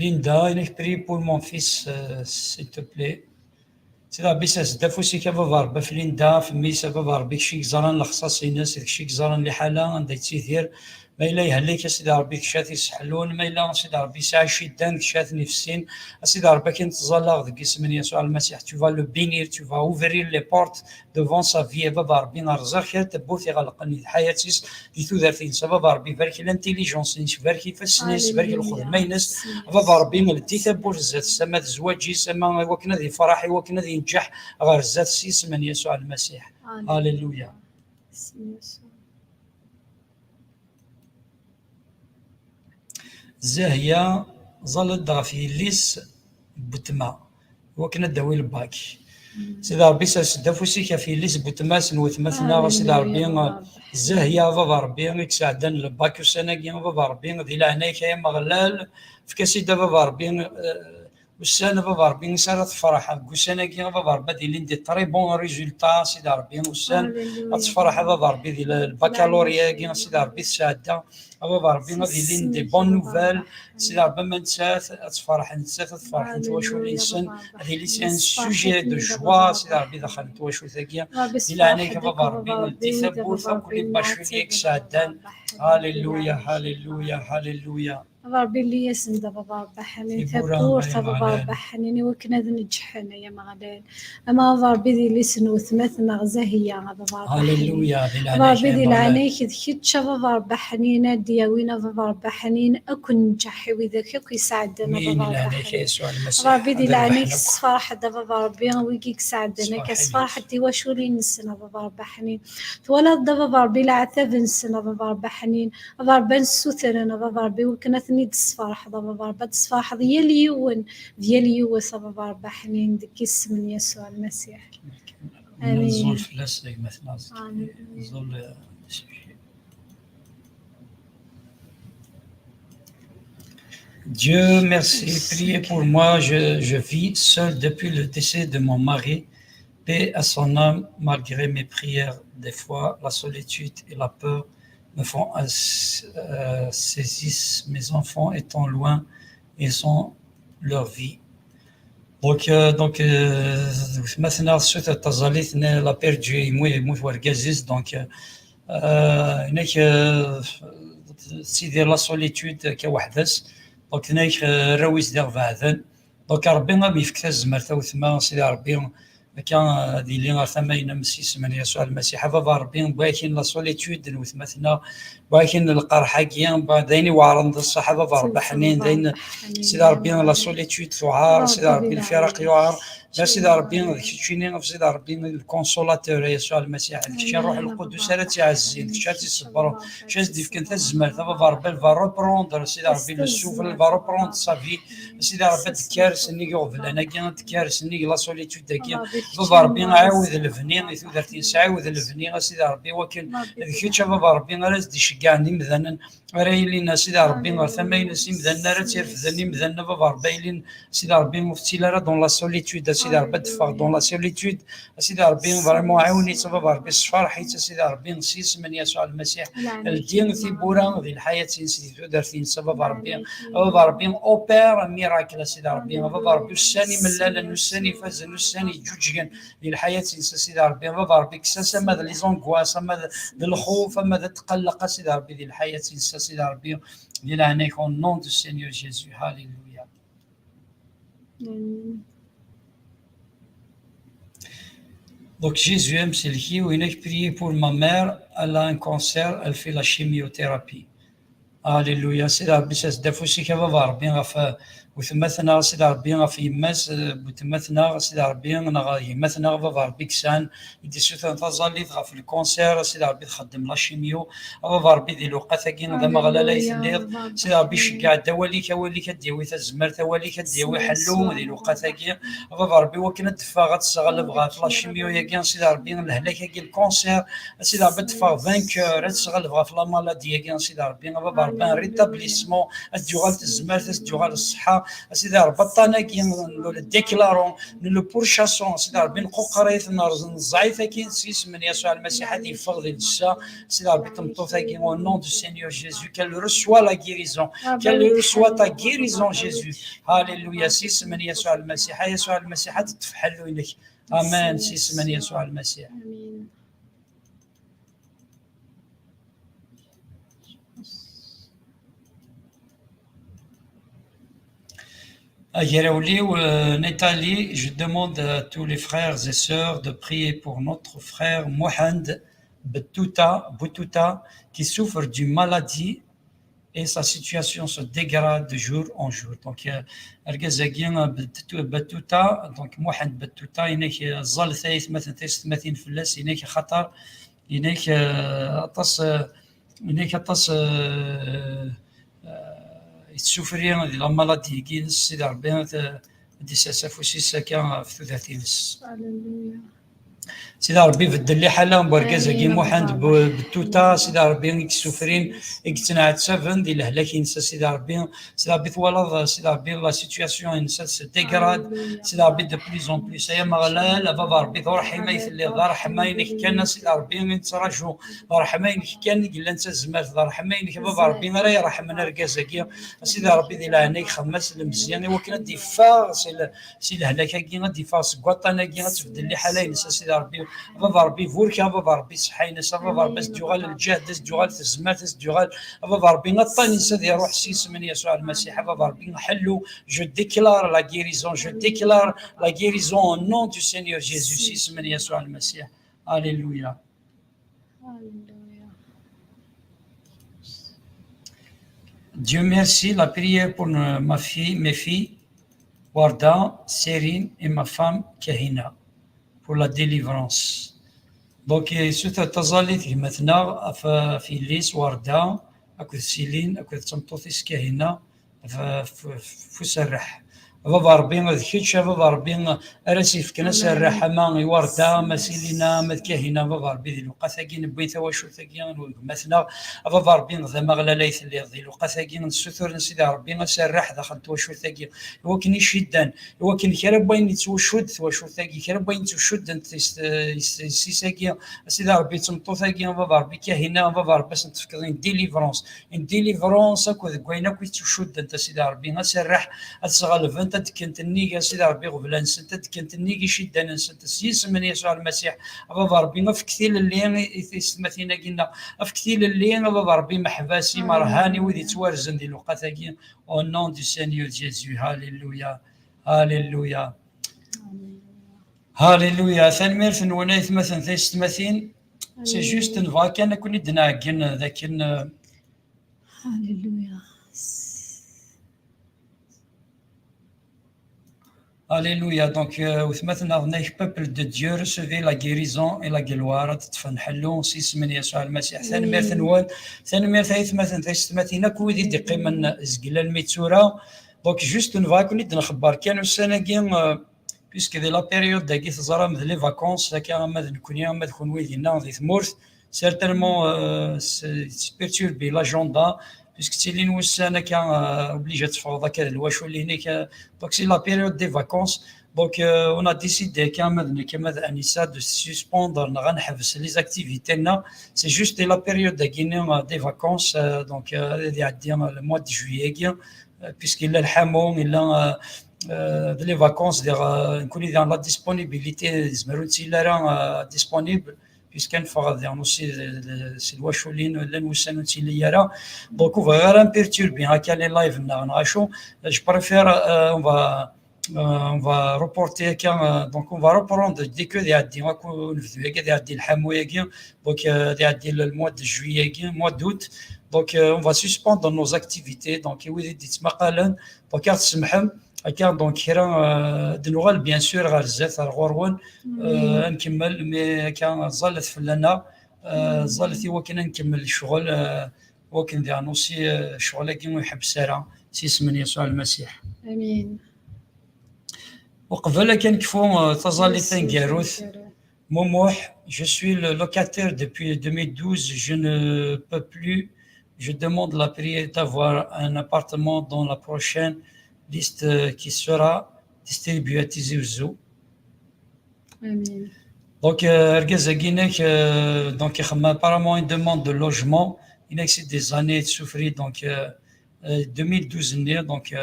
Linda, il prie pour mon fils, s'il te plaît. C'est la bise دافوسي كبابار بفليندا في ميسا بابار بك شي زران الخصاص الناس شي زران اللي حاله عندها تيثير ما إلا يهليك سيدي ربي كشات يسحلون، ما إلا سيدي ربي ساعة شدان كشات نفسين سيدي ربي كي نتظلغ ذك اسم يسوع المسيح. tu vas le bénir, tu vas ouvrir les portes devant sa vie. بابا ربي نرزق خير تبوث يغلقني حياتيس دي تودرتين بابا ربي بارك الانتيليجونس، بارك فاسنيس، بارك الخدمة ينس بابا ربي ملتي تبوث الزات سما زواجي سما وكنا ذي فرحي وكنا ذي نجح غير الزات اسم يسوع المسيح. هاليلويا. زاهية ظلت في ليس بوتما وكنا داوي الباك سيدي ربي سدافوسيك في ليس بوتما سنوثمثنا سيدي ربي زاهية بابا ربي يكسعدن الباك وسناكي بابا ربي ذي لعناك يا مغلال فكاسيدا بابا ربي وسانا بابا ربي نسالت فرحة وسناكي بابا ربي دي لين دي طري بون ريزولتا سيدي ربي وسان تفرح بابا ربي دي البكالوريا كي سيدي ربي تساعدها بابا ربي غادي لين دي بون نوفال سيدي ربي ما نسات تفرح نسات تفرح نتواشو الانسان هذه لي ان سوجي دو جوا سيدي ربي دخل نتواشو ثاقيا الى عينيك بابا ربي ولدي ثبوت كل باشوليك ساعدان. هاليلويا هاليلويا هاليلويا. ربي اللي يسند بابا ربي حنين ثبور بابا ربي حنين وكنا نجحنا يا مغلال اما ربي ذي اللي سنوث مثنا غزاهية بابا ربي هاليلويا. ربي ذي العنيك ذكيت بابا ربي حنين دياوينا بابا ربي حنين اكون نجحي وذاك يكون يساعدنا بابا ربي حنين ربي ذي العنيك الصفارح بابا ربي ويكيك ساعدنا كصفارح دي واشولي نسنا بابا ربي حنين تولد بابا ربي العتاب نسنا بابا ربي حنين بابا ربي نسوثرنا بابا ربي وكنا نيد الصفارح بابا ربي الصفارح ديال اليون ديال اليوس بابا ربي حنين ديك اسم يسوع المسيح. امين. نزول فلاس مثلا نزول. Dieu merci, priez pour moi, je vis seul depuis le décès de mon mari, paix à son âme, malgré mes prières, des fois la solitude et la peur me font saisir. Mes enfants étant loin, ils ont leur vie. Donc maintenant, suite à Tazalit, la perdu, moi, Wargazis, donc, c'est la solitude qui est wahdas. Donc, راويس ديال فاذن دونك ربي ما بيفك الزمرته وثما سيدي ربي كان دي لي ثمانين مسيس من يسوع المسيح بابا ربي ولكن لا سوليتود وثمثنا ولكن القرحه كيان بعدين وعرض الصحه بابا ربي حنين دين سيدي ربي لا سوليتود ثوار سيدي ربي الفراق يعار سيدي ربي كيتشيني في سيدي ربي الكونسولاتور يسوع المسيح كيتشي الروح القدس راه تعزين كيتشي تصبر شاز ديف كنت الزمر بابا ربي فا روبروندر سيدي ربي لو سوفل فا روبروند صافي سيدي ربي تكارس ني يغفل انا كي تكارس ني لا سوليتود داكي بابا ربي عاود الفني ثلاثين ساعه الفني سيدي ربي ولكن كيتشا بابا ربي راه دي شكاني مثلا رايلين سيدي ربي ثمانين سي مثلا راه تيرفدني مثلا بابا ربي سيدي ربي مفتي راه دون لا سوليتود سيدي ربي دفع دون لا سوليتود سيدي ربي فريمون عاوني بابا ربي الصفار حيت سيدي ربي نسيس من يسوع المسيح الدين في بورا ذي الحياه سيدي درتين بابا ربي اوبير ميراكل سيدي ربي بابا ربي الثاني ملالا الثاني فاز الثاني جوجين للحياه سيدي ربي بابا ربي كساسا ماذا لي زونغواس ماذا الخوف ماذا تقلق سيدي ربي ذي الحياه سيدي ربي ديال عنيك au nom du Seigneur Jésus. Alléluia. Donc Jésus aime celle-ci où il a prié pour ma mère, elle a un cancer, elle fait la chimiothérapie. Alléluia. C'est la bise دافوسي كبابا ربي غف وثمثنا سيدي ربي غف يماس وثمثنا سيدي ربي يمثنا بابا ربي كسان يدي سوثان تظلي غف الكونسير سيدي ربي تخدم لا شيميو بابا ربي دي لوقاتا كين ذا مغلا لا يثليض سيدي ربي شكا دوالي كديوي تزمر توالي كديوي حلو دي لوقاتا كين بابا ربي وكنا دفا غتستغلب غف لا شيميو يا كين سيدي ربي الهلاك كين الكونسير سيدي ربي دفا فانكور تستغلب غف لا مالادي يا كين سيدي ربي بابا ربي ريتابليسمون الجوال تزمر الجوال الصحه سيدي ربي طانا كي ديكلارون لو بورشاسون سيدي ربي نقو قريت نزعيفه كي نسيس من يسوع المسيح هذه فضل الجسا سيدي ربي تمطوثا كي au nom du Seigneur Jésus qu'elle reçoit la guérison qu'elle reçoit ta guérison Jésus. Alléluia. سيس من يسوع المسيح يسوع المسيح تفحلوا لك امين سيس من يسوع المسيح. امين. À Yeraouli ou en Italie, je demande à tous les frères et sœurs de prier pour notre frère Mohamed Boutouta qui souffre d'une maladie et sa situation se dégrade de jour en jour. Donc, Argazagien Boutouta, donc Mohamed Boutouta, il est ظل ثلاث مثلا فلاس إنك خطر إنك أطاس السوفرين ديال لا مالادي كي سيدي ربي دي ساسافوسي ساكا في ثلاثينس سيدي ربي بدل لي حاله مباركازا كي محمد بالتوتا سيدي ربي السوفرين اكتنعت سافن ديال الهلاك ينسى سيدي ربي ثوالض سيدي ربي لا سيتوياسيون ينسى سي ديغراد سيدي ربي دو بليزون بليس يا مغلال بابا ربي ذو رحمه يثلي ذو رحمه ينك كان سيدي ربي نتراجو ذو رحمه ينك كان قال انت زمات ذو رحمه ينك بابا ربي راه يرحمنا ركازا كي سيدي ربي ديال عينيك خمس المزيان وكان دفاع سي الهلاك كي دفاع سكواطانا كي تبدل لي حاله ينسى سيدي ربي بابا ربي فوركا بابا ربي صحينا بابا ربي سدوغال الجهد سدوغال الزمات سدوغال بابا ربي نطاني سيدي روح سيس من يسوع المسيح بابا ربي نحلو جو ديكلار لا غيريزون جو ديكلار لا غيريزون au nom du Seigneur Jésus سيس من يسوع المسيح Alléluia. Dieu merci, la prière pour mes filles Warda, Sérine et ma femme Kahina pour la délivrance. Donc, ستظلت مثلا في ليس وردة أكو سيلين أكو تمطوطيس كهنا فسرح بابا ربي ما ذكرتش بابا ربي راسي في كناس الرحمة وردة ما سيلينا ما كهنا بابا ربي ذي الوقت ثاقين بيتا واشو ثاقين مثلا بابا ربي ذا مغلا ليث اللي ذي الوقت ثاقين السثور نسيدي ربي نسرح دخلت واشو ثاقين هو كني شدان هو كني كرب بين يتوشد واشو ثاقي كرب بين توشد انت سيساقي سيدي ربي تمطو ثاقين بابا ربي كهنا بابا ربي نتفكرين ديليفرونس اكو ذكوين اكو توشد انت سيدي ربي نسرح اتغلب انت كنت نيجي سيدي ربي غفلان انت كنت نيجي شدان انت سيس من يسوع المسيح بابا ربي في كثير اللي يستمثينا قلنا في كثير اللي بابا ربي محباسي مرهاني وذي توارزن دي الوقت هاكي او نون دو سينيور جيزو هاليلويا هاليلويا هاليلويا ثاني ميرث ونايث مثلا ثيستمثين سي جوست نفا كان كوني دناكن ذاك هاليلويا. Alléluia. Donc, peuple de Dieu, recevez la guérison et la gloire. تفنحلو سيس من يسوع المسيح. ثاني ميرث مثلا ثيستمثينا كودي دقي من زقلا الميتسورة. Donc, juste نفا نخبر كانوا السنة كين puisque dès la période داكي تزرا مثل لي فاكونس كان ماذا نكونيا ماذا كون ويدينا ذي ثمورث certainement perturber l'agenda puisque تيلين والسنة كان obligé تفوض هكذا الواش اللي هناك donc c'est la période des vacances donc on a décidé كماذا أنيسا de suspendre غنحبس les activités c'est juste la période des vacances donc يعدي le mois de juillet puisqu'il a le حموم إلا les vacances نكون dans la disponibilité زمرون تيلا disponible puisqu'un fera aussi c'est le wacholin l'anousan tiliara donc on va rien perturber à quel live je préfère on va reporter donc on va reprendre dès que des الحمويه donc le mois de juillet mois d'août donc on va suspendre nos activités donc oui dit مقالا donc تسمحوا كان دونك كيرا دنوغال بيان سور غير الزات الغورون نكمل مي كان ظلت في لنا ظلت هو كنا نكمل الشغل وكن دي نوصي شغل كي يحب سارة سيس من يسوع المسيح امين. وقبل كان كفو تظل ثانكاروث موموح je suis le locataire depuis 2012 je ne peux plus je demande la prière d'avoir un appartement dans la prochaine liste qui sera distribuée aux zoo. Amen. Donc, donc apparemment une demande de logement. Il a que des années de souffrir. Donc, 2012, donc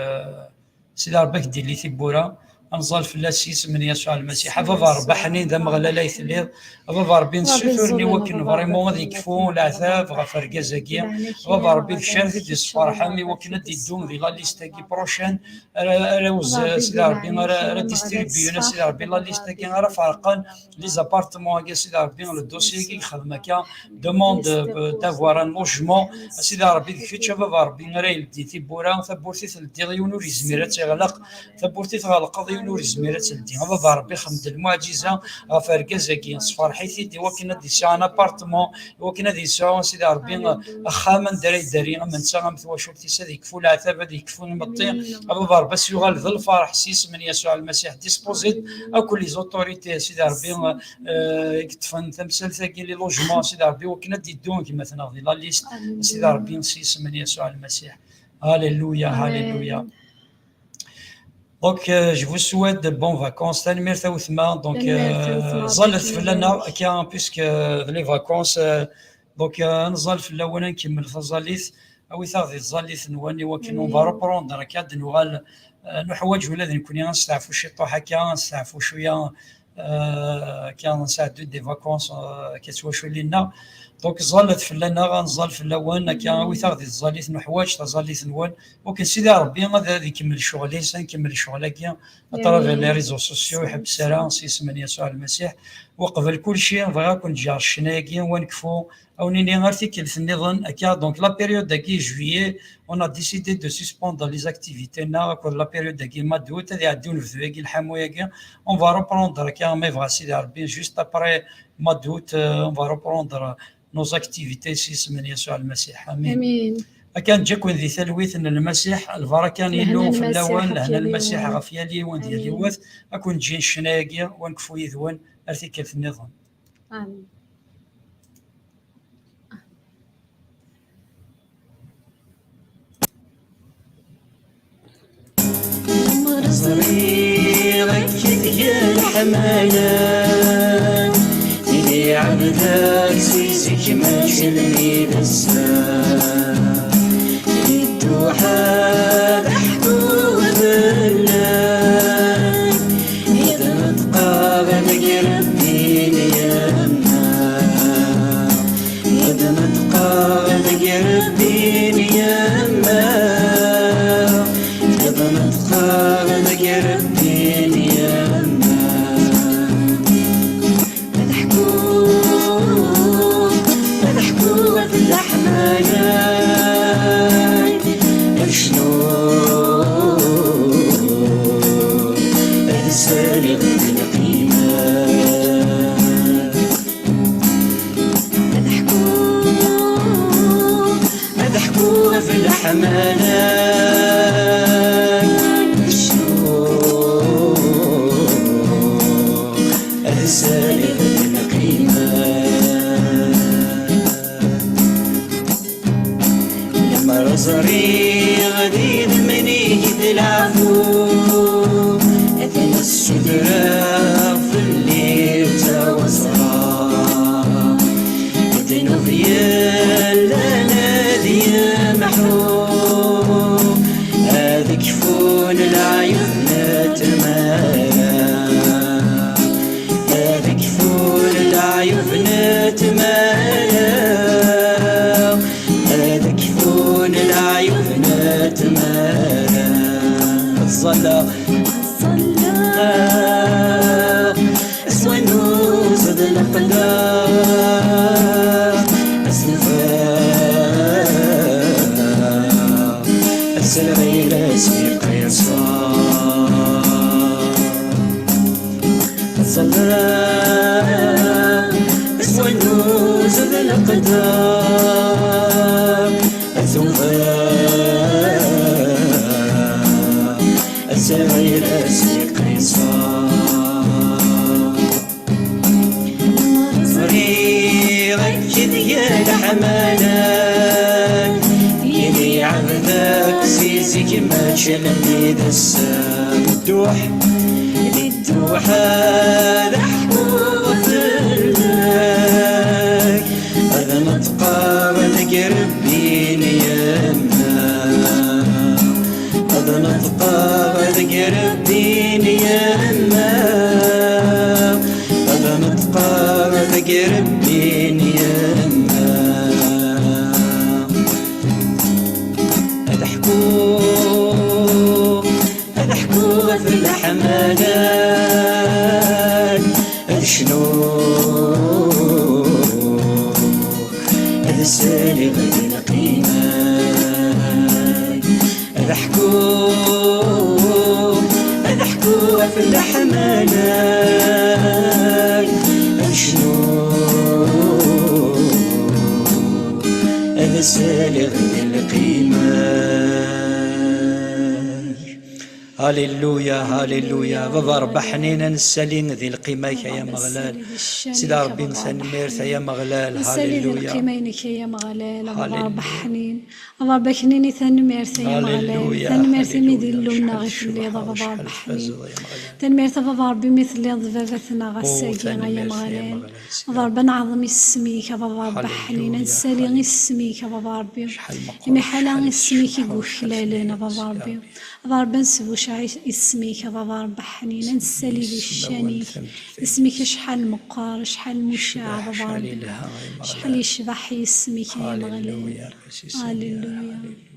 c'est l'arbre qui dit l'Ithibora. انزل في اللاسيس من يسوع المسيح بابا ربحني ذا مغلا لا يثليض بابا ربي نسفرني وكن فريمون غادي يكفون العذاب غفر كازاكيا بابا ربي الشرف دي الصفار حامي وكنا دي الدوم دي لا ليستاكي بروشان روز سيدي ربي راه ديستريبيونا سيدي ربي لا ليستاكي راه فرقان لي زابارتمون كاع سيدي ربي الدوسي كي يخدم هكا دوموند دافوار ان لوجمون سيدي ربي كيفاش بابا ربي راه يلدي تيبورا ثبورتي تلدي ونور يزميرات تغلق ثبورتي تغلق ونور يزميرات تلدي بابا ربي خمد المعجزه غفر كازاكي صفار حيث دي وكنا دي سان ابارتمون وكنا دي سان سيدي ربي خامن داري من سا مثوا شفتي سيدي يكفوا العذاب هذا يكفوا المطين بابا ربي يغال ذا الفرح سيس من يسوع المسيح ديسبوزيت اكل لي زوتوريتي سيدي ربي كتفن تمثال ثاقي لي لوجمون سيدي ربي وكنا دي دون كما تناضي لا ليست سيدي ربي نسيس من يسوع المسيح. هاليلويا هاليلويا. Donc, je vous souhaite de bonnes vacances. تنمير ثوثما donc ظلت في لنا كان بيسك لي فاكونس donc نظل في الاول نكمل في الظليث او يثاغ الظليث نواني وكن اون فا ريبروندر كاد نوغال نحوج ولا نكون نستعفوا شي طوحه كان نستعفوا شويه كان نساعدوا دي فاكونس كتواشوا لينا دونك ظلت في لنا غنظل في الاول كان ويثاغ الظليث نحوج تظليث نوان وكن سيدي ربي غادي يكمل شغلي سنكمل شغلك اطرافير لي ريزو سوسيو يحب سلام سيس من يسوع المسيح وقبل كل شيء نبغي كون جار شناكي ونكفو او نيني ارتيكل في النظام اكا دونك لا بيريود داكي جويي اون ا ديسيدي دو سسبوندر لي زاكتيفيتي نا كل لا بيريود داكي ما دوت هذه عدون في ذاك الحمويه اون فا روبروندر كا مي فا سيدي ربي جوست ابري ما دوت اون فا روبروندر نوز اكتيفيتي سيس من يسوع المسيح امين. كان جاكون ذي ثلويث ان المسيح البركه يلو في الاول لهنا المسيح غفيالي وين ديالي وث اكون جين شناقي ونكفو يذون ارتيكل في النظام. امين. صغيرك يا الحماية اللي عبدك سيسك ما شلني بالسام الدوحة محبوب بالله إذا متقابل قربين يما إذا متقابل قربين يما إذا متقابل قربين يما مضحكوه في الحماية شنو السالغ القيمة مضحكوه في الحماية شنو السالغ القيمة لما رزري غديد مني العفو أثنى السدرة في الليل توصرا ذنوب يلا ذي محروم هذا كفون العيون نتمايا هذا كفون العيون نتمايا هذا كفون العيون نتمايا الصلاة اسوى نوز ذا القدام السلغي لاسي قيصار الصلاة اسوى نوز ذا القدام السلغي لاسي قيصار صريغك يا الحمالك يلي عبدك سيزك ما تشلني دسام الدوحة لحبوب لك هذا نتقابل قربين يما هذا نتقابل قربين يما قربين يما اضحكوا في الحملات شنو السالي غير القيمة اضحكوا في الحملات شنو السالي غير القيمة. هاليلويا هاليلويا بابا ربح حنين نسالين ذي القيمة يا مغلال سيدي ربي نسنميرث يا مغلال. هاليلويا القيمة يا مغلال بابا ربح حنين بابا حنين ثنميرث يا مغلال ثنميرث ميدي اللونا غير اللي بابا ربح حنين ثنميرث بابا ربي مثل اللي ضفافتنا غساقين يا مغلال بابا ربي نعظم اسميك بابا ربح حنين نسالي اسميك بابا ربي محالا اسميك يقوشلالنا بابا ربي بابا ربي نسبوش اسميك بابا ربح حنين نسالي بالشاني اسميك شحال مقار شحال مشاع بابا ربي شحال يشبح اسميك يا مغلال. هاليلويا.